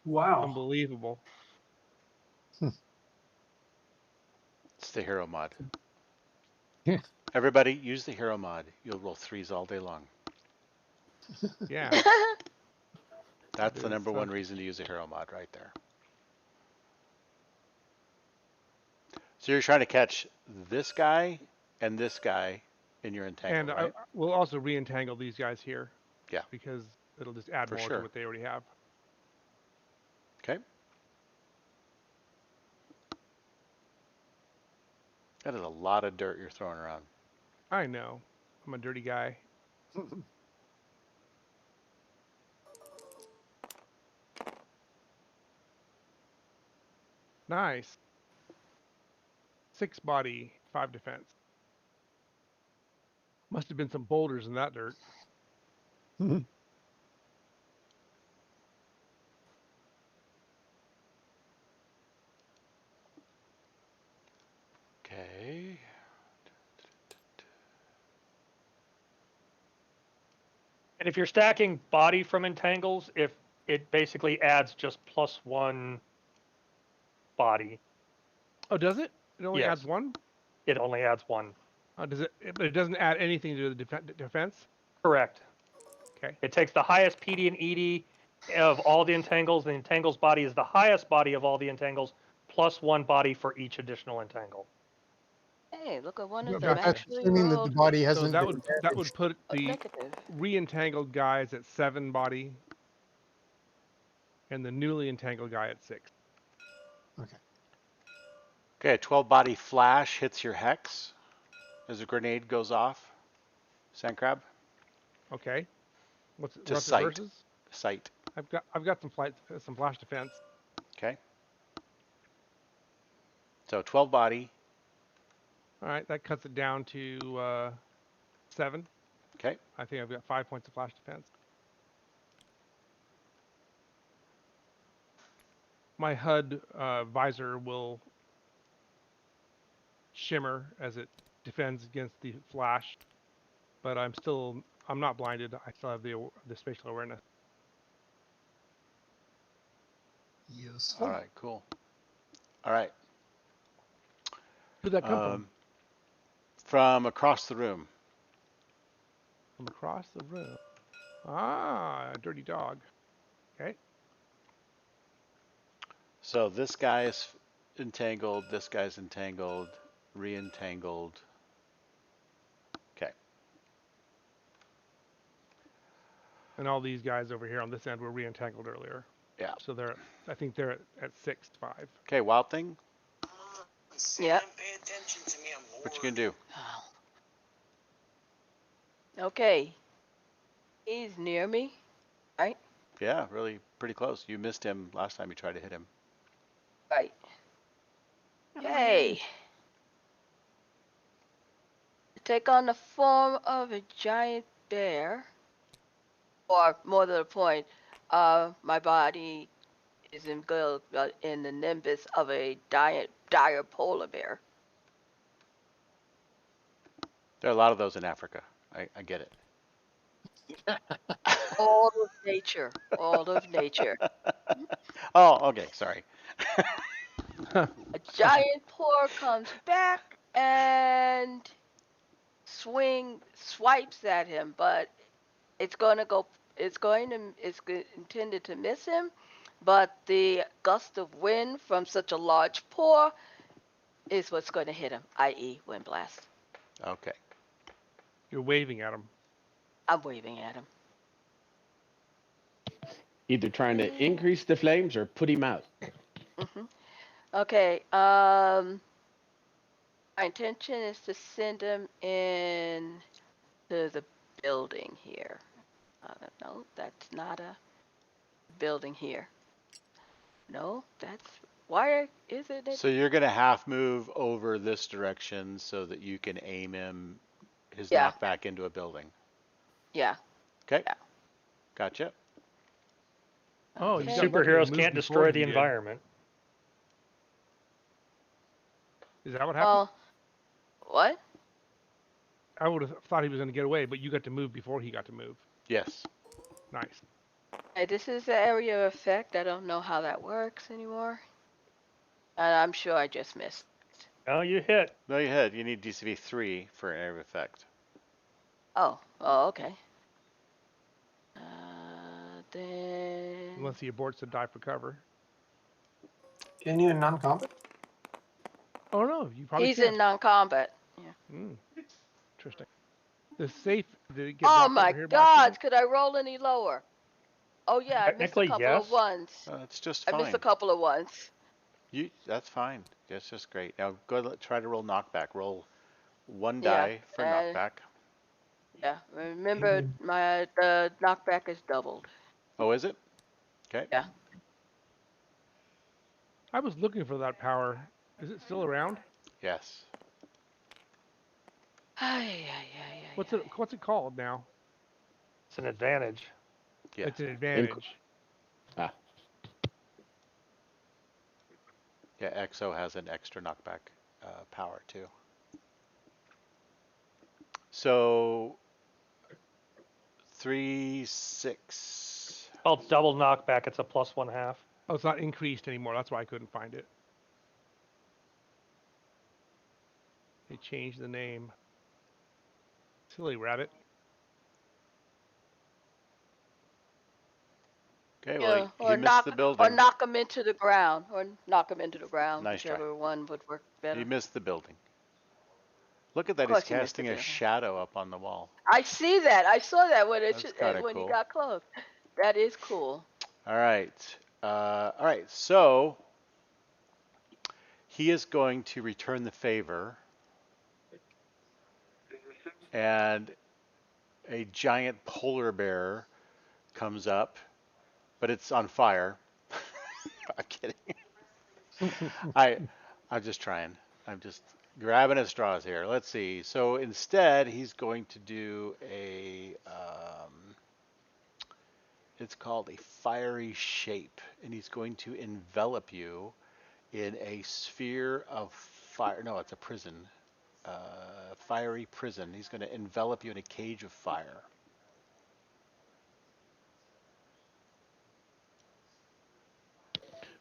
Wow. Unbelievable. It's the hero mod. Yeah. Everybody, use the hero mod. You'll roll 3s all day long. Yeah. That's the number 1 reason to use a hero mod right there. So you're trying to catch this guy and this guy in your entangle, And right? we'll also re-entangle these guys here. Yeah. Because it'll just add For more sure. to what they already have. Okay. That is a lot of dirt you're throwing around. I know. I'm a dirty guy. Nice. 6 body, 5 defense. Must have been some boulders in that dirt. Okay. And if you're stacking body from entangles, if it basically adds just +1 body. Oh, does it? It only Yes. adds 1? It only adds 1. Does it? But it doesn't add anything to the defense? Correct. Okay. It takes the highest PD and ED of all the entangles. The entangles body is the highest body of all the entangles, +1 body for each additional entangle. Hey, look at one of But them that's actually assuming that the rolled body So hasn't that been would put the negative. re-entangled guys at 7 body, and the newly entangled guy at 6. Okay. Okay, a 12 body flash hits your hex as a grenade goes off. Sandcrab? Okay. What's To it sight. versus? Sight. I've got some flash defense. Okay. So 12 body. All right, that cuts it down to 7. Okay. I think I've got 5 points of flash defense. My HUD visor will shimmer as it defends against the flash, but I'm not blinded. I still have the spatial awareness. Yes. All right, cool. All right. Who'd that come from? From across the room. From across the room. Ah, a dirty dog. Okay. So this guy is entangled, this guy's entangled, re-entangled. Okay. And all these guys over here on this end were re-entangled earlier. Yeah. So I think they're at 6-5. Okay, Wild Thing. Yep. What you gonna do? Okay. He's near me, right? Yeah, really pretty close. You missed him last time you tried to hit him. Right. Hey. Take on the form of a giant bear, or more to the point, my body is engulfed in the nimbus of a dire polar bear. There are a lot of those in Africa. I get it. All of nature. All of nature. Oh, okay. Sorry. A giant paw comes back and swipes at him, but it's intended to miss him, but the gust of wind from such a large paw is what's going to hit him, i.e. wind blast. Okay. You're waving at him. I'm waving at him. Either trying to increase the flames or put him out. Okay. My intention is to send him in to the building here. No, that's not a building here. No, that's why is it? So you're gonna half move over this direction so that you can aim his Yeah. knockback into a building. Yeah. Okay. Yeah. Gotcha. Oh, Okay. you got lucky and Superheroes moved can't before destroy he the did. environment. Is that what happened? What? I would have thought he was going to get away, but you got to move before he got to move. Yes. Nice. Hey, this is the area of effect. I don't know how that works anymore. And I'm sure I just missed. Oh, you hit. No, you hit. You need DCV 3 for an area of effect. Oh, okay. Then. Unless he aborts to die for cover. Can you in non-combat? Oh no, you probably He's can. in non-combat. Yeah. Interesting. The safe, did it get Oh dropped my over here, God! Could I roll any lower? Oh yeah, I missed a Technically, couple yes. of ones. It's just I fine. missed a couple of ones. That's fine. That's just great. Now go try to roll knockback. Roll one Yeah, die for knockback. Yeah, remember the knockback is doubled. Oh, is it? Okay. Yeah. I was looking for that power. Is it still around? Yes. What's it called now? It's an advantage. Yeah. It's an advantage. Yeah, XO has an extra knockback power too. So 3, 6. Well, it's double knockback. It's a +1/2. Oh, it's not increased anymore. That's why I couldn't find it. They changed the name. Silly rabbit. Okay, well, he missed the building. Or knock him into the ground. Nice whichever try. one would work better. He missed the building. Look at that, he's casting a shadow up on the wall. I see that. I saw that when cool. he got close. That is cool. All right. So he is going to return the favor, and a giant polar bear comes up, but it's on fire. I'm kidding. I'm just trying. I'm just grabbing at straws here. Let's see. So instead, he's going to do it's called a fiery shape, and he's going to envelop you in a sphere of fire. No, it's a prison. Fiery prison. He's going to envelop you in a cage of fire.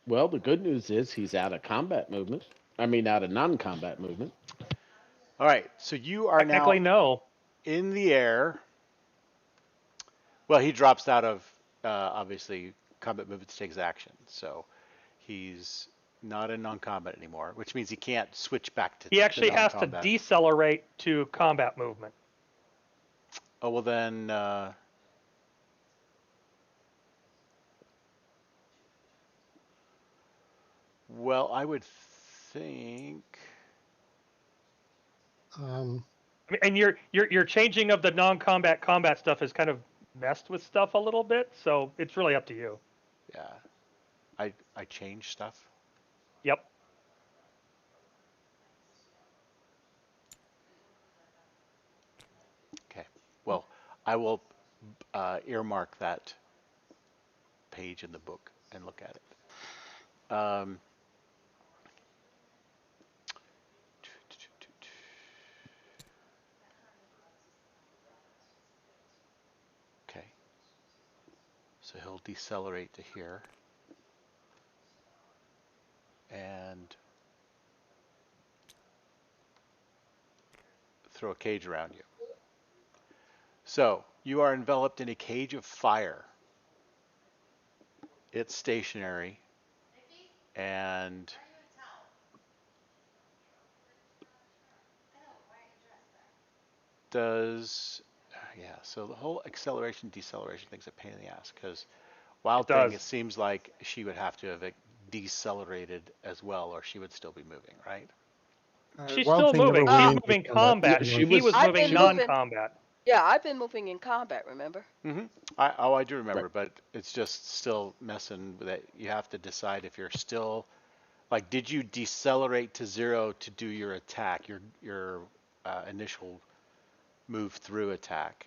Well, the good news is he's out of combat movement. I mean, out of non-combat movement. All right, so you are Technically, now in the air. Well, he drops out of, obviously, combat movements takes action. So he's not in non-combat anymore, which means he can't switch back to He actually has to non-combat. decelerate to combat movement. Oh, well then, Well, I would think. And your changing of the non-combat combat stuff has kind of messed with stuff a little bit, so it's really up to you. Yeah. I change stuff. Yep. Okay. Well, I will earmark that page in the book and look at it. Okay. So he'll decelerate to here. And throw a cage around you. So you are enveloped in a cage of fire. It's stationary. And so the whole acceleration deceleration thing's a pain in the ass because Wild Thing, it seems like she would have to have decelerated as well, or she would still be moving, right? She's still moving. She's moving combat. Yeah, he was moving non-combat. Yeah, I've been moving in combat, remember? Mm-hmm. I do remember, but it's just still messing with it. You have to decide if you're still, like, did you decelerate to 0 to do your attack, your initial move through attack?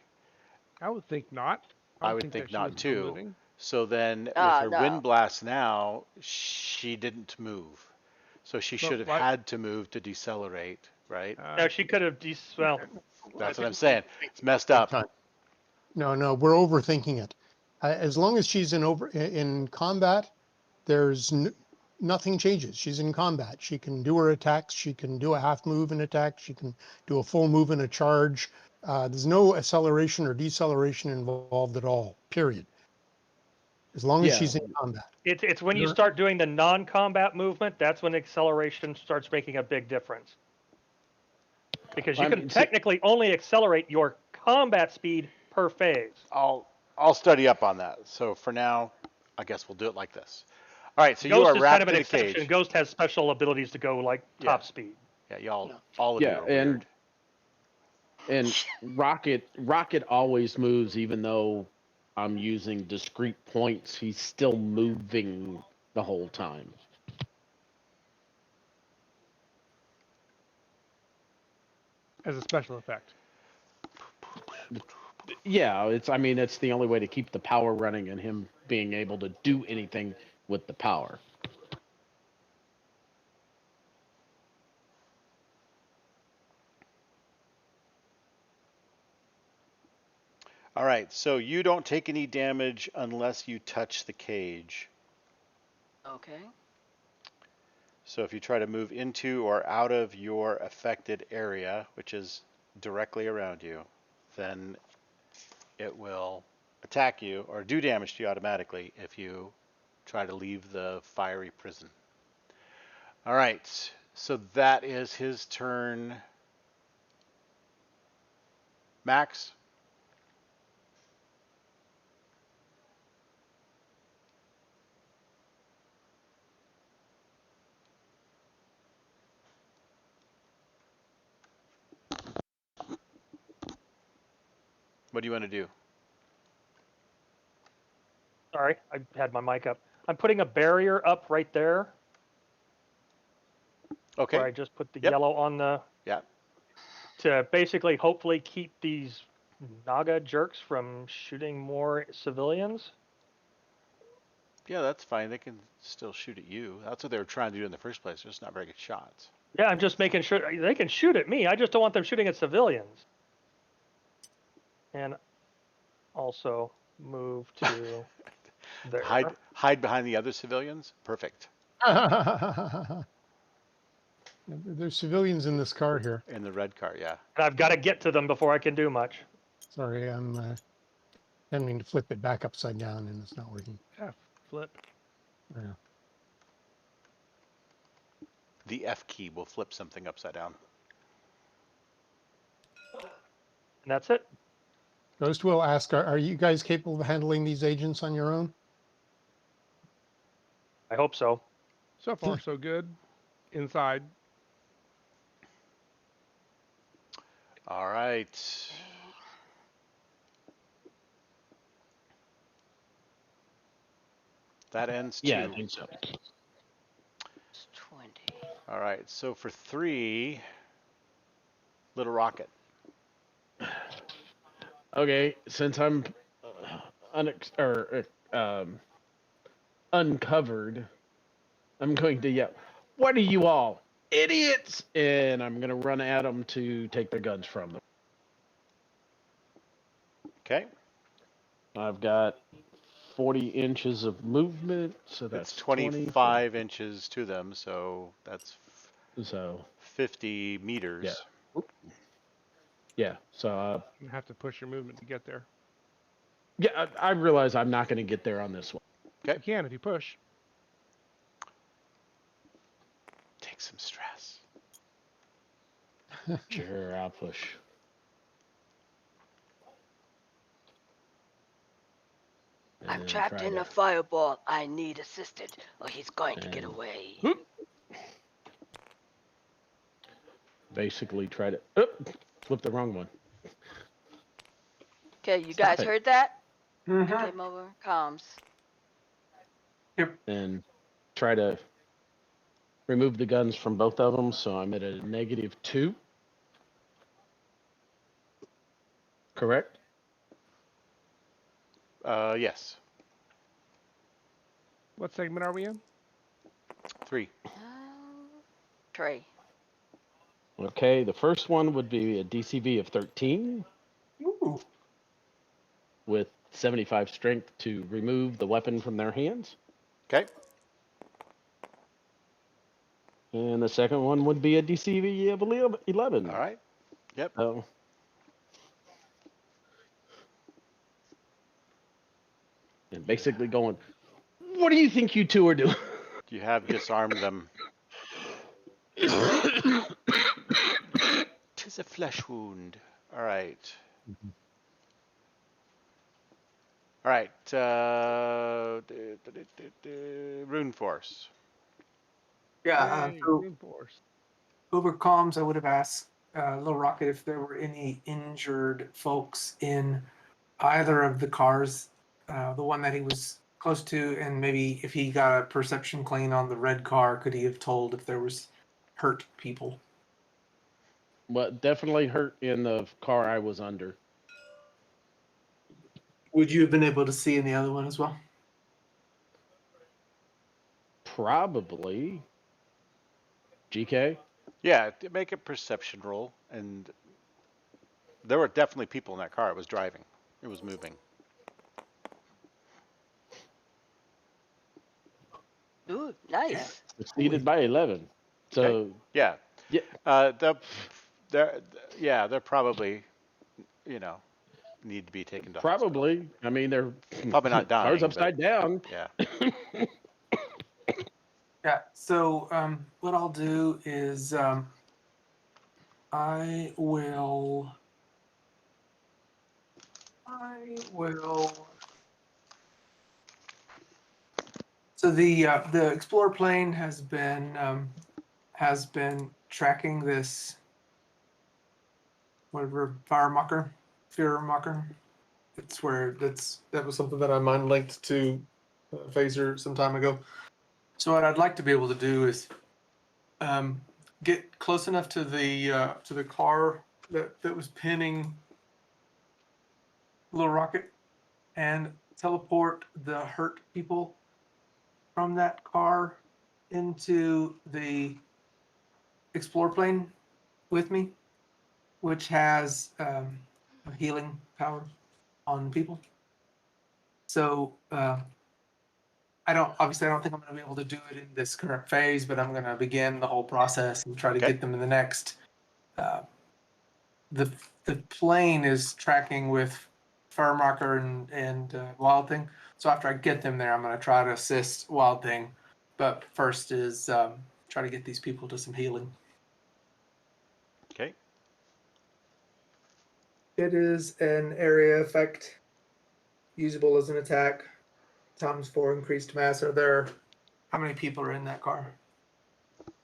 I would think not. I would think not too. So then with her no. wind blast now, she didn't move. So she should have had to move to decelerate, right? No, she could have well. That's what I'm saying. It's messed up. No, we're overthinking it. As long as she's in combat, there's nothing changes. She's in combat. She can do her attacks. She can do a half move in attack. She can do a full move in a charge. There's no acceleration or deceleration involved at all, period. As long as she's in combat. It's when you start doing the non-combat movement, that's when acceleration starts making a big difference. Because you can technically only accelerate your combat speed per phase. I'll study up on that. So for now, I guess we'll do it like this. All right, so Ghost you are is wrapped kind of an in a exception. cage. Ghost has special abilities to go like top speed. Yeah, all of you are weird. And Rocket always moves, even though I'm using discrete points. He's still moving the whole time. As a special effect. Yeah, it's the only way to keep the power running and him being able to do anything with the power. All right, so you don't take any damage unless you touch the cage. Okay. So if you try to move into or out of your affected area, which is directly around you, then it will attack you or do damage to you automatically if you try to leave the fiery prison. All right, so that is his turn. Max? What do you want to do? Sorry, I had my mic up. I'm putting a barrier up right there. Okay. Where I just put the yellow on the. Yeah. To basically, hopefully, keep these Naga jerks from shooting more civilians. Yeah, that's fine. They can still shoot at you. That's what they were trying to do in the first place. They're just not very good shots. Yeah, I'm just making sure they can shoot at me. I just don't want them shooting at civilians. And also move to there. Hide behind the other civilians. Perfect. There's civilians in this car here. In the red car, yeah. And I've got to get to them before I can do much. Sorry, I'm tending to flip it back upside down and it's not working. Yeah, flip. Yeah. The F key will flip something upside down. And that's it. Ghost will ask, are you guys capable of handling these agents on your own? I hope so. So far, so good. Inside. All right. That ends Yeah, I 2. think so. It's 20. All right. So for 3, Little Rocket. Okay, since I'm uncovered, I'm going to yell, "What are you all, idiots?" And I'm going to run at them to take their guns from them. Okay. I've got 40 inches of movement, so that's It's 20. 25 inches to them, so that's So 50 yeah, meters. yeah. So You have to push your movement to get there. yeah, I realize I'm not going to get there on this one. You Okay. can if you push. Take some stress. Sure, I'll push. And I'm then trapped try in to a fireball. I need assistance, or he's going to get and away. basically try to flip the wrong one. Okay, you Stop guys it. heard that? Mm-hmm. It came over comms. And try to remove the guns from both of them, so I'm at a -2. Correct? Yes. What segment are we in? 3. Trey. Okay, the first one would be a DCV of 13 Ooh. with 75 strength to remove the weapon from their hands. Okay. And the second one would be a DCV of 11. All right. Yep. So, and basically going, what do you think you two are doing? You have disarmed them. 'Tis a flesh wound. All right. All right. Rune Force. Yeah. Yay, So Rune Force. over comms, I would have asked Little Rocket if there were any injured folks in either of the cars, the one that he was close to, and maybe if he got a perception clean on the red car, could he have told if there was hurt people? But definitely hurt in the car I was under. Would you have been able to see in the other one as well? Probably. GK? Yeah. Make a perception roll, and there were definitely people in that car. It was driving. It was moving. Ooh, nice. Succeeded by 11. So, Okay. Yeah. yeah. They're probably, you know, need to be taken to hospital. Probably. I mean, they're Probably not car's dying, but upside down. yeah. Yeah. So what I'll do is I will. So the Explorer plane has been tracking this whatever Führermacher. It's where that was something that I mind linked to Phaser some time ago. So what I'd like to be able to do is get close enough to the car that was pinning Little Rocket and teleport the hurt people from that car into the Explorer plane with me, which has a healing power on people. So I don't think I'm going to be able to do it in this current phase, but I'm going to begin the whole process and try to Okay. get them in the next. The plane is tracking with Firemarker and Wild Thing. So after I get them there, I'm going to try to assist Wild Thing. But first is try to get these people to some healing. Okay. It is an area effect, usable as an attack. Times 4 increased mass are there. How many people are in that car?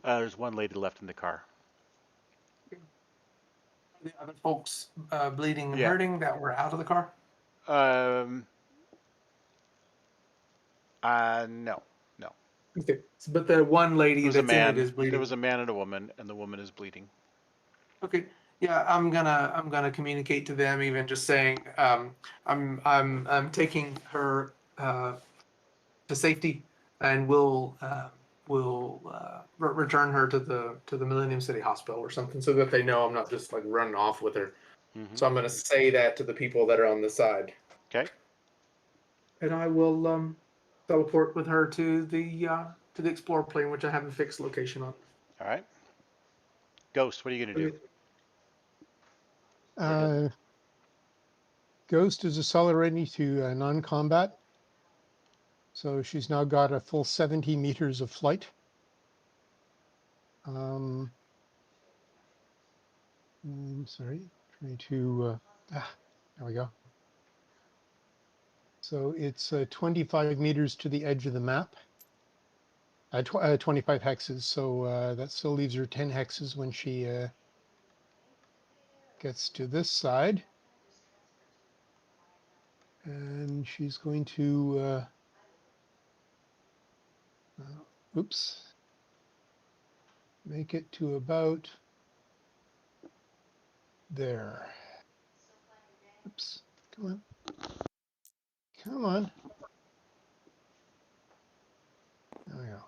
There's one lady left in the car. Are the other folks bleeding and Yeah. hurting that were out of the car? No. No. Okay. But the one There lady was a that's in it man. is There bleeding. was a man and a woman, and the woman is bleeding. Okay. Yeah, I'm gonna communicate to them, even just saying I'm taking her to safety, and we'll return her to the Millennium City Hospital or something, so that they know I'm not just like running off with her. Mm-hmm. So I'm gonna say that to the people that are on the side, Okay. and I will teleport with her to the Explorer plane, which I have a fixed location on. All right. Ghost, what are you gonna do? Okay. Ghost is accelerating to non-combat. So she's now got a full 70 meters of flight. I'm sorry, trying to, there we go. So it's 25 meters to the edge of the map. 25 hexes, so that still leaves her 10 hexes when she gets to this side. And she's going to, oops, make it to about there. Oops, come on. Come on. There we go.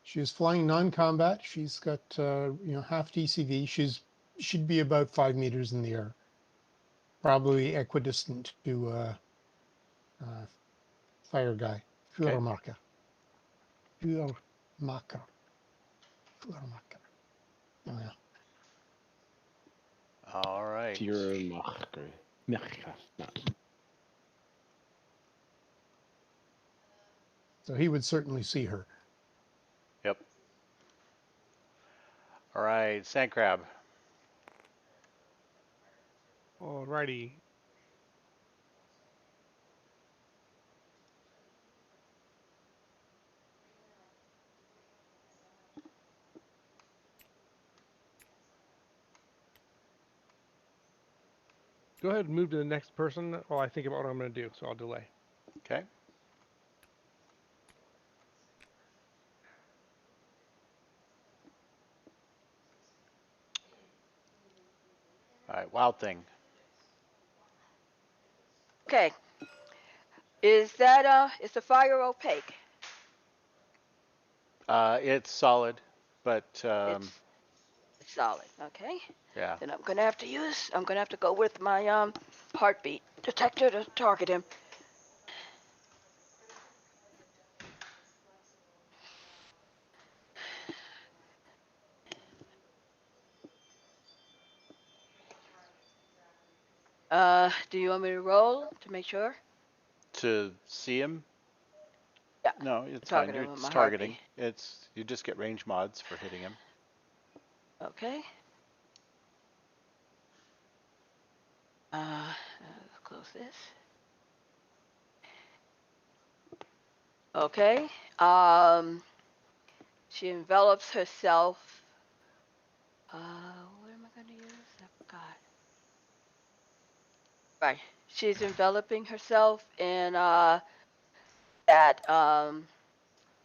She's flying non-combat. She's got, half DCV. Should be about 5 meters in the air. Probably equidistant to uh, fire guy. Okay. Führermarker. Führermarker. Führermarker. Oh, yeah. All right. Führermacher. So he would certainly see her. Yep. All right. Sand crab. Alrighty. Go ahead and move to the next person while I think about what I'm going to do, so I'll delay. Okay. All right. Wild thing. Okay. Is the fire opaque? It's solid, but It's solid. Okay. yeah. Then I'm gonna have to go with my heartbeat detector to target him. Do you want me to roll to make sure? To see him? Yeah. No, it's fine. Target him with It's my heartbeat. targeting. You just get range mods for hitting him. Okay. Let's close this. Okay. She envelops herself. What am I gonna use? I forgot. Right. She's enveloping herself in that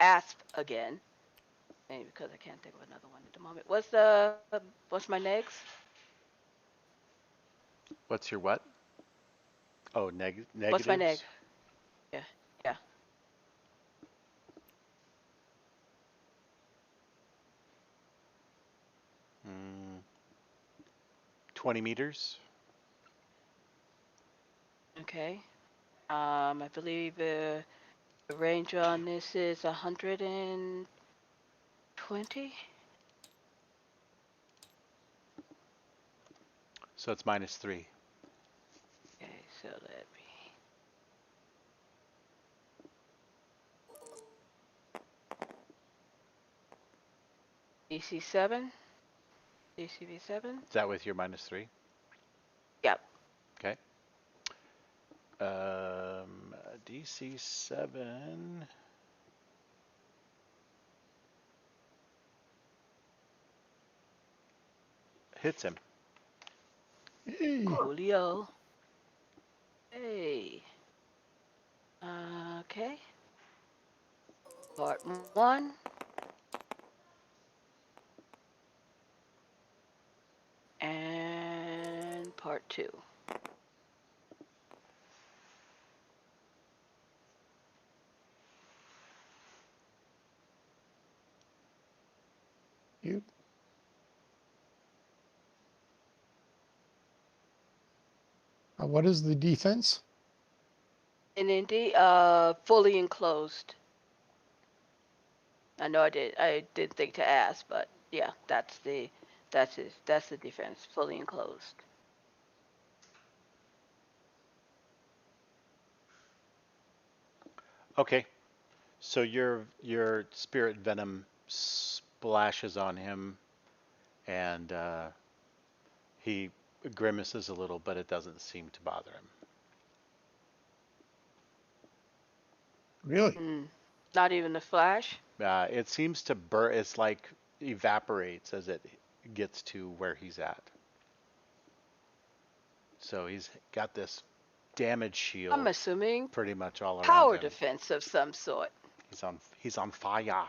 asp again. Maybe because I can't think of another one at the moment. What's my next? What's your what? Oh, What's my neg? negatives. Yeah. Yeah. 20 meters. Okay. I believe the range on this is 120. So it's -3. Okay, so that'd be DC7, DCV7. Is that with your -3? Yep. Okay. DC7. Hits him. Hey, Coolio. Hey. Okay. Part 1. And part 2. you. What is the defense? And indeed, fully enclosed. I know I didn't think to ask, but yeah, that's the defense, fully enclosed. Okay. So your spirit venom splashes on him, and he grimaces a little, but it doesn't seem to bother him. Really? Not even a flash. It seems to burn. It's like evaporates as it gets to where he's at. So he's got this damage shield I'm assuming pretty much all around power him. defense of some sort. He's on fire.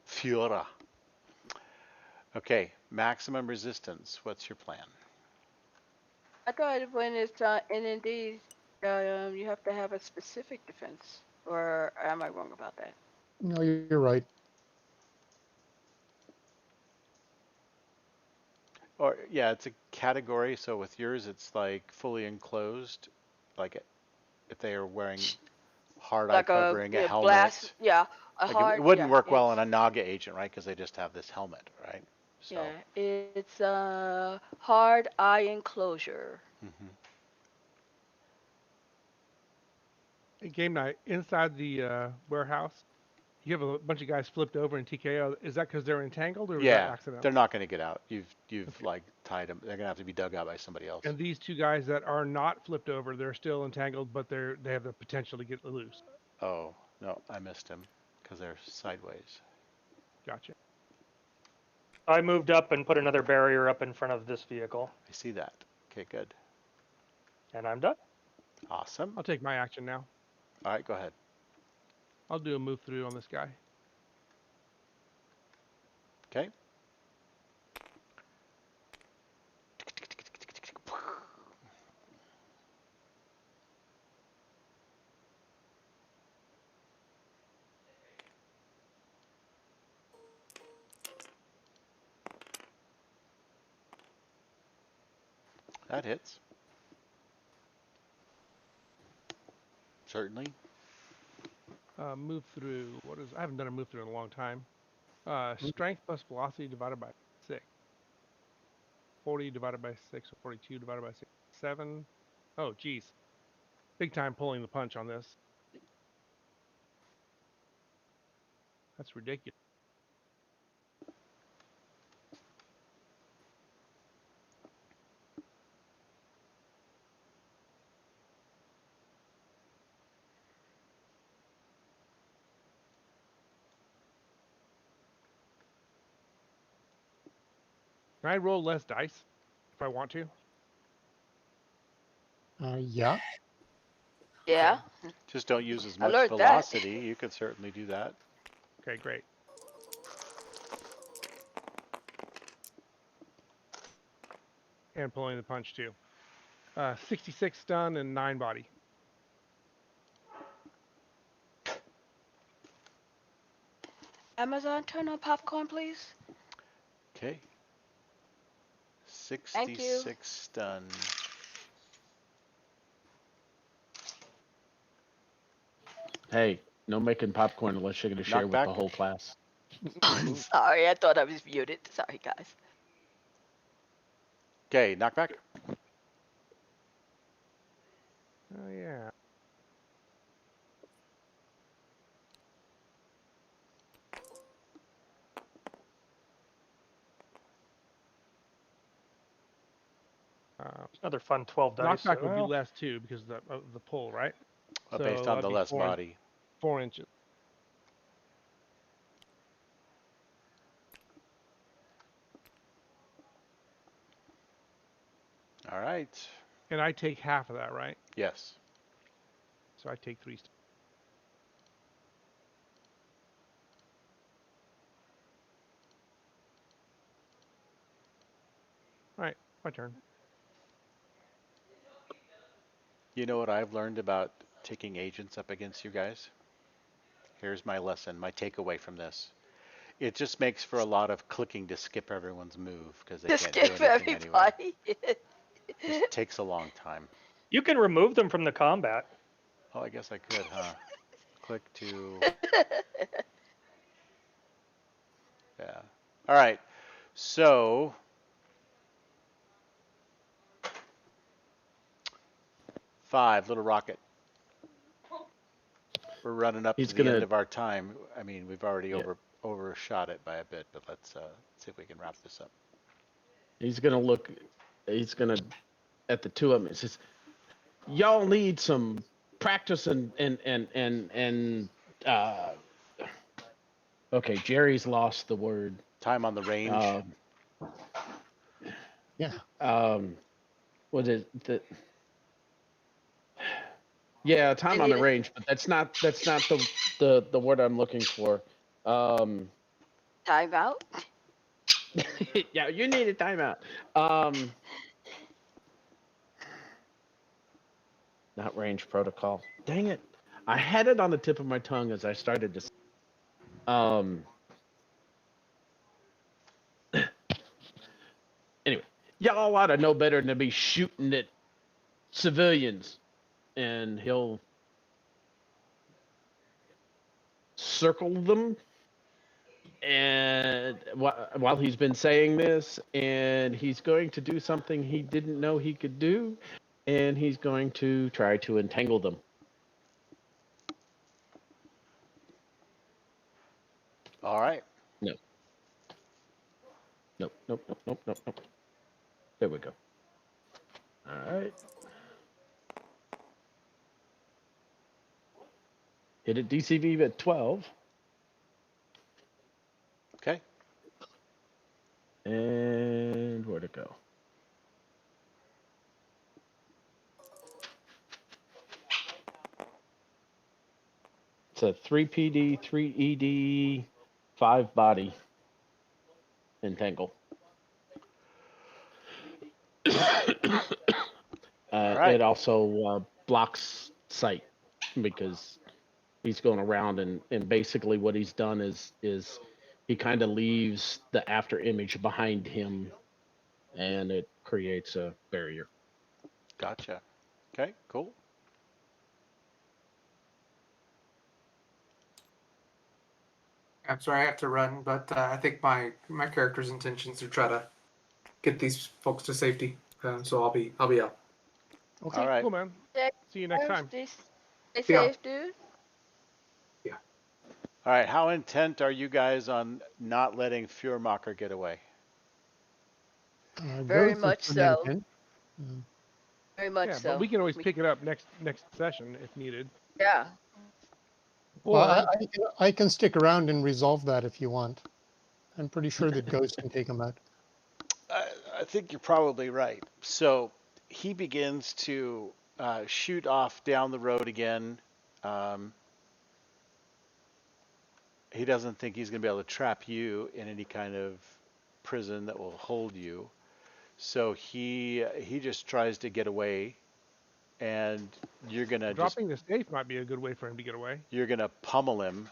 Fura. Okay, maximum resistance. What's your plan? I thought when it's indeed, you have to have a specific defense. Or am I wrong about that? No, you're right. Or yeah, it's a category. So with yours, it's like fully enclosed, like if they are wearing hard eye Like a covering, a blast, helmet. yeah, a Like hard, it wouldn't yeah, work well on it's a Naga agent, right? Because they just have this helmet, right? So. yeah, it's hard eye enclosure. Mhm. Hey, game night inside the warehouse. You have a bunch of guys flipped over in TKO. Is that because they're entangled, or was that Yeah, accidental? they're not going to get out. You've Okay. like tied them. They're going to have to be dug out by somebody else. And these two guys that are not flipped over, they're still entangled, but they have the potential to get loose. Oh, no, I missed him because they're sideways. Gotcha. I moved up and put another barrier up in front of this vehicle, I see that. Okay, good. and I'm done. Awesome. I'll take my action now. All right, go ahead. I'll do a move through on this guy. Okay. That hits. Certainly. Move through. I haven't done a move through in a long time. Strength plus velocity divided by 6. 40 divided by 6, or 42 divided by 6. 7. Oh, geez. Big time pulling the punch on this. That's ridiculous. Can I roll less dice if I want to? Yeah. Yeah, Just don't use as I much learned that. velocity. You could certainly do that. Okay, great. And pulling the punch too. 66 stun and 9 body. Amazon, turn on popcorn, please. Okay. Thank you. 66 stun. Hey, no making popcorn unless you're going to share with the Knockback. whole class. Sorry, I thought I was muted. Sorry, guys. Okay, knockback. Oh, yeah. Another fun 12 dice. Knockback would be Well, less too because of the pull, right? So Based on that'd the be less body. 4 inches. All right. And I take half of that, right? Yes. So I take 3. All right, my turn. You know what I've learned about taking agents up against you guys? Here's my lesson, my takeaway from this. It just makes for a lot of clicking to skip everyone's move because they Just can't do skip anything anyway. everybody. Just takes a long time. You can remove them from the combat. Oh, I guess I could, huh? Click to, yeah. All right. So, 5, Little Rocket. We're running up He's to the end gonna. of our time. I mean, we've already Yeah. overshot it by a bit, but let's see if we can wrap this up. He's gonna look. He's gonna at the two of them. He says, "Y'all need some practice and Okay, Jerry's lost the word. Time on the range. Yeah. Was it the? Yeah, time on the range, but that's not the word I'm looking for. Time out. Yeah, you need a timeout. Not range protocol. Dang it. I had it on the tip of my tongue as I started to anyway, y'all ought to know better than to be shooting at civilians. And he'll circle them and while he's been saying this, and he's going to do something he didn't know he could do, and he's going to try to entangle them. All right. No. Nope. There we go. All right. Hit a DCV at 12. Okay. And where'd it go? It's a 3 PD, 3 ED, 5 body entangle. All right. It also blocks sight because he's going around, and basically what he's done is he kind of leaves the after image behind him, and it creates a barrier. Gotcha. Okay, cool. I'm sorry I have to run, but I think my character's intentions are try to get these folks to safety. So I'll be out. Okay, All right. cool, man. See you next time. Stay Yeah. safe, dude. All right. How intent are you guys on not letting Fuhrmacher get away? Very much so. Very much Yeah, so. but we can always pick it up next session if needed. Yeah. Well, I can stick around and resolve that if you want. I'm pretty sure that Ghost can take him out. I think you're probably right. So he begins to shoot off down the road again. He doesn't think he's going to be able to trap you in any kind of prison that will hold you. So he just tries to get away, and you're going to dropping the safe might be a good way for him to get away. You're going to pummel him,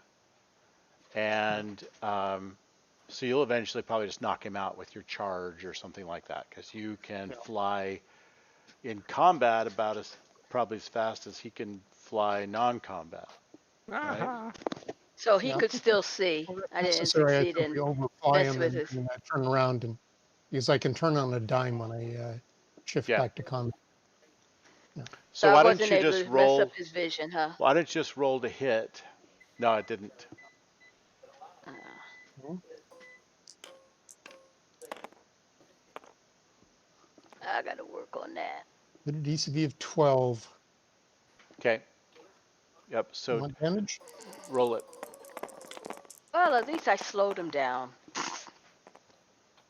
and so you'll eventually probably just knock him out with your charge or something like that, because you can fly in combat about probably as fast as he can fly non-combat. Right? So he could still see. I didn't succeed in overfly him and turn around, and because I can turn on a dime when I shift back to combat. Yeah. So why don't you just roll? Mess up his vision, huh? Why don't you just roll to hit? No, it didn't. I got to work on that. With a DCV of 12. Okay. Yep. So damage. Roll it. Well, at least I slowed him down.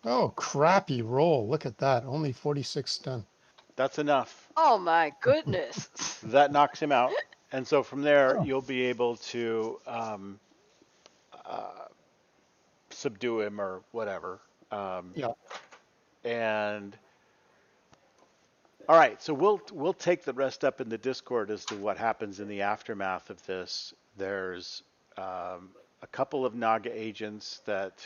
Oh, crappy roll. Look at that. Only 46 stun. That's enough. Oh my goodness. That knocks him out. And so from there, Oh. you'll be able to subdue him or whatever. Yeah. And all right, so we'll take the rest up in the Discord as to what happens in the aftermath of this. There's a couple of Naga agents that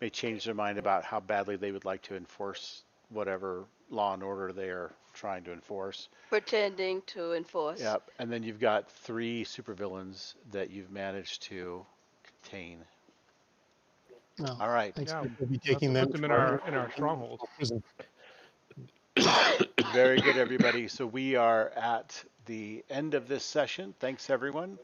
may change their mind about how badly they would like to enforce whatever law and order they are trying to enforce. Pretending to enforce. Yep, and then you've got 3 supervillains that you've managed to contain. No. All right. I expect Yeah, we'll be we'll have taking to them put them to in our stronghold. prison. Very good, everybody. So we are at the end of this session. Thanks, everyone.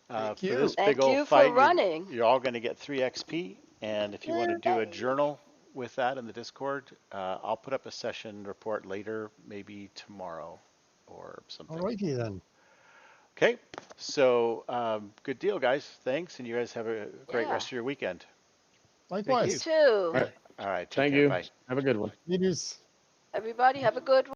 Thank For you. this big Thank old you for fight, running. you're all going to get 3 XP. And if you want to do a journal with that in the Discord, I'll put up a session report later, maybe tomorrow or something. Alrighty then. Okay, so good deal, guys. Thanks, and you guys have a great Yeah. rest of your weekend. You Likewise. too. All right. All right, take Thank care. you. Bye. Have a good one. It is. Everybody have a good